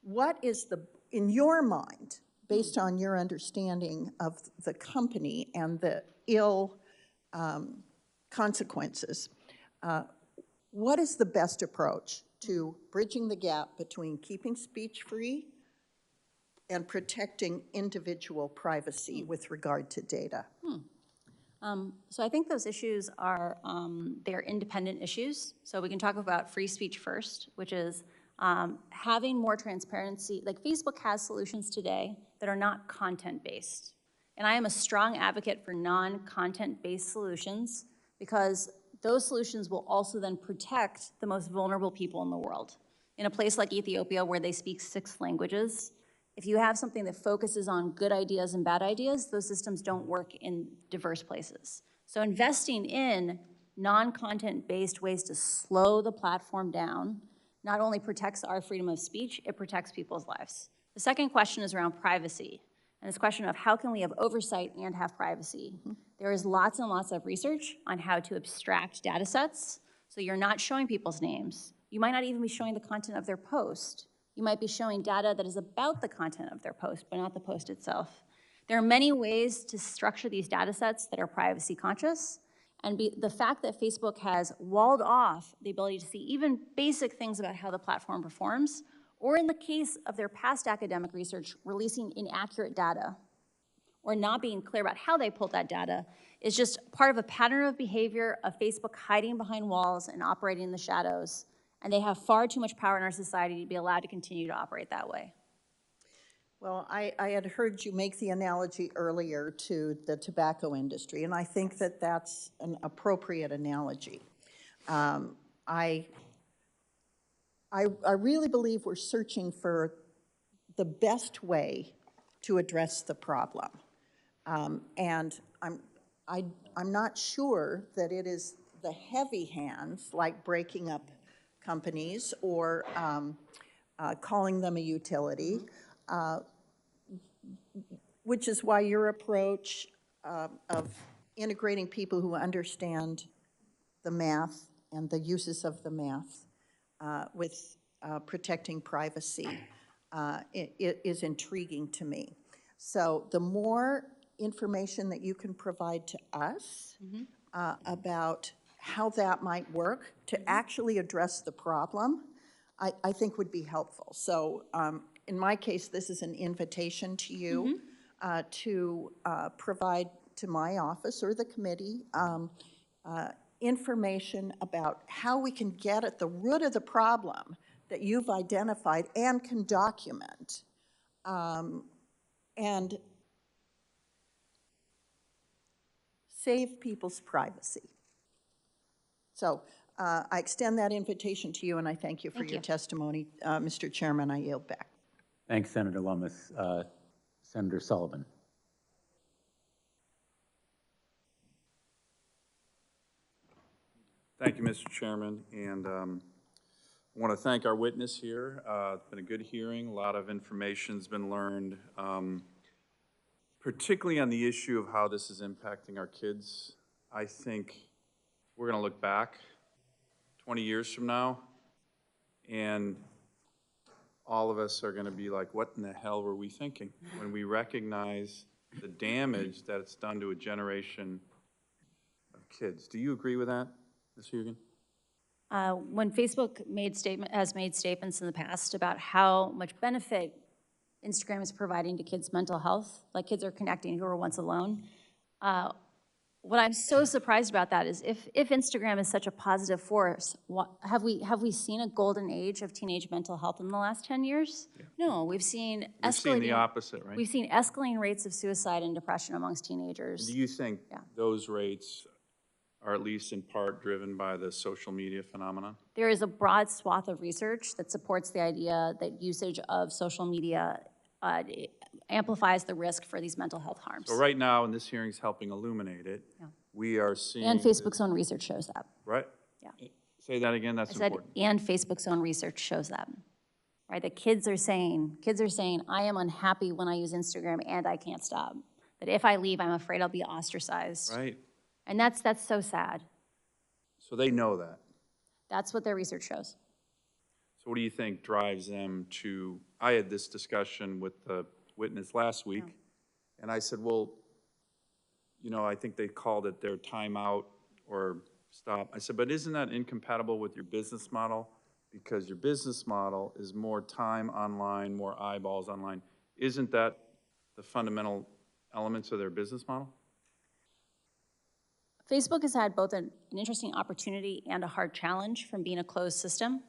What is in your mind, based on your understanding of the company and the ill consequences, what is the best approach to bridging the gap between keeping speech free and protecting individual privacy with regard to data? So I think those issues are, they're independent issues. So we can talk about free speech first, which is having more transparency. Like Facebook has solutions today that are not content-based. And I am a strong advocate for non-content-based solutions because those solutions will also then protect the most vulnerable people in the world. In a place like Ethiopia where they speak 6 languages, if you have something that focuses on good ideas and bad ideas, those systems don't work in diverse places. So investing in non-content-based ways to slow the platform down not only protects our freedom of speech, it protects people's lives. The second question is around privacy. And it's a question of how can we have oversight and have privacy? There is lots and lots of research on how to abstract data sets, so you're not showing people's names. You might not even be showing the content of their post. You might be showing data that is about the content of their post, but not the post itself. There are many ways to structure these data sets that are privacy conscious, and the fact that Facebook has walled off the ability to see even basic things about how the platform performs, or in the case of their past academic research, releasing inaccurate data, or not being clear about how they pulled that data, is just part of a pattern of behavior of Facebook hiding behind walls and operating in the shadows. And they have far too much power in our society to be allowed to continue to operate that way. Well, I had heard you make the analogy earlier to the tobacco industry, and I think that that's an appropriate analogy. I really believe we're searching for the best way to address the problem. And I'm not sure that it is the heavy hands, like breaking up companies or calling them a utility, which is why your approach of integrating people who understand the math and the uses of the math with protecting privacy is intriguing to me. So the more information that you can provide to us about how that might work to actually address the problem, I think would be helpful. So in my case, this is an invitation to you to provide to my office or the committee information about how we can get at the root of the problem that you've identified and can document, and save people's privacy. So I extend that invitation to you, and I thank you for your testimony. Mr. Chairman, I yield back. Thanks, Senator Lummis. Senator Sullivan. Thank you, Mr. Chairman, and I want to thank our witness here. It's been a good hearing. A lot of information's been learned, particularly on the issue of how this is impacting our kids. I think we're going to look back 20 years from now, and all of us are going to be like, what in the hell were we thinking? When we recognize the damage that it's done to a generation of kids. Do you agree with that? Ms. Haugen? When Facebook has made statements in the past about how much benefit Instagram is providing to kids' mental health, like kids are connecting who were once alone, what I'm so surprised about that is if Instagram is such a positive force, have we seen a golden age of teenage mental health in the last 10 years? Yeah. No, we've seen the opposite, right? We've seen escalating rates of suicide and depression amongst teenagers. Do you think those rates are at least in part driven by the social media phenomenon? There is a broad swath of research that supports the idea that usage of social media amplifies the risk for these mental health harms. So right now, and this hearing is helping illuminate it, we are seeing... And Facebook's own research shows that. Right? Yeah. Say that again, that's important. And Facebook's own research shows that. Right, the kids are saying, I am unhappy when I use Instagram and I can't stop. that if I leave, I'm afraid I'll be ostracized. Right? And that's so sad. So they know that. That's what their research shows. So what do you think drives them to, I had this discussion with the witness last week, and I said, well, you know, I think they called it their timeout or stop. I said, but isn't that incompatible with your business model? Because your business model is more time online, more eyeballs online. Isn't that the fundamental elements of their business model? Facebook has had both an interesting opportunity and a hard challenge from being a closed system.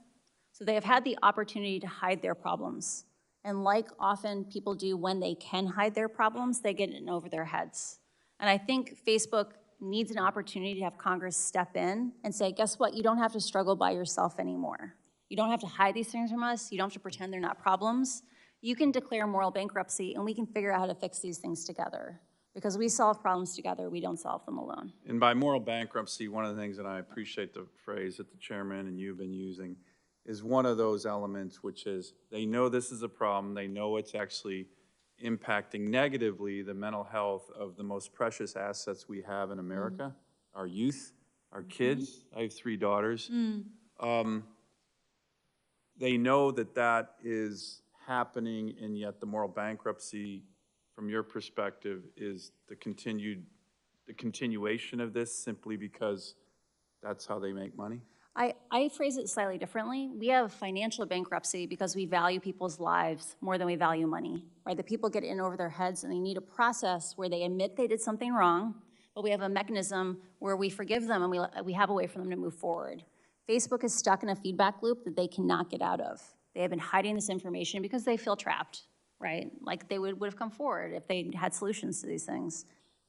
So they have had the opportunity to hide their problems. And like often people do when they can hide their problems, they get in over their heads. And I think Facebook needs an opportunity to have Congress step in and say, guess what? You don't have to struggle by yourself anymore. You don't have to hide these things from us. You don't have to pretend they're not problems. You can declare moral bankruptcy and we can figure out how to fix these things together. Because we solve problems together, we don't solve them alone. And by moral bankruptcy, one of the things, and I appreciate the phrase that the chairman and you've been using, is one of those elements, which is they know this is a problem, they know it's actually impacting negatively the mental health of the most precious assets we have in America, our youth, our kids. I have 3 daughters. They know that that is happening, and yet the moral bankruptcy, from your perspective, is the continuation of this simply because that's how they make money? I phrase it slightly differently. We have financial bankruptcy because we value people's lives more than we value money, right? The people get in over their heads and they need a process where they admit they did something wrong, but we have a mechanism where we forgive them and we have a way for them to move forward. Facebook is stuck in a feedback loop that they cannot get out of. They have been hiding this information because they feel trapped, right? Like they would have come forward if they had solutions to these things.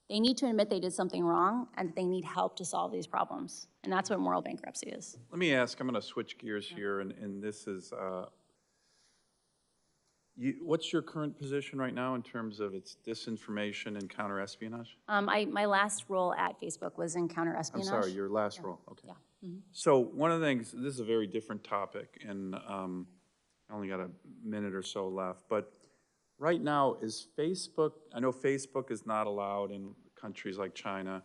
They need to admit they did something wrong and they need help to solve these problems. And that's what moral bankruptcy is. Let me ask, I'm going to switch gears here, and this is, what's your current position right now in terms of its disinformation and counter-espionage? My last role at Facebook was in counter-espionage. I'm sorry, your last role, okay. Yeah. So one of the things, this is a very different topic, and I only got a minute or so left, but right now is Facebook, I know Facebook is not allowed in countries like China,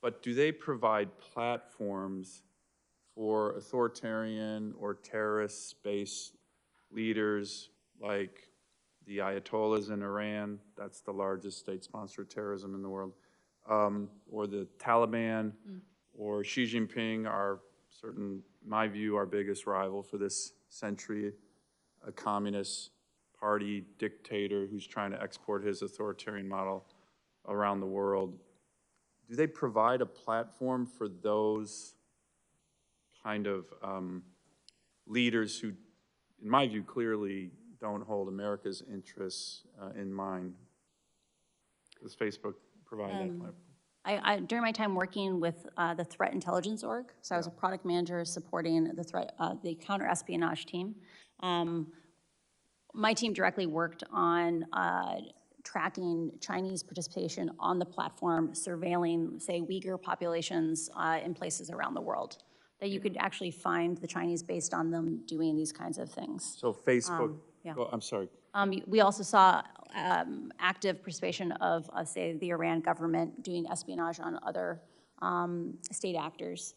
but do they provide platforms for authoritarian or terrorist-based leaders like the Ayatollahs in Iran, that's the largest state-sponsored terrorism in the world, or the Taliban, or Xi Jinping, in my view, our biggest rival for this century, a communist party dictator who's trying to export his authoritarian model around the world. Do they provide a platform for those kind of leaders who, in my view, clearly don't hold America's interests in mind? Does Facebook provide that platform? During my time working with the Threat Intelligence Org, so I was a product manager supporting the counter-espionage team. My team directly worked on tracking Chinese participation on the platform, surveilling, say, Uyghur populations in places around the world, that you could actually find the Chinese based on them doing these kinds of things. So Facebook, Yeah. oh, I'm sorry. We also saw active participation of, say, the Iran government doing espionage on other state actors.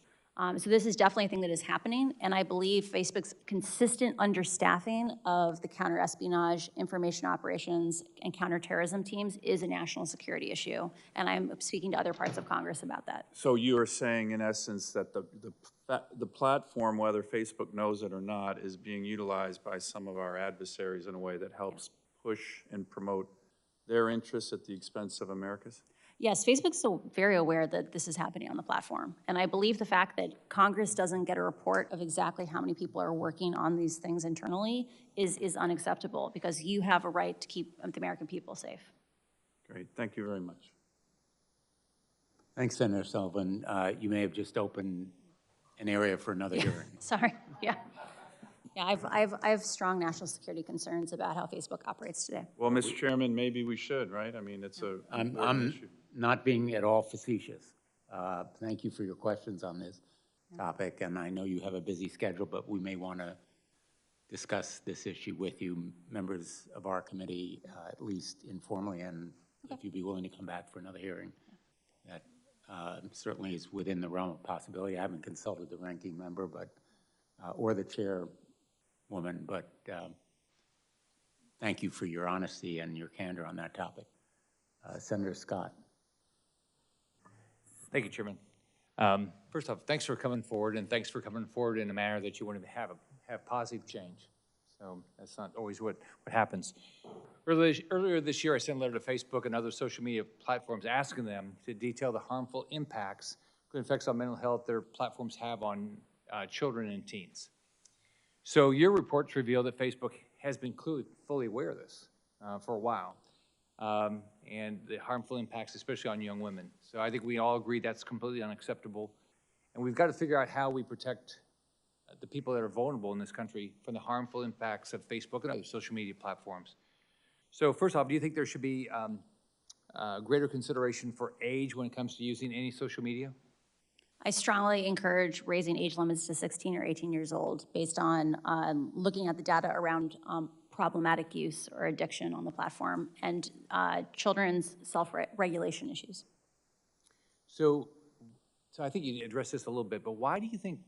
So this is definitely a thing that is happening, and I believe Facebook's consistent understaffing of the counter-espionage, information operations, and counterterrorism teams is a national security issue, and I'm speaking to other parts of Congress about that. So you are saying, in essence, that the platform, whether Facebook knows it or not, is being utilized by some of our adversaries in a way that helps push and promote their interests at the expense of America's? Yes, Facebook's so very aware that this is happening on the platform. And I believe the fact that Congress doesn't get a report of exactly how many people are working on these things internally is unacceptable, because you have a right to keep the American people safe. Great, thank you very much. Thanks, Senator Sullivan. You may have just opened an area for another hearing. Sorry, yeah. Yeah, I have strong national security concerns about how Facebook operates today. Well, Mr. Chairman, maybe we should, right? I mean, it's a important issue. Not being at all facetious. Thank you for your questions on this topic, and I know you have a busy schedule, but we may want to discuss this issue with you, members of our committee, at least informally and if you'd be willing to come back for another hearing. That certainly is within the realm of possibility. I haven't consulted the ranking member, but, or the chairwoman, but thank you for your honesty and your candor on that topic. Senator Scott. Thank you, Chairman. First off, thanks for coming forward, and thanks for coming forward in a manner that you want to have positive change. So that's not always what happens. Earlier this year, I sent a letter to Facebook and other social media platforms asking them to detail the harmful impacts, including effects on mental health, their platforms have on children and teens. So your reports reveal that Facebook has been fully aware of this for a while, and the harmful impacts, especially on young women. So I think we all agree that's completely unacceptable, and we've got to figure out how we protect the people that are vulnerable in this country from the harmful impacts of Facebook and other social media platforms. So first off, do you think there should be greater consideration for age when it comes to using any social media? I strongly encourage raising age limits to 16 or 18 years old based on looking at the data around problematic use or addiction on the platform and children's self-regulation issues. So I think you addressed this a little bit, but why do you think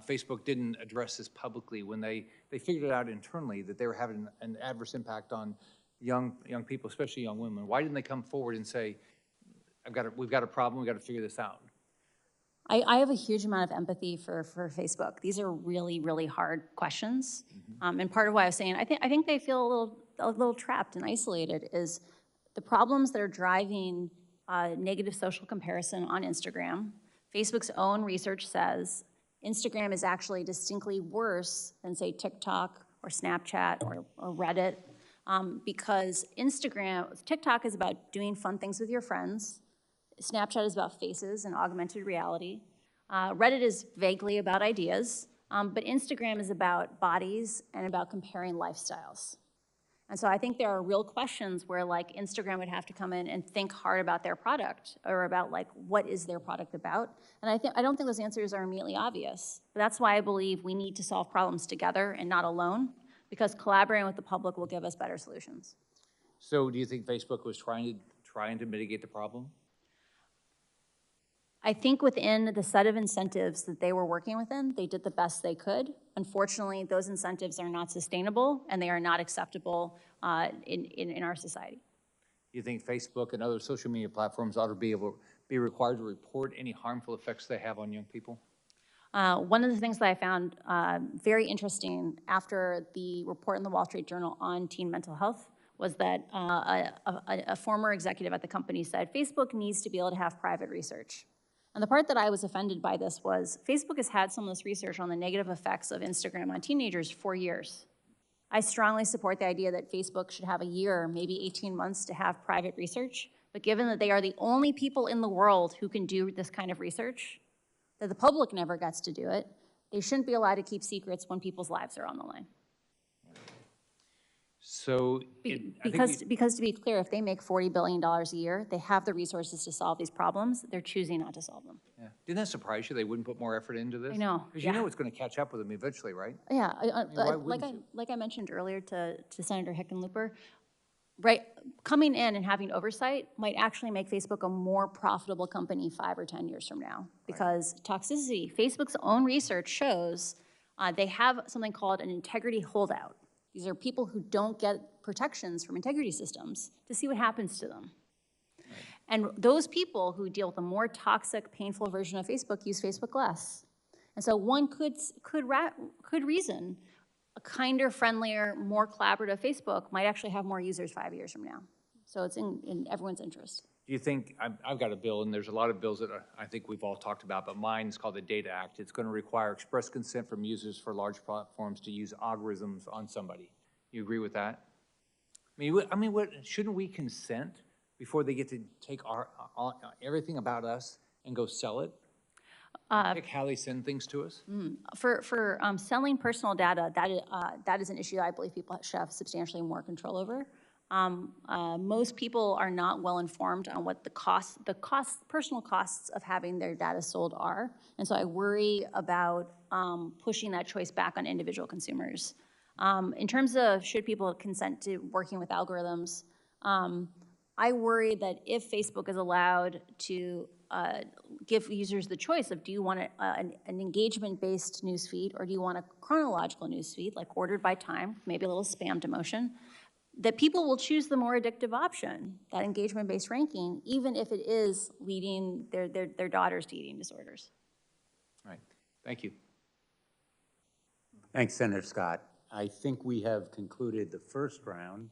Facebook didn't address this publicly when they figured it out internally that they were having an adverse impact on young people, especially young women? Why didn't they come forward and say, we've got a problem, we've got to figure this out? I have a huge amount of empathy for Facebook. These are really, really hard questions. And part of why I was saying, I think they feel a little trapped and isolated is the problems that are driving negative social comparison on Instagram. Facebook's own research says Instagram is actually distinctly worse than, say, TikTok or Snapchat or Reddit, because TikTok is about doing fun things with your friends. Snapchat is about faces and augmented reality. Reddit is vaguely about ideas, but Instagram is about bodies and about comparing lifestyles. And so I think there are real questions where like Instagram would have to come in and think hard about their product or about like what is their product about. And I don't think those answers are immediately obvious. But that's why I believe we need to solve problems together and not alone, because collaborating with the public will give us better solutions. So do you think Facebook was trying to mitigate the problem? I think within the set of incentives that they were working within, they did the best they could. Unfortunately, those incentives are not sustainable and they are not acceptable in our society. Do you think Facebook and other social media platforms ought to be required to report any harmful effects they have on young people? One of the things that I found very interesting after the report in the Wall Street Journal on teen mental health was that a former executive at the company said, Facebook needs to be able to have private research. And the part that I was offended by this was Facebook has had some of this research on the negative effects of Instagram on teenagers for years. I strongly support the idea that Facebook should have a year, maybe 18 months to have private research, but given that they are the only people in the world who can do this kind of research, that the public never gets to do it, they shouldn't be allowed to keep secrets when people's lives are on the line. So, because to be clear, if they make $40 billion a year, they have the resources to solve these problems. They're choosing not to solve them. yeah. Didn't that surprise you? They wouldn't put more effort into this? I know. Because you know it's going to catch up with them eventually, right? Yeah, why wouldn't you? like I mentioned earlier to Senator Hickenlooper, right? Coming in and having oversight might actually make Facebook a more profitable company 5 or 10 years from now, because toxicity, Facebook's own research shows they have something called an integrity holdout. These are people who don't get protections from integrity systems to see what happens to them. Right. And those people who deal with a more toxic, painful version of Facebook use Facebook less. And so one could reason a kinder, friendlier, more collaborative Facebook might actually have more users 5 years from now. So it's in everyone's interest. Do you think, I've got a bill, and there's a lot of bills that I think we've all talked about, but mine is called the Data Act. It's going to require express consent from users for large platforms to use algorithms on somebody. You agree with that? Shouldn't we consent before they get to take everything about us and go sell it? Pick how they send things to us? For selling personal data, that is an issue that I believe people should have substantially more control over. Most people are not well informed on what the personal costs of having their data sold are. And so I worry about pushing that choice back on individual consumers. In terms of should people consent to working with algorithms, I worry that if Facebook is allowed to give users the choice of, do you want an engagement-based newsfeed, or do you want a chronological newsfeed, like ordered by time, maybe a little spam demotion, that people will choose the more addictive option, that engagement-based ranking, even if it is leading their daughters to eating disorders. All right, thank you. Thanks, Senator Scott. I think we have concluded the first round,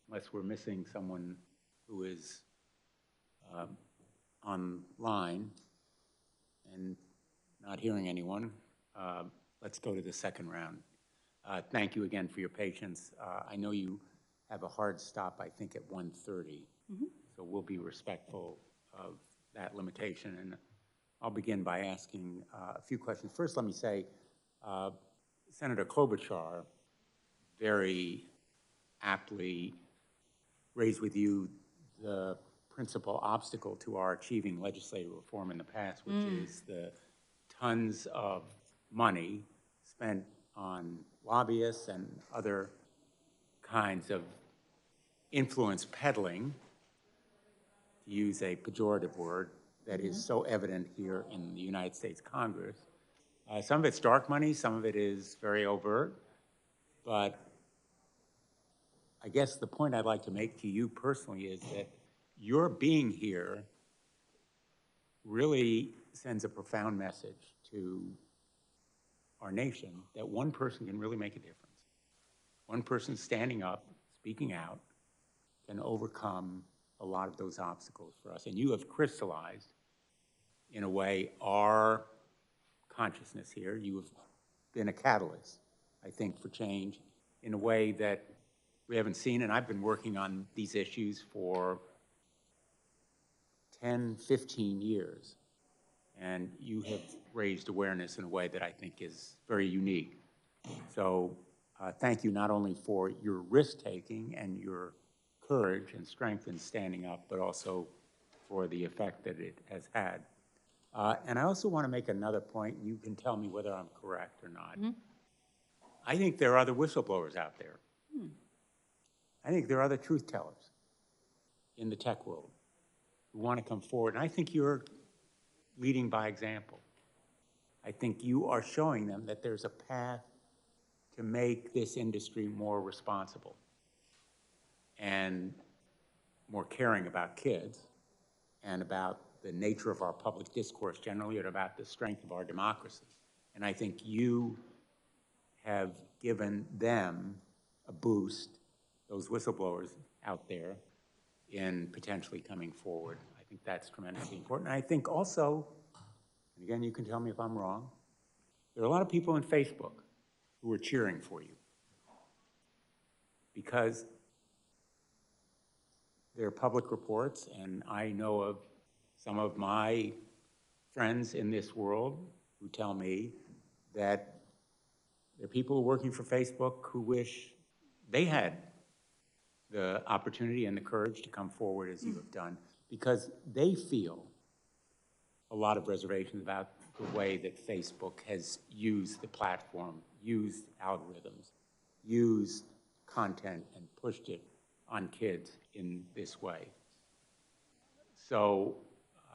unless we're missing someone who is online and not hearing anyone. Let's go to the second round. Thank you again for your patience. I know you have a hard stop, I think, at 1:30, so we'll be respectful of that limitation. And I'll begin by asking a few questions. First, let me say, Senator Klobuchar very aptly raised with you the principal obstacle to our achieving legislative reform in the past, which is the tons of money spent on lobbyists and other kinds of influence peddling, to use a pejorative word, that is so evident here in the United States Congress. Some of it's dark money, some of it is very overt, but I guess the point I'd like to make to you personally is that your being here really sends a profound message to our nation that one person can really make a difference. One person standing up, speaking out, can overcome a lot of those obstacles for us. And you have crystallized, in a way, our consciousness here. You have been a catalyst, I think, for change in a way that we haven't seen. And I've been working on these issues for 10, 15 years. And you have raised awareness in a way that I think is very unique. So thank you not only for your risk-taking and your courage and strength in standing up, but also for the effect that it has had. And I also want to make another point, and you can tell me whether I'm correct or not. I think there are other whistleblowers out there. I think there are other truth tellers in the tech world who want to come forward. And I think you're leading by example. I think you are showing them that there's a path to make this industry more responsible and more caring about kids and about the nature of our public discourse generally and about the strength of our democracy. And I think you have given them a boost, those whistleblowers out there, in potentially coming forward. I think that's tremendously important. And I think also, and again, you can tell me if I'm wrong, there are a lot of people in Facebook who are cheering for you because there are public reports, and I know of some of my friends in this world who tell me that there are people working for Facebook who wish they had the opportunity and the courage to come forward as you have done, because they feel a lot of reservations about the way that Facebook has used the platform, used algorithms, used content, and pushed it on kids in this way. So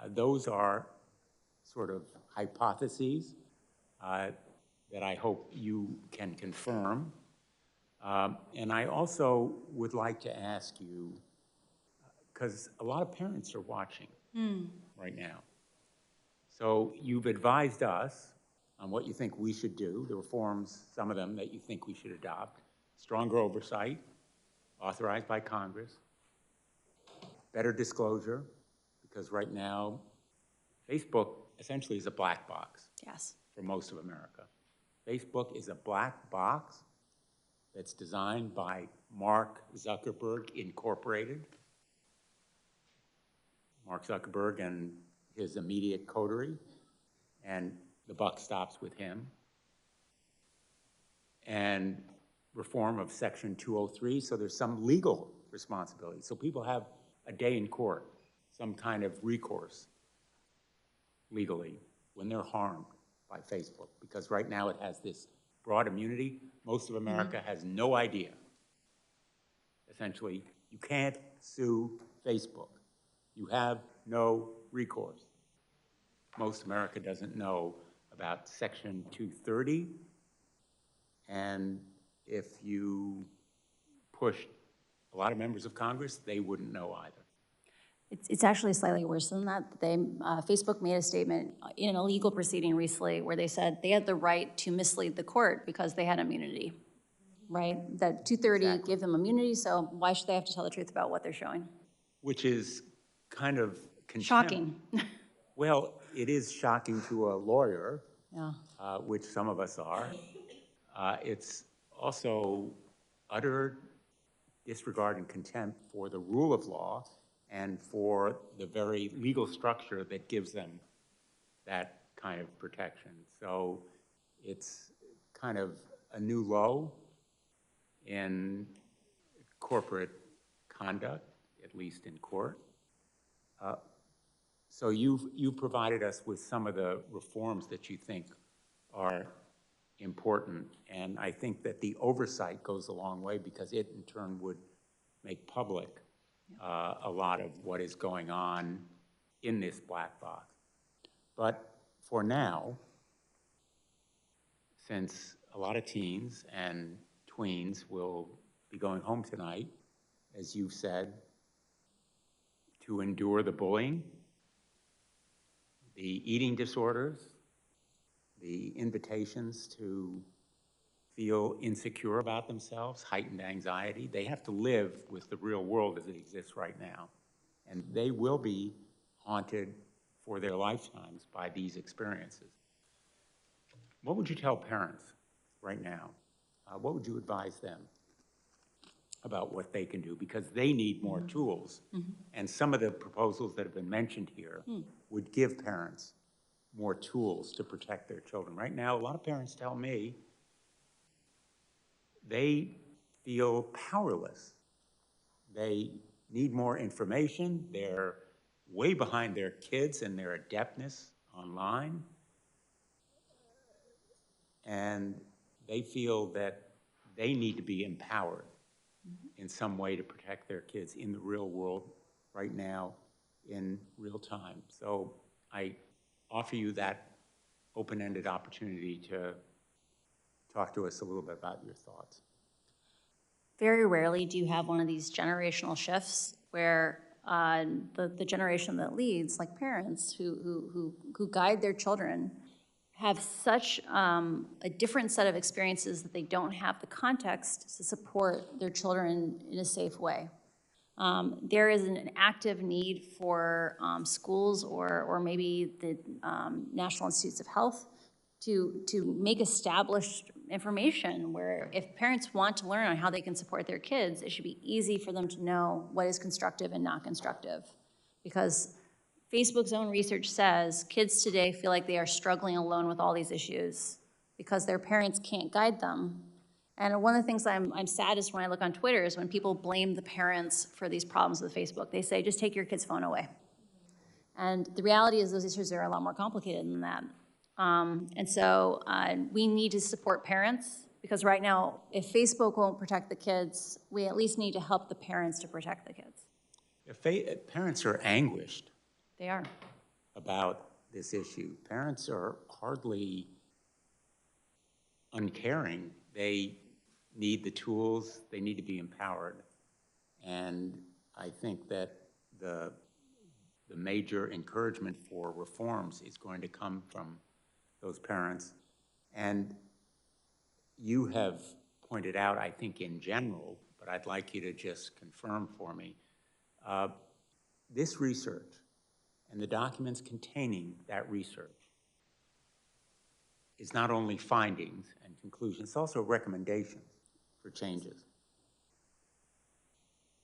those are sort of hypotheses that I hope you can confirm. And I also would like to ask you, because a lot of parents are watching right now. So you've advised us on what you think we should do, the reforms, some of them that you think we should adopt, stronger oversight, authorized by Congress, better disclosure, because right now, Facebook essentially is a black box for most of America. Facebook is a black box that's designed by Mark Zuckerberg Incorporated. Mark Zuckerberg and his immediate coterie, and the buck stops with him. And reform of Section 203, so there's some legal responsibility. So people have a day in court, some kind of recourse legally when they're harmed by Facebook, because right now it has this broad immunity. Most of America has no idea. Essentially, you can't sue Facebook. You have no recourse. Most America doesn't know about Section 230, and if you pushed a lot of members of Congress, they wouldn't know either. It's actually slightly worse than that. Facebook made a statement in a legal proceeding recently where they said they had the right to mislead the court because they had immunity, right? That 230 gave them immunity, so why should they have to tell the truth about what they're showing? Which is kind of contempt. Shocking. Well, it is shocking to a lawyer, Yeah. which some of us are. It's also utter disregard and contempt for the rule of law and for the very legal structure that gives them that kind of protection. So it's kind of a new low in corporate conduct, at least in court. So you've provided us with some of the reforms that you think are important, and I think that the oversight goes a long way because it in turn would make public a lot of what is going on in this black box. But for now, since a lot of teens and tweens will be going home tonight, as you've said, to endure the bullying, the eating disorders, the invitations to feel insecure about themselves, heightened anxiety. They have to live with the real world as it exists right now. And they will be haunted for their lifetimes by these experiences. What would you tell parents right now? What would you advise them about what they can do? Because they need more tools. And some of the proposals that have been mentioned here would give parents more tools to protect their children. Right now, a lot of parents tell me they feel powerless. They need more information. They're way behind their kids in their adeptness online. And they feel that they need to be empowered in some way to protect their kids in the real world right now in real time. So I offer you that open-ended opportunity to talk to us a little bit about your thoughts. Very rarely do you have one of these generational shifts where the generation that leads, like parents who guide their children, have such a different set of experiences that they don't have the context to support their children in a safe way. There is an active need for schools or maybe the National Institutes of Health to make established information where if parents want to learn on how they can support their kids, it should be easy for them to know what is constructive and not constructive. Because Facebook's own research says kids today feel like they are struggling alone with all these issues because their parents can't guide them. And one of the things I'm saddest when I look on Twitter is when people blame the parents for these problems with Facebook. They say, just take your kid's phone away. And the reality is those issues are a lot more complicated than that. And so we need to support parents because right now, if Facebook won't protect the kids, we at least need to help the parents to protect the kids. If parents are anguished They are. about this issue. Parents are hardly uncaring. They need the tools, they need to be empowered. And I think that the major encouragement for reforms is going to come from those parents. And you have pointed out, I think in general, but I'd like you to just confirm for me, this research and the documents containing that research is not only findings and conclusions, it's also recommendations for changes.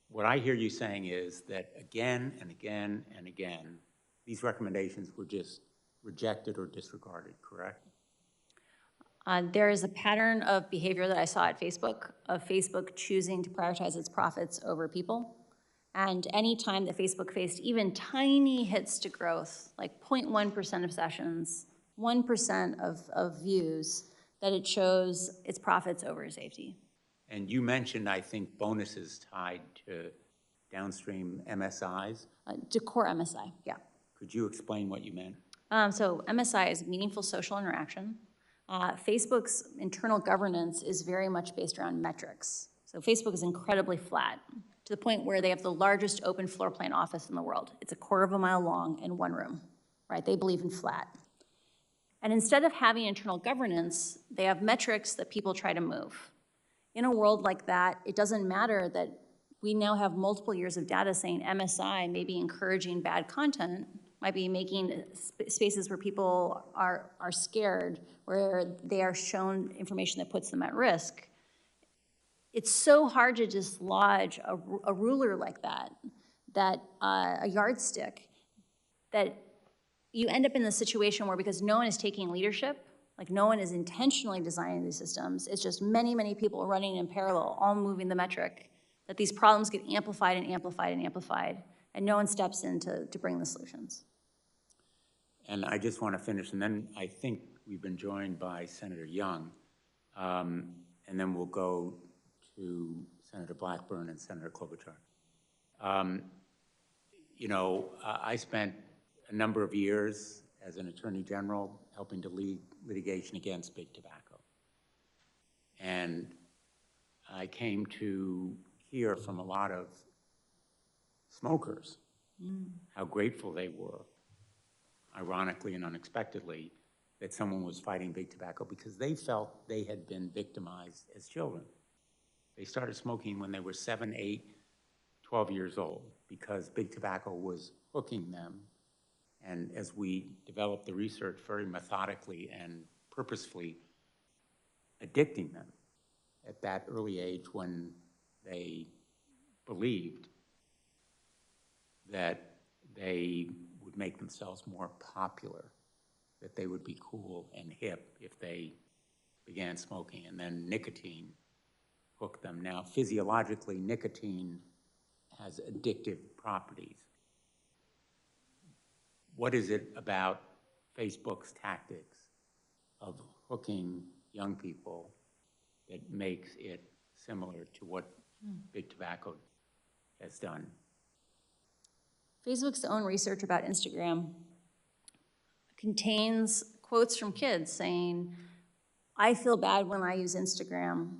What I hear you saying is that again and again and again, these recommendations were just rejected or disregarded, correct? There is a pattern of behavior that I saw at Facebook, of Facebook choosing to prioritize its profits over people. And any time that Facebook faced even tiny hits to growth, like 0.1% of sessions, 1% of views, that it chose its profits over safety. And you mentioned, I think, bonuses tied to downstream MSIs. Core MSI, yeah. Could you explain what you meant? So MSI is meaningful social interaction. Facebook's internal governance is very much based around metrics. So Facebook is incredibly flat, to the point where they have the largest open floor plan office in the world. It's 1/4 mile long in one room, right? They believe in flat. And instead of having internal governance, they have metrics that people try to move. In a world like that, it doesn't matter that we now have multiple years of data saying MSI may be encouraging bad content, might be making spaces where people are scared, where they are shown information that puts them at risk. It's so hard to dislodge a ruler like that, a yardstick, that you end up in the situation where, because no one is taking leadership, like no one is intentionally designing these systems, it's just many, many people running in parallel, all moving the metric, that these problems get amplified and amplified and amplified, and no one steps in to bring the solutions. And I just want to finish, and then I think we've been joined by Senator Young, and then we'll go to Senator Blackburn and Senator Klobuchar. You know, I spent a number of years as an attorney general helping to lead litigation against big tobacco. And I came to hear from a lot of smokers how grateful they were, ironically and unexpectedly, that someone was fighting big tobacco, because they felt they had been victimized as children. They started smoking when they were 7, 8, 12 years old, because big tobacco was hooking them. And as we developed the research, very methodically and purposefully addicting them at that early age, when they believed that they would make themselves more popular, that they would be cool and hip if they began smoking. And then nicotine hooked them. Now, physiologically, nicotine has addictive properties. What is it about Facebook's tactics of hooking young people that makes it similar to what big tobacco has done? Facebook's own research about Instagram contains quotes from kids saying, I feel bad when I use Instagram,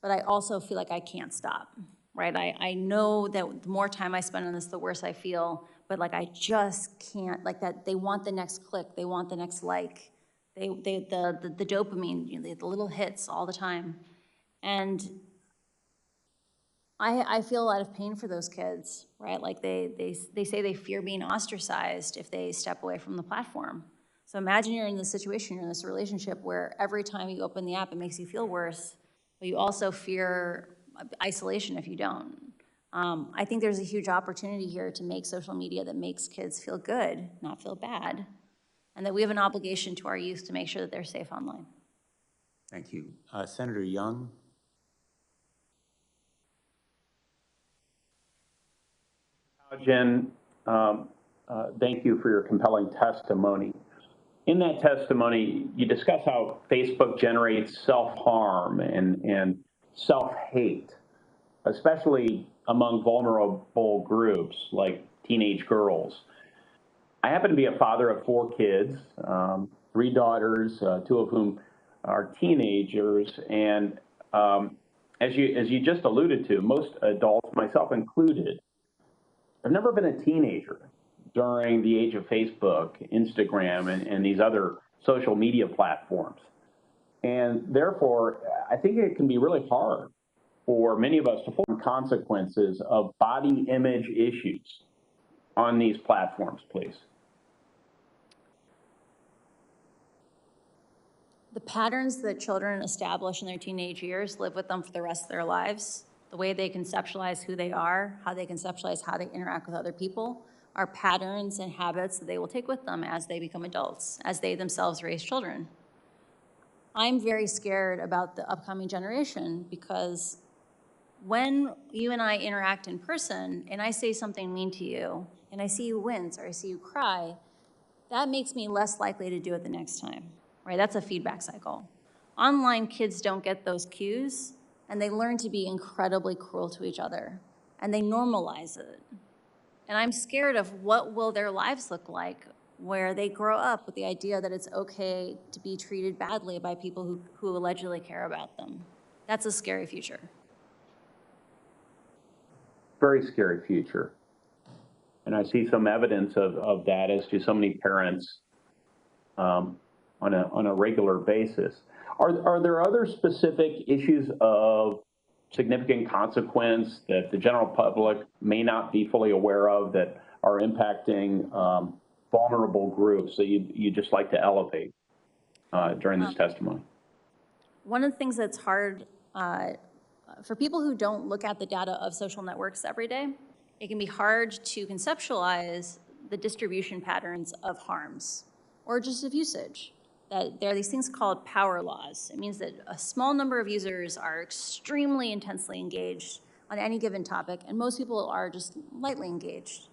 but I also feel like I can't stop, right? I know that the more time I spend on this, the worse I feel, but like I just can't, like that, they want the next click, they want the next like, the dopamine, you know, the little hits all the time. And I feel a lot of pain for those kids, right? Like they say they fear being ostracized if they step away from the platform. So imagine you're in this situation, you're in this relationship where every time you open the app, it makes you feel worse, but you also fear isolation if you don't. I think there's a huge opportunity here to make social media that makes kids feel good, not feel bad, and that we have an obligation to our youth to make sure that they're safe online. Thank you. Senator Young? Jen, thank you for your compelling testimony. In that testimony, you discuss how Facebook generates self-harm and self-hate, especially among vulnerable groups like teenage girls. I happen to be a father of 4 kids, 3 daughters, 2 of whom are teenagers, and as you just alluded to, most adults, myself included, I've never been a teenager during the age of Facebook, Instagram, and these other social media platforms. And therefore, I think it can be really hard for many of us to form consequences of body image issues on these platforms, please. The patterns that children establish in their teenage years live with them for the rest of their lives. The way they conceptualize who they are, how they conceptualize how they interact with other people, are patterns and habits that they will take with them as they become adults, as they themselves raise children. I'm very scared about the upcoming generation, because when you and I interact in person and I say something mean to you and I see you wince or I see you cry, that makes me less likely to do it the next time, right? That's a feedback cycle. Online kids don't get those cues, and they learn to be incredibly cruel to each other. and they normalize it. And I'm scared of what will their lives look like where they grow up with the idea that it's okay to be treated badly by people who allegedly care about them. That's a scary future. Very scary future. And I see some evidence of that as to so many parents on a regular basis. Are there other specific issues of significant consequence that the general public may not be fully aware of that are impacting vulnerable groups that you'd just like to elevate during this testimony? One of the things that's hard for people who don't look at the data of social networks every day, it can be hard to conceptualize the distribution patterns of harms or just of usage. That there are these things called power laws. It means that a small number of users are extremely intensely engaged on any given topic, and most people are just lightly engaged.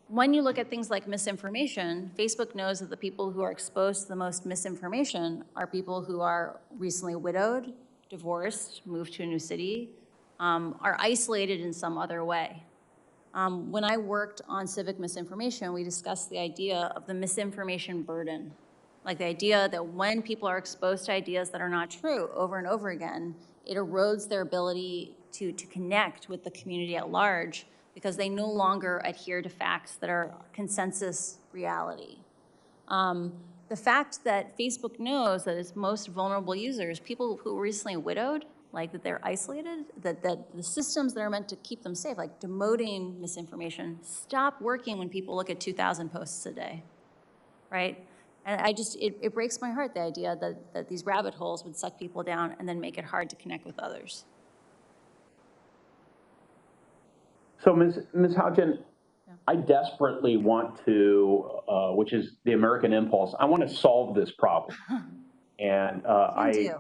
When you look at things like misinformation, Facebook knows that the people who are exposed to the most misinformation are people who are recently widowed, divorced, moved to a new city, are isolated in some other way. When I worked on civic misinformation, we discussed the idea of the misinformation burden. Like the idea that when people are exposed to ideas that are not true over and over again, it erodes their ability to connect with the community at large because they no longer adhere to facts that are consensus reality. The fact that Facebook knows that its most vulnerable users, people who are recently widowed, like that they're isolated, that the systems that are meant to keep them safe, like demoting misinformation, stop working when people look at 2,000 posts a day, right? And it breaks my heart, the idea that these rabbit holes would suck people down and then make it hard to connect with others. So Ms. Haugen, I desperately want to, which is the American impulse, I want to solve this problem. And I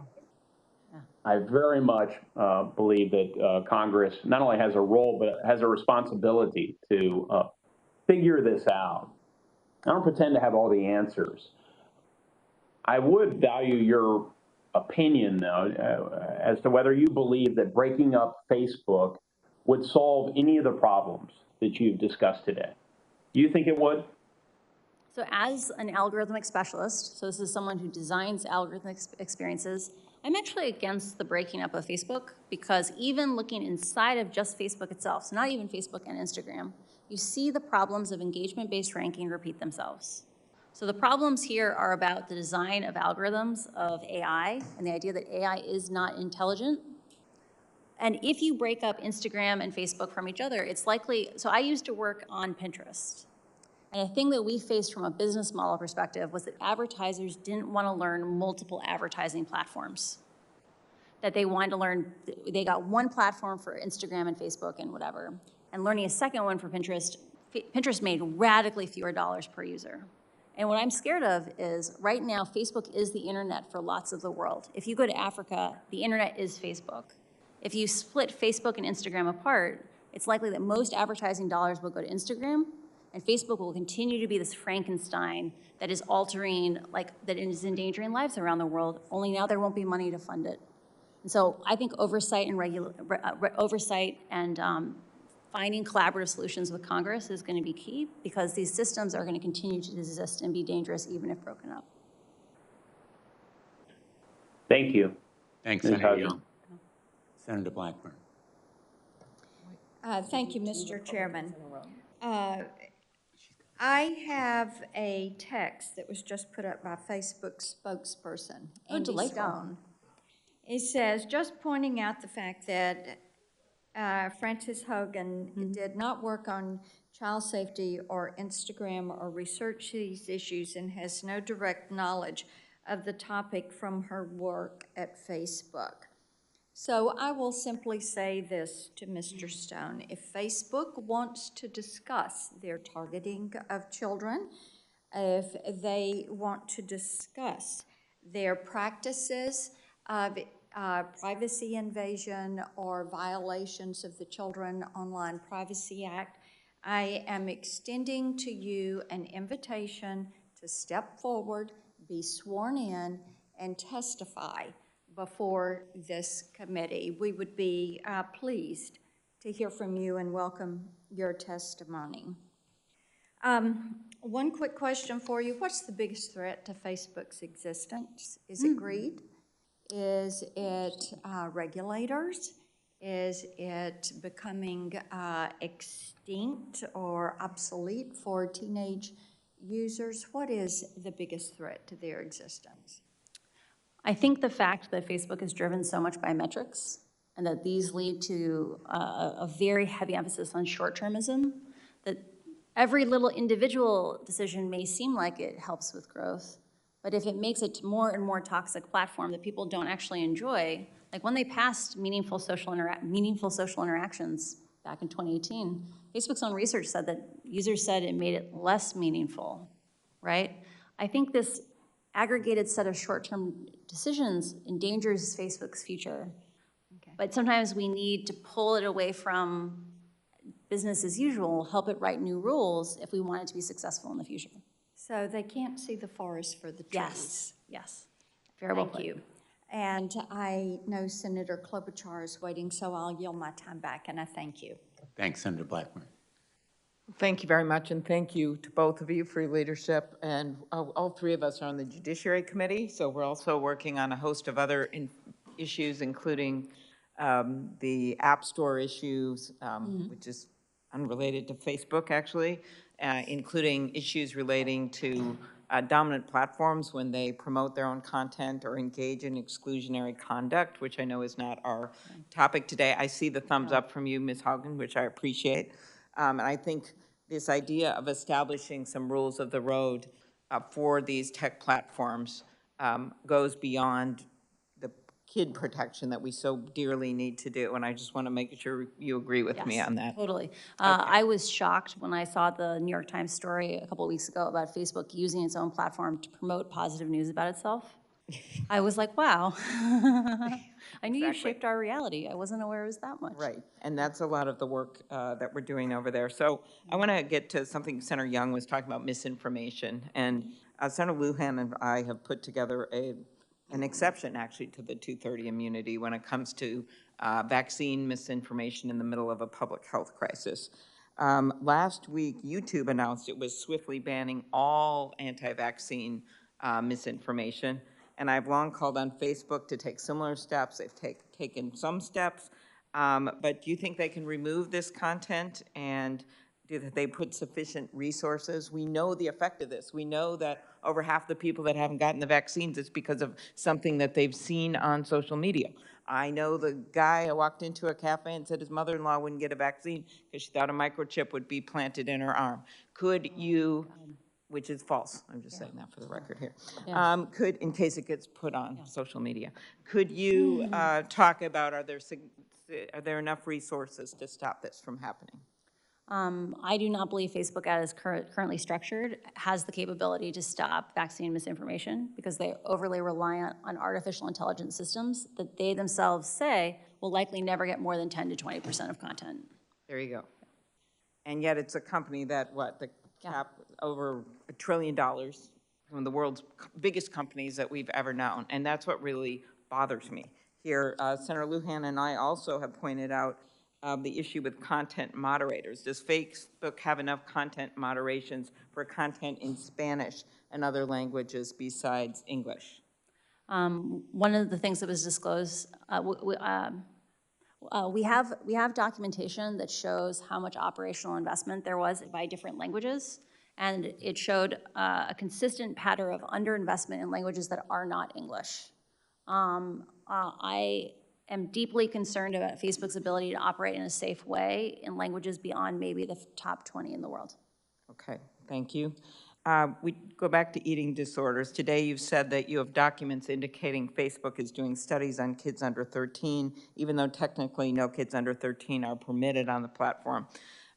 very much believe that Congress not only has a role, but has a responsibility to figure this out. I don't pretend to have all the answers. I would value your opinion, though, as to whether you believe that breaking up Facebook would solve any of the problems that you've discussed today. Do you think it would? So as an algorithmic specialist, so this is someone who designs algorithmic experiences, I'm actually against the breaking up of Facebook because even looking inside of just Facebook itself, so not even Facebook and Instagram, you see the problems of engagement-based ranking repeat themselves. So the problems here are about the design of algorithms of AI and the idea that AI is not intelligent. And if you break up Instagram and Facebook from each other, it's likely, so I used to work on Pinterest. And a thing that we faced from a business model perspective was that advertisers didn't want to learn multiple advertising platforms. That they wanted to learn, they got one platform for Instagram and Facebook and whatever, and learning a second one for Pinterest, Pinterest made radically fewer dollars per user. And what I'm scared of is right now, Facebook is the internet for lots of the world. If you go to Africa, the internet is Facebook. If you split Facebook and Instagram apart, it's likely that most advertising dollars will go to Instagram, and Facebook will continue to be this Frankenstein that is altering, that is endangering lives around the world, only now there won't be money to fund it. And so I think oversight and finding collaborative solutions with Congress is going to be key because these systems are going to continue to exist and be dangerous even if broken up. Thank you. Thanks, Ms. Senator Haugen. Young. Senator Blackburn. Thank you, Mr. Chairman. I have a text that was just put up by Facebook's spokesperson, Andy Stone. It says, just pointing out the fact that Frances Haugen did not work on child safety or Instagram or research these issues and has no direct knowledge of the topic from her work at Facebook. So I will simply say this to Mr. Stone. If Facebook wants to discuss their targeting of children, if they want to discuss their practices of privacy invasion or violations of the Children Online Privacy Act, I am extending to you an invitation to step forward, be sworn in, and testify before this committee. We would be pleased to hear from you and welcome your testimony. One quick question for you. What's the biggest threat to Facebook's existence? Is it greed? Is it regulators? Is it becoming extinct or obsolete for teenage users? What is the biggest threat to their existence? I think the fact that Facebook is driven so much by metrics and that these lead to a very heavy emphasis on short-termism, that every little individual decision may seem like it helps with growth, but if it makes it more and more toxic platform that people don't actually enjoy, like when they passed meaningful social interactions back in 2018, Facebook's own research said that users said it made it less meaningful, right? I think this aggregated set of short-term decisions endangers Facebook's future. Okay. But sometimes we need to pull it away from business as usual, help it write new rules if we want it to be successful in the future. So they can't see the forest for the trees. Yes, yes. Very well put. Thank you. And I know Senator Klobuchar is waiting, so I'll yield my time back, and I thank you. Thanks, Senator Blackburn. Thank you very much, and thank you to both of you for your leadership. And all three of us are on the Judiciary Committee, so we're also working on a host of other issues, including the App Store issues, which is unrelated to Facebook, actually, including issues relating to dominant platforms when they promote their own content or engage in exclusionary conduct, which I know is not our topic today. I see the thumbs up from you, Ms. Haugen, which I appreciate. And I think this idea of establishing some rules of the road for these tech platforms goes beyond the kid protection that we so dearly need to do. And I just want to make sure you agree with me on that. Totally. I was shocked when I saw the New York Times story a couple of weeks ago about Facebook using its own platform to promote positive news about itself. I was like, wow. I knew you shaped our reality. I wasn't aware it was that much. Right, and that's a lot of the work that we're doing over there. So I want to get to something Senator Young was talking about, misinformation. And Senator Lujan and I have put together an exception, actually, to the 230 immunity when it comes to vaccine misinformation in the middle of a public health crisis. Last week, YouTube announced it was swiftly banning all anti-vaccine misinformation. And I've long called on Facebook to take similar steps. They've taken some steps, but do you think they can remove this content, and do they put sufficient resources? We know the effect of this. We know that over half the people that haven't gotten the vaccines, it's because of something that they've seen on social media. I know the guy who walked into a cafe and said his mother-in-law wouldn't get a vaccine because she thought a microchip would be planted in her arm. Could you, which is false, I'm just saying that for the record here, could, in case it gets put on social media, could you talk about, are there enough resources to stop this from happening? I do not believe Facebook, as currently structured, has the capability to stop vaccine misinformation because they're overly reliant on artificial intelligence systems that they themselves say will likely never get more than 10 to 20% of content. There you go. And yet it's a company that, the cap over $1 trillion, one of the world's biggest companies that we've ever known. And that's what really bothers me. Here, Senator Lujan and I also have pointed out the issue with content moderators. Does Facebook have enough content moderations for content in Spanish and other languages besides English? One of the things that was disclosed, we have documentation that shows how much operational investment there was by different languages, and it showed a consistent pattern of underinvestment in languages that are not English. I am deeply concerned about Facebook's ability to operate in a safe way in languages beyond maybe the top 20 in the world. Okay, thank you. We go back to eating disorders. Today you've said that you have documents indicating Facebook is doing studies on kids under 13, even though technically no kids under 13 are permitted on the platform.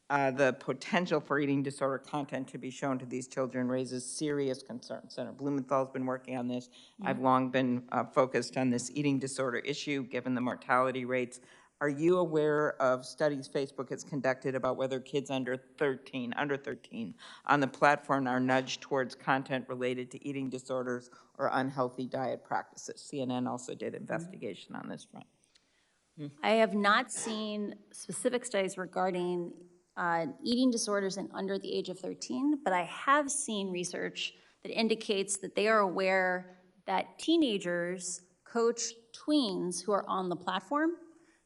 The potential for eating disorder content to be shown to these children raises serious concerns. Senator Blumenthal's been working on this. I've long been focused on this eating disorder issue, given the mortality rates. Are you aware of studies Facebook has conducted about whether kids under 13 on the platform are nudged towards content related to eating disorders or unhealthy diet practices? CNN also did investigation on this front. I have not seen specific studies regarding eating disorders in under the age of 13, but I have seen research that indicates that they are aware that teenagers coach tweens who are on the platform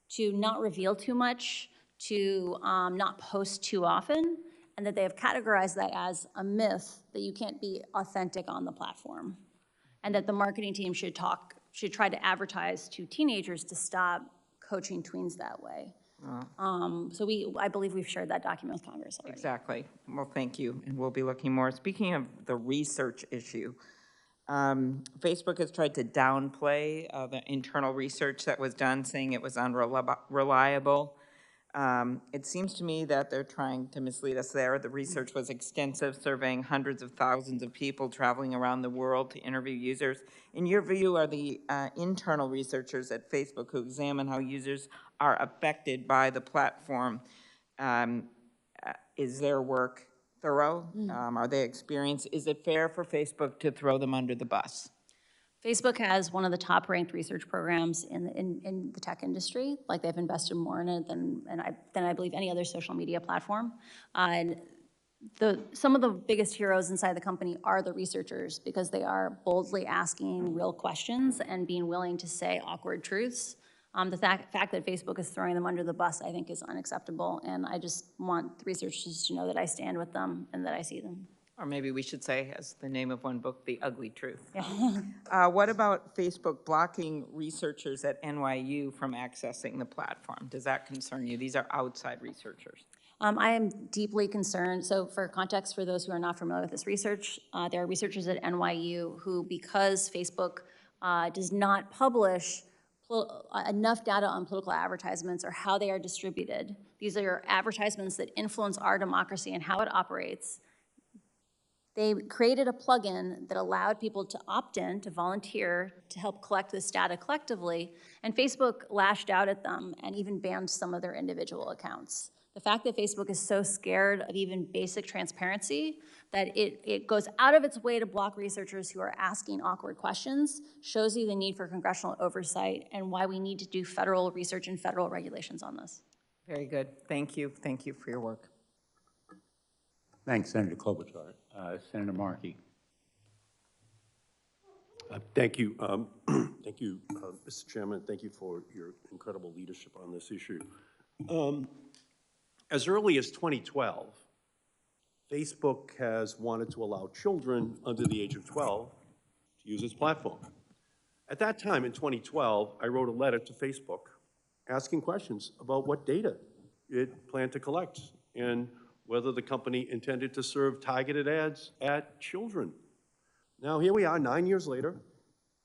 to not reveal too much, to not post too often, and that they have categorized that as a myth that you can't be authentic on the platform, and that the marketing team should try to advertise to teenagers to stop coaching tweens that way. So I believe we've shared that document with Congress already. Exactly. Well, thank you, and we'll be looking more. Speaking of the research issue, Facebook has tried to downplay the internal research that was done, saying it was unreliable. It seems to me that they're trying to mislead us there. The research was extensive, surveying hundreds of thousands of people traveling around the world to interview users. In your view, are the internal researchers at Facebook who examine how users are affected by the platform, is their work thorough? Are they experienced? Is it fair for Facebook to throw them under the bus? Facebook has one of the top-ranked research programs in the tech industry. Like, they've invested more in it than I believe any other social media platform. And some of the biggest heroes inside the company are the researchers, because they are boldly asking real questions and being willing to say awkward truths. The fact that Facebook is throwing them under the bus, I think, is unacceptable, and I just want the researchers to know that I stand with them and that I see them. Or maybe we should say, as the name of one book, The Ugly Truth. Yeah. What about Facebook blocking researchers at NYU from accessing the platform? Does that concern you? These are outside researchers. I am deeply concerned. So for context, for those who are not familiar with this research, there are researchers at NYU who, because Facebook does not publish enough data on political advertisements or how they are distributed, these are advertisements that influence our democracy and how it operates. They created a plugin that allowed people to opt in, to volunteer, to help collect this data collectively, and Facebook lashed out at them and even banned some of their individual accounts. The fact that Facebook is so scared of even basic transparency that it goes out of its way to block researchers who are asking awkward questions shows you the need for congressional oversight and why we need to do federal research and federal regulations on this. Very good. Thank you. Thank you for your work. Thanks, Senator Klobuchar. Senator Markey. Thank you. Thank you, Mr. Chairman. Thank you for your incredible leadership on this issue. As early as 2012, Facebook has wanted to allow children under the age of 12 to use its platform. At that time, in 2012, I wrote a letter to Facebook asking questions about what data it planned to collect and whether the company intended to serve targeted ads at children. Now, here we are, 9 years later,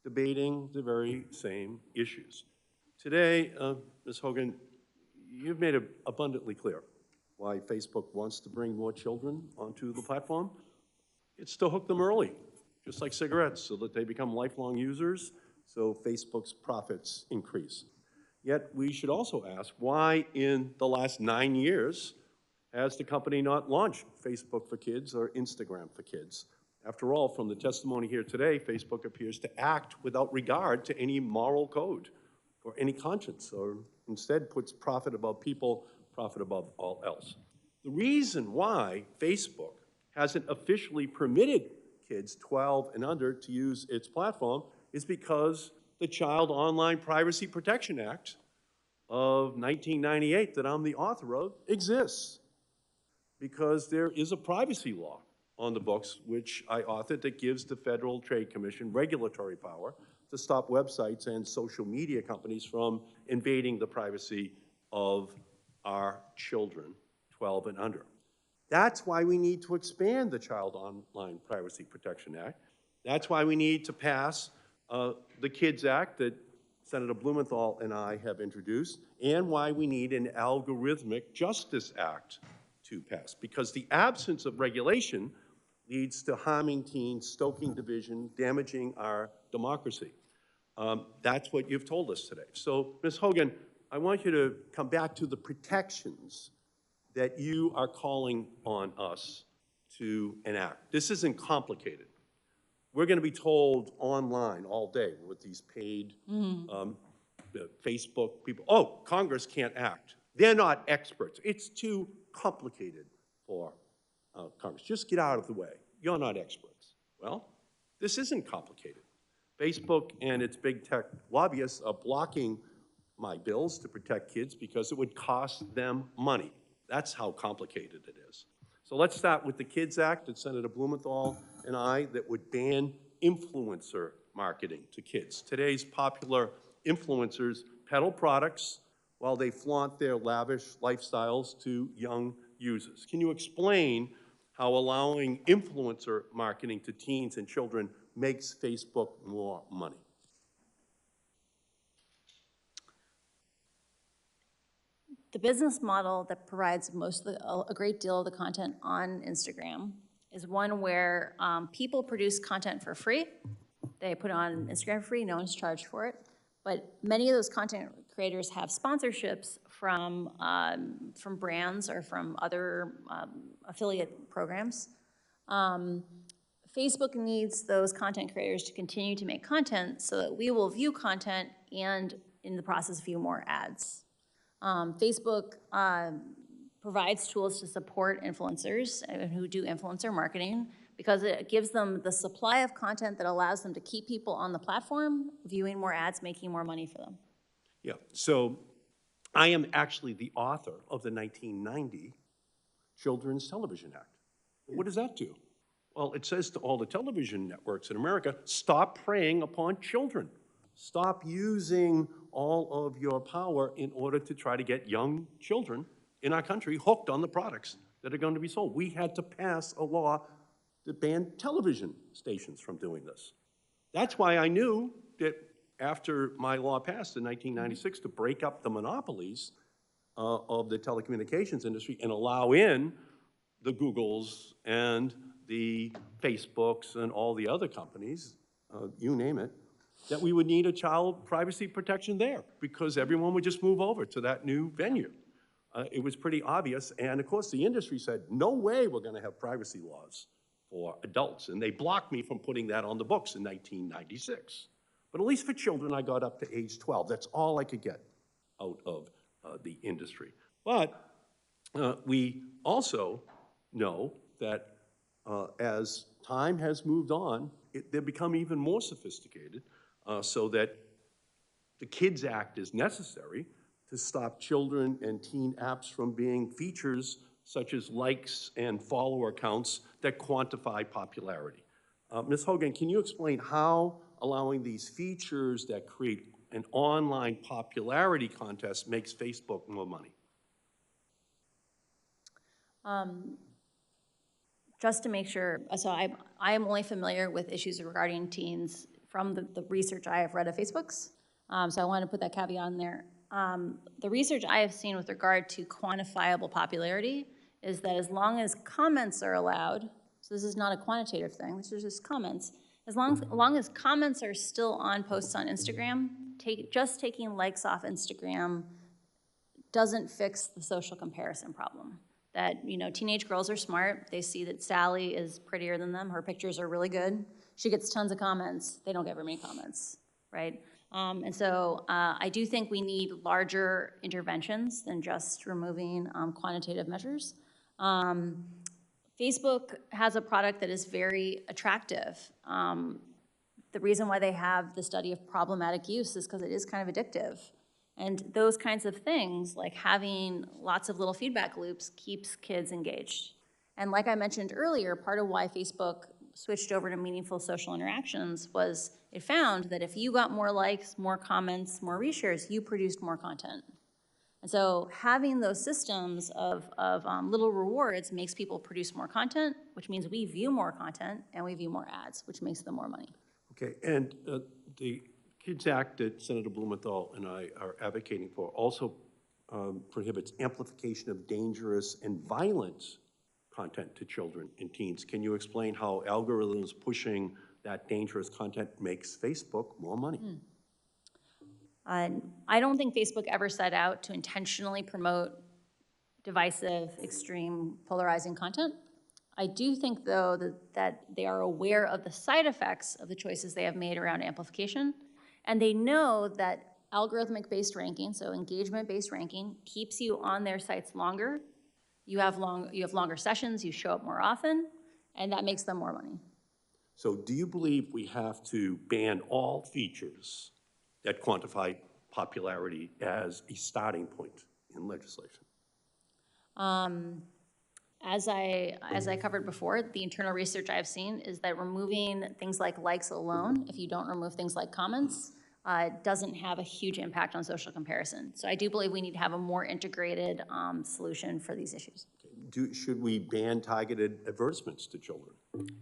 debating the very same issues. Today, Ms. Haugen, you've made it abundantly clear why Facebook wants to bring more children onto the platform. It's to hook them early, just like cigarettes, so that they become lifelong users, so Facebook's profits increase. Yet, we should also ask why in the last 9 years has the company not launched Facebook for Kids or Instagram for Kids? After all, from the testimony here today, Facebook appears to act without regard to any moral code or any conscience, or instead puts profit above people, profit above all else. The reason why Facebook hasn't officially permitted kids 12 and under to use its platform is because the Child Online Privacy Protection Act of 1998, that I'm the author of, exists. Because there is a privacy law on the books, which I authored, that gives the Federal Trade Commission regulatory power to stop websites and social media companies from invading the privacy of our children, 12 and under. That's why we need to expand the Child Online Privacy Protection Act. That's why we need to pass the KIDS Act that Senator Blumenthal and I have introduced, and why we need an Algorithmic Justice Act to pass, because the absence of regulation leads to harming teens, stoking division, damaging our democracy. That's what you've told us today. So, Ms. Haugen, I want you to come back to the protections that you are calling on us to enact. This isn't complicated. We're going to be told online all day with these paid Facebook people, oh, Congress can't act. They're not experts. It's too complicated for Congress. Just get out of the way. You're not experts. Well, this isn't complicated. Facebook and its big tech lobbyists are blocking my bills to protect kids because it would cost them money. That's how complicated it is. So let's start with the Kids Act that Senator Blumenthal and I that would ban influencer marketing to kids. Today's popular influencers peddle products while they flaunt their lavish lifestyles to young users. Can you explain how allowing influencer marketing to teens and children makes Facebook more money? The business model that provides a great deal of the content on Instagram is one where people produce content for free. They put it on Instagram for free, no one's charged for it. But many of those content creators have sponsorships from brands or from other affiliate programs. Facebook needs those content creators to continue to make content so that we will view content and in the process view more ads. Facebook provides tools to support influencers who do influencer marketing because it gives them the supply of content that allows them to keep people on the platform, viewing more ads, making more money for them. Yeah, so I am actually the author of the 1990 Children's Television Act. What does that do? Well, it says to all the television networks in America, stop preying upon children. Stop using all of your power in order to try to get young children in our country hooked on the products that are going to be sold. We had to pass a law that banned television stations from doing this. That's why I knew that after my law passed in 1996 to break up the monopolies of the telecommunications industry and allow in the Googles and the Facebooks and all the other companies, you name it, that we would need a child privacy protection there because everyone would just move over to that new venue. It was pretty obvious, and of course the industry said, no way we're gonna have privacy laws for adults, and they blocked me from putting that on the books in 1996. But at least for children, I got up to age 12. That's all I could get out of the industry. But we also know that as time has moved on, they've become even more sophisticated so that the Kids Act is necessary to stop children and teen apps from being features such as likes and follower counts that quantify popularity. Ms. Haugen, can you explain how allowing these features that create an online popularity contest makes Facebook more money? Just to make sure, so I am only familiar with issues regarding teens from the research I have read of Facebook's. So I want to put that caveat in there. The research I have seen with regard to quantifiable popularity is that as long as comments are allowed, so this is not a quantitative thing, this is just comments, as long as comments are still on posts on Instagram, just taking likes off Instagram doesn't fix the social comparison problem. That, you know, teenage girls are smart. They see that Sally is prettier than them. Her pictures are really good. She gets tons of comments. They don't get very many comments, right? And so I do think we need larger interventions than just removing quantitative measures. Facebook has a product that is very attractive. The reason why they have the study of problematic use is because it is kind of addictive. And those kinds of things, like having lots of little feedback loops, keeps kids engaged. And like I mentioned earlier, part of why Facebook switched over to meaningful social interactions was it found that if you got more likes, more comments, more reshares, you produced more content. And so having those systems of little rewards makes people produce more content, which means we view more content and we view more ads, which makes them more money. Okay, and the Kids Act that Senator Blumenthal and I are advocating for also prohibits amplification of dangerous and violent content to children and teens. Can you explain how algorithms pushing that dangerous content makes Facebook more money? I don't think Facebook ever set out to intentionally promote divisive, extreme, polarizing content. I do think, though, that they are aware of the side effects of the choices they have made around amplification, and they know that algorithmic-based ranking, so engagement-based ranking, keeps you on their sites longer. You have longer sessions, you show up more often, and that makes them more money. So do you believe we have to ban all features that quantify popularity as a starting point in legislation? As I covered before, the internal research I've seen is that removing things like likes alone, if you don't remove things like comments, doesn't have a huge impact on social comparison. So I do believe we need to have a more integrated solution for these issues. Should we ban targeted advertisements to children?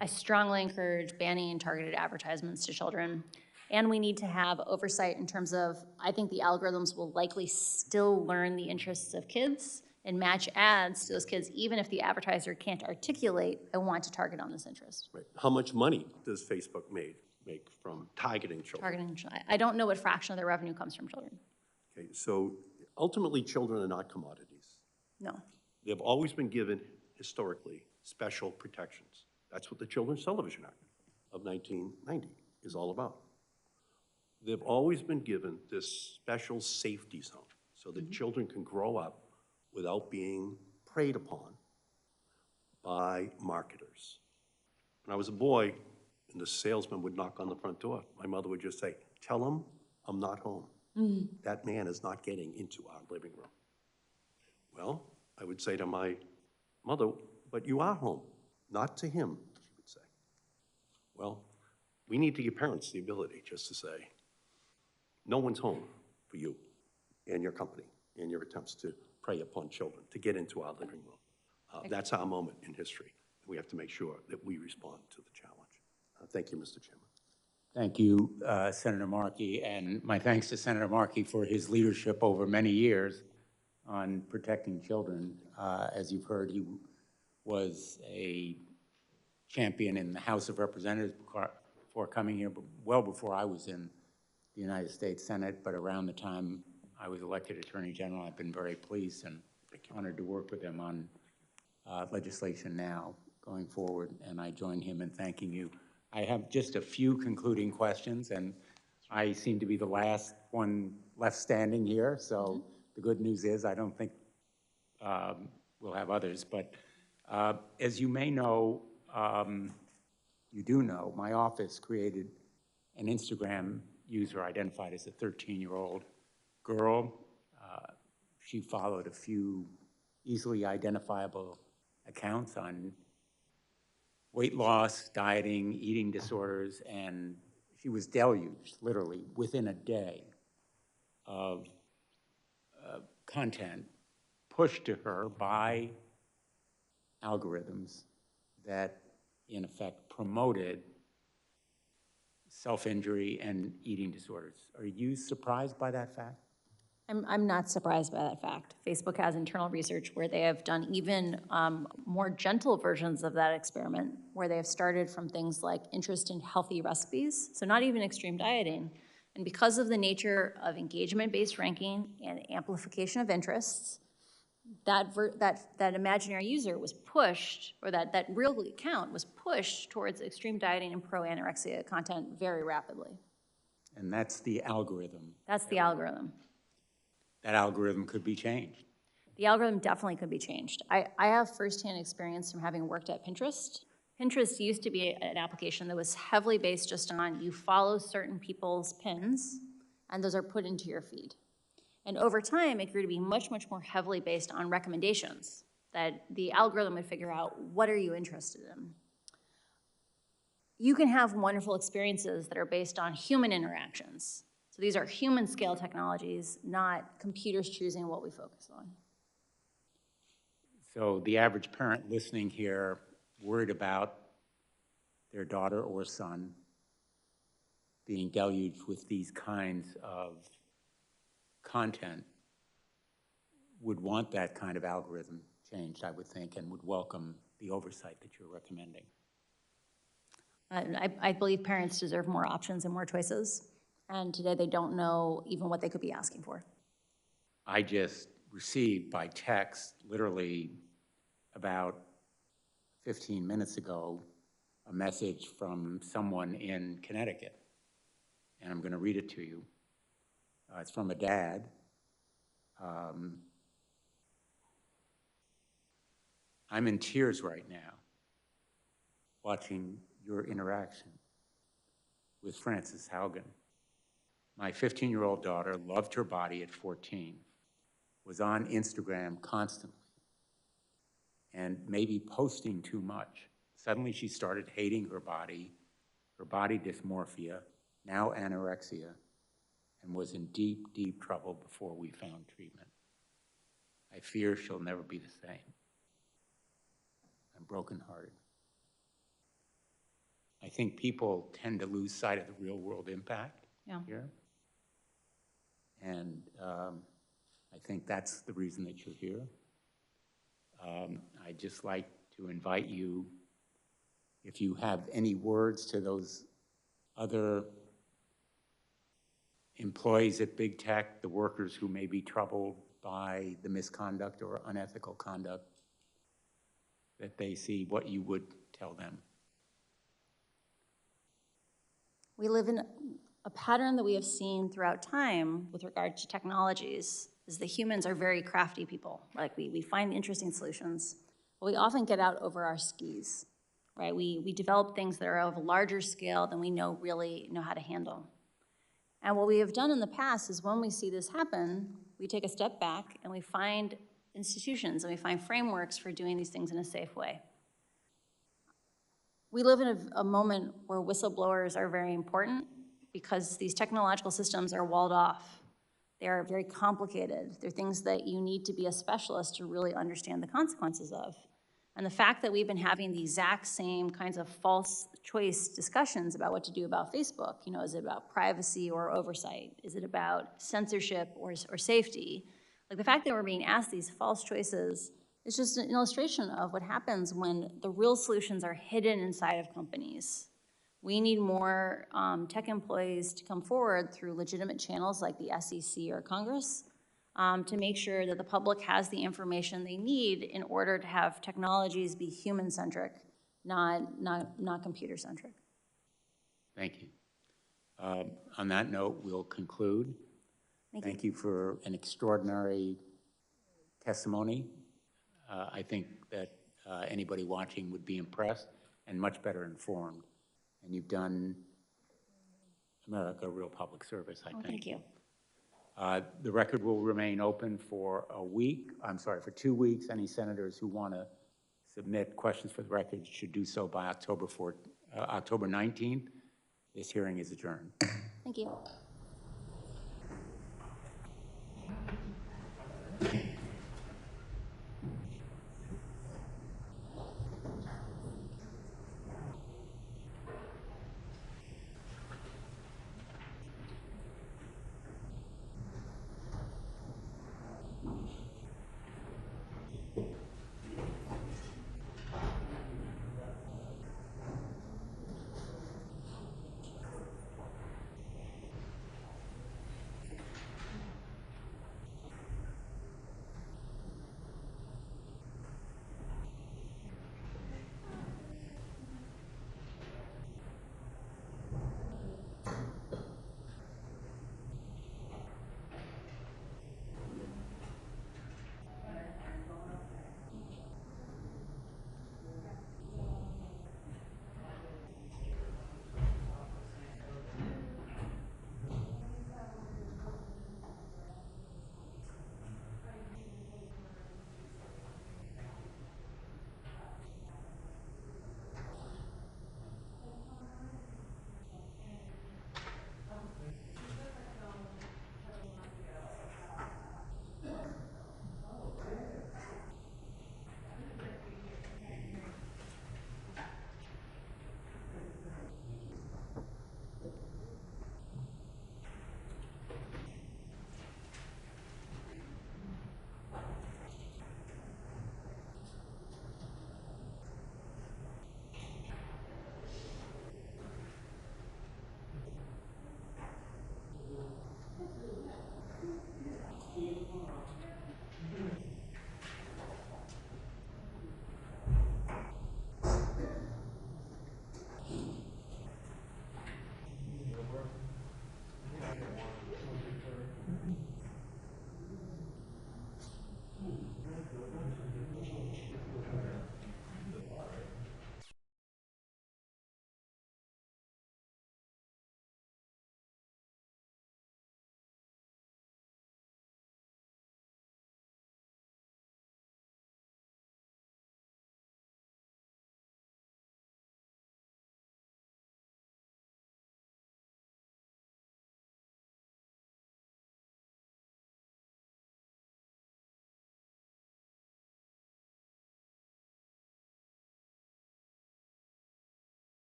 I strongly encourage banning targeted advertisements to children. And we need to have oversight in terms of, I think the algorithms will likely still learn the interests of kids and match ads to those kids, even if the advertiser can't articulate, I want to target on this interest. Right. How much money does Facebook make from targeting children? I don't know what fraction of their revenue comes from children. Okay, so ultimately children are not commodities. No. They've always been given, historically, special protections. That's what the Children's Television Act of 1990 is all about. They've always been given this special safety zone so that children can grow up without being preyed upon by marketers. When I was a boy, and the salesman would knock on the front door, my mother would just say, "Tell him I'm not home. That man is not getting into our living room." Well, I would say to my mother, "But you are home." "Not to him," she would say. Well, we need to give parents the ability just to say, no one's home for you and your company in your attempts to prey upon children, to get into our living room. That's our moment in history. We have to make sure that we respond to the challenge. Thank you, Mr. Chairman. Thank you, Senator Markey, and my thanks to Senator Markey for his leadership over many years on protecting children. As you've heard, he was a champion in the House of Representatives before coming here, but well before I was in the United States Senate, but around the time I was elected Attorney General. I've been very pleased and honored to work with him on legislation now going forward, and I join him in thanking you. I have just a few concluding questions, and I seem to be the last one left standing here, so the good news is I don't think we'll have others, but as you may know, you do know, my office created an Instagram user identified as a 13-year-old girl. She followed a few easily identifiable accounts on weight loss, dieting, eating disorders, and she was deluged, literally, within a day of content pushed to her by algorithms that, in effect, promoted self-injury and eating disorders. Are you surprised by that fact? I'm not surprised by that fact. Facebook has internal research where they have done even more gentle versions of that experiment, where they have started from things like interest in healthy recipes, so not even extreme dieting. And because of the nature of engagement-based ranking and amplification of interests, that imaginary user was pushed, or that real account was pushed towards extreme dieting and pro-anorexia content very rapidly. And that's the algorithm. That's the algorithm. That algorithm could be changed. The algorithm definitely could be changed. I have firsthand experience from having worked at Pinterest. Pinterest used to be an application that was heavily based just on you follow certain people's pins, and those are put into your feed. And over time, it grew to be much, much more heavily based on recommendations, that the algorithm would figure out, what are you interested in? You can have wonderful experiences that are based on human interactions. So these are human scale technologies, not computers choosing what we focus on. So the average parent listening here, worried about their daughter or son being deluged with these kinds of content, would want that kind of algorithm changed, I would think, and would welcome the oversight that you're recommending. I believe parents deserve more options and more choices, and today they don't know even what they could be asking for. I just received by text, literally about 15 minutes ago, a message from someone in Connecticut, and I'm going to read it to you. It's from a dad. I'm in tears right now watching your interaction with Frances Haugen. My 15-year-old daughter loved her body at 14, was on Instagram constantly, and maybe posting too much. Suddenly she started hating her body dysmorphia, now anorexia, and was in deep, deep trouble before we found treatment. I fear she'll never be the same. I'm brokenhearted. I think people tend to lose sight of the real world impact here. And I think that's the reason that you're here. I'd just like to invite you, if you have any words to those other employees at big tech, the workers who may be troubled by the misconduct or unethical conduct that they see, what you would tell them. We live in a pattern that we have seen throughout time with regard to technologies is that humans are very crafty people. Like we find interesting solutions, but we often get out over our skis, right? We develop things that are of a larger scale than we really know how to handle. And what we have done in the past is when we see this happen, we take a step back and we find institutions and we find frameworks for doing these things in a safe way. We live in a moment where whistleblowers are very important because these technological systems are walled off. They are very complicated. They're things that you need to be a specialist to really understand the consequences of. And the fact that we've been having the exact same kinds of false choice discussions about what to do about Facebook, is it about privacy or oversight? Is it about censorship or safety? Like the fact that we're being asked these false choices is just an illustration of what happens when the real solutions are hidden inside of companies. We need more tech employees to come forward through legitimate channels like the SEC or Congress to make sure that the public has the information they need in order to have technologies be human-centric, not computer-centric. Thank you. On that note, we'll conclude. Thank you for an extraordinary testimony. I think that anybody watching would be impressed and much better informed. And you've done America a real public service, I think. Thank you. The record will remain open for 2 weeks. Any senators who want to submit questions for the record should do so by October 19th. This hearing is adjourned. Thank you.